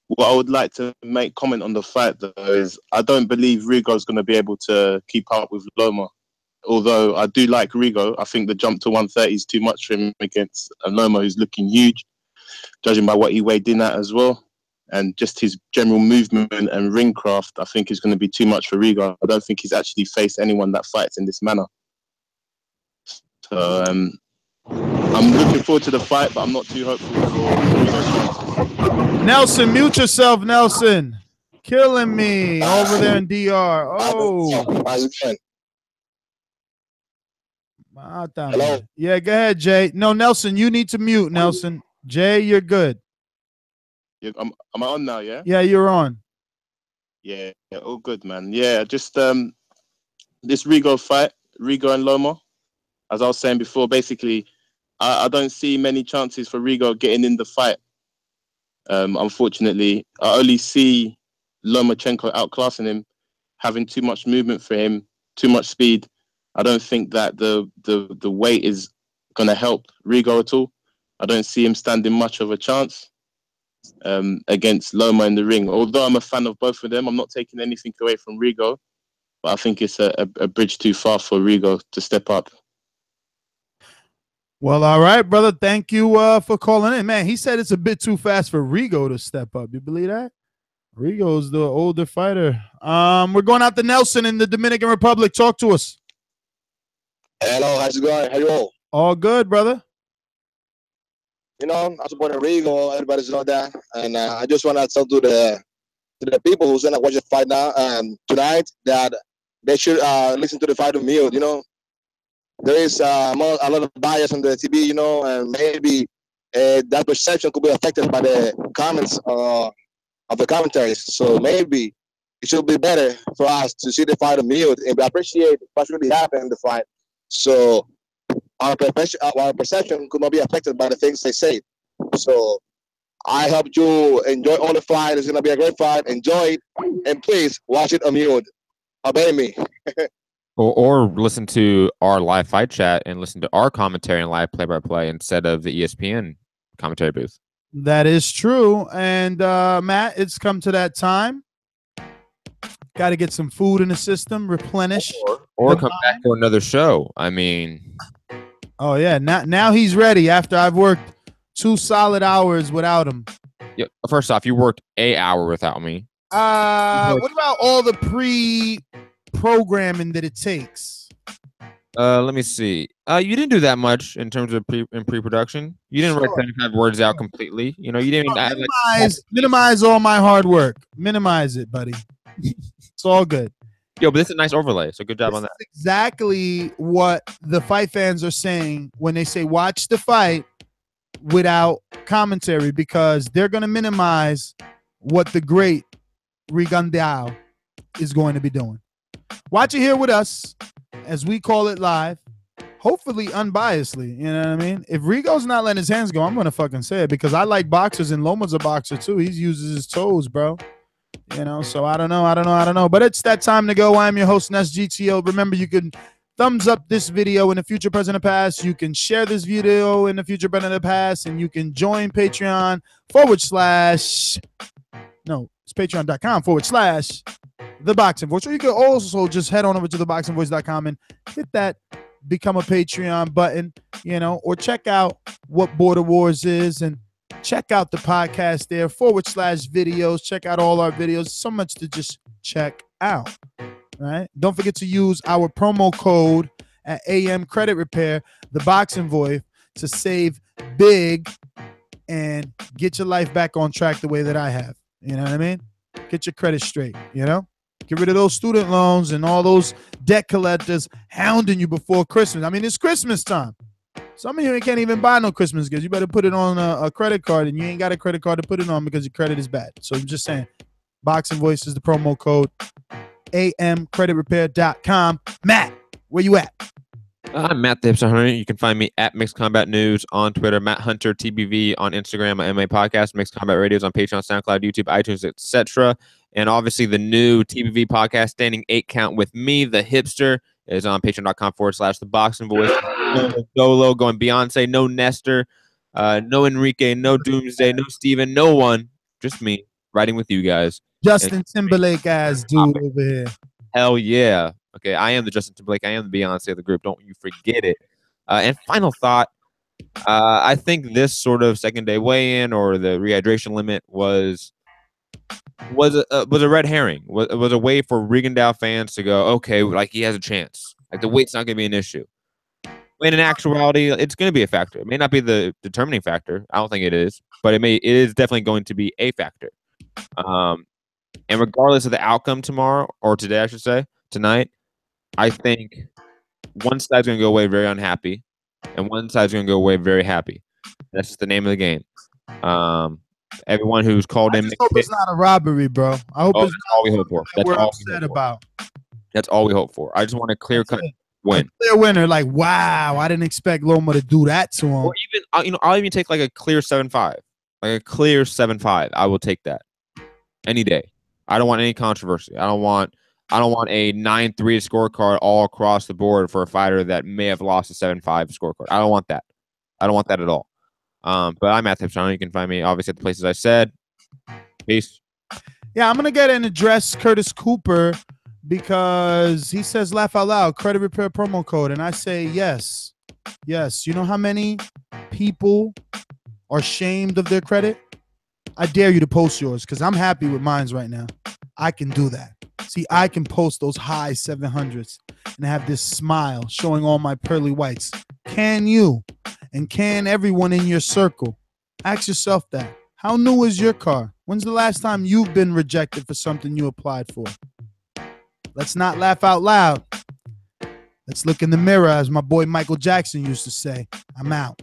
What I would like to make comment on the fight, though, is I don't believe Rigo is going to be able to keep up with Loma. Although I do like Rigo, I think the jump to 130 is too much for him against Loma, who's looking huge, judging by what he weighed in at as well. And just his general movement and ring craft, I think is going to be too much for Rigo. I don't think he's actually faced anyone that fights in this manner. So I'm looking forward to the fight, but I'm not too hopeful for Rigo's chances. Nelson, mute yourself, Nelson. Killing me over there in DR. Oh. How's it going? Hello. Yeah, go ahead, Jay. No, Nelson, you need to mute, Nelson. Jay, you're good. Am I on now? Yeah. Yeah, you're on. Yeah. All good, man. Yeah. Just this Rigo fight, Rigo and Loma. As I was saying before, basically, I don't see many chances for Rigo getting in the fight. Unfortunately, I only see Lomachenko outclassing him, having too much movement for him, too much speed. I don't think that the weight is going to help Rigo at all. I don't see him standing much of a chance against Loma in the ring. Although I'm a fan of both of them, I'm not taking anything away from Rigo, but I think it's a bridge too far for Rigo to step up. Well, all right, brother. Thank you for calling in. Man, he said it's a bit too fast for Rigo to step up. You believe that? Rigo's the older fighter. We're going out to Nelson in the Dominican Republic. Talk to us. Hello, how's it going? How you all good, brother? You know, I support Rigo. Everybody's know that, and I just want to tell to the people who's gonna watch the fight now tonight that they should listen to the fight of mute. You know, there is a lot of bias on the TV. You know, and maybe that perception could be affected by the comments of the commentaries. So maybe it should be better for us to see the fight of mute and appreciate what's really happened in the fight. So our perception could not be affected by the things they say. So I hope you enjoy all the fight. It's gonna be a great fight. Enjoy it, and please watch it on mute. Obey me. Or listen to our live fight chat and listen to our commentary and live play-by-play instead of the ESPN commentary booth. That is true. And Matt, it's come to that time. Got to get some food in the system, replenish. Or come back for another show. I mean. Oh, yeah. Now he's ready after I've worked 2 solid hours without him. Yeah, first off, you worked an hour without me. What about all the pre-programming that it takes? Let me see. You didn't do that much in terms of pre-production. You didn't write 75 words out completely. You know, you didn't minimize all my hard work. Minimize it, buddy. It's all good. Yo, but this is a nice overlay. So good job on that. Exactly what the fight fans are saying when they say watch the fight without commentary, because they're going to minimize what the great Rigondeaux is going to be doing. Watch it here with us as we call it live, hopefully unbiasedly. You know what I mean? If Rigo's not letting his hands go, I'm going to fucking say it, because I like boxers and Loma's a boxer too. He uses his toes, bro. You know, so I don't know. But it's that time to go. I'm your host, NESGTO. Remember, you can thumbs up this video in the future, present, and past. You can share this video in the future, present, and past. And you can join Patreon / it's patreon.com/ThaBoxingVoice. Or you can also just head on over to ThaBoxingVoice.com and hit that become a Patreon button, you know, or check out what Border Wars is and check out the podcast there /videos. Check out all our videos. So much to just check out. Right? Don't forget to use our promo code at AM Credit Repair, the Boxing Voice, to save big and get your life back on track the way that I have. You know what I mean? Get your credit straight, you know? Get rid of those student loans and all those debt collectors hounding you before Christmas. I mean, it's Christmas time. Some of you can't even buy no Christmas gifts. You better put it on a credit card, and you ain't got a credit card to put it on because your credit is bad. So I'm just saying, Boxing Voice is the promo code, amcreditrepair.com. Matt, where you at? I'm Matt the Hipster Hunter. You can find me at Mixed Combat News on Twitter, Matt Hunter TBV on Instagram, my MMA podcast, Mixed Combat Radios on Patreon, SoundCloud, YouTube, iTunes, etc. And obviously the new TBV podcast, Standing 8 Count with me, the Hipster, is on patreon.com/ThaBoxingVoice. No Dolo, going Beyonce, no Nestor, no Enrique, no Doomsday, no Steven, no one, just me riding with you guys. Justin Timberlake ass dude over here. Hell yeah. Okay, I am the Justin Timberlake. I am the Beyonce of the group. Don't you forget it. And final thought, I think this sort of second day weigh-in or the rehydration limit was a red herring. Was a way for Rigondeaux fans to go, okay, like he has a chance. Like the weight's not going to be an issue. When in actuality, it's going to be a factor. It may not be the determining factor. I don't think it is, but it is definitely going to be a factor. And regardless of the outcome tomorrow, or today, I should say, tonight, I think one side's going to go away very unhappy, and one side's going to go away very happy. That's just the name of the game. Everyone who's called in. I hope it's not a robbery, bro. I hope it's that's all we hope for. that That's we're all we upset hope for. about. That's all we hope for. I just want a clear-cut win. A clear winner, like, wow, I didn't expect Loma to do that to him. Or even, I'll even take like a clear 7-5. Like a clear 7-5. I will take that any day. I don't want any controversy. I don't want a 9-3 scorecard all across the board for a fighter that may have lost a 7-5 scorecard. I don't want that. I don't want that at all. But I'm at Tipshana. You can find me obviously at the places I said. Peace. Yeah, I'm gonna get and address Curtis Cooper because he says laugh out loud, credit repair promo code. And I say yes. Yes. You know how many people are ashamed of their credit? I dare you to post yours because I'm happy with mine right now. I can do that. See, I can post those high 700s and have this smile showing all my pearly whites. Can you? And can everyone in your circle? Ask yourself that. How new is your car? When's the last time you've been rejected for something you applied for? Let's not laugh out loud. Let's look in the mirror, as my boy Michael Jackson used to say. I'm out.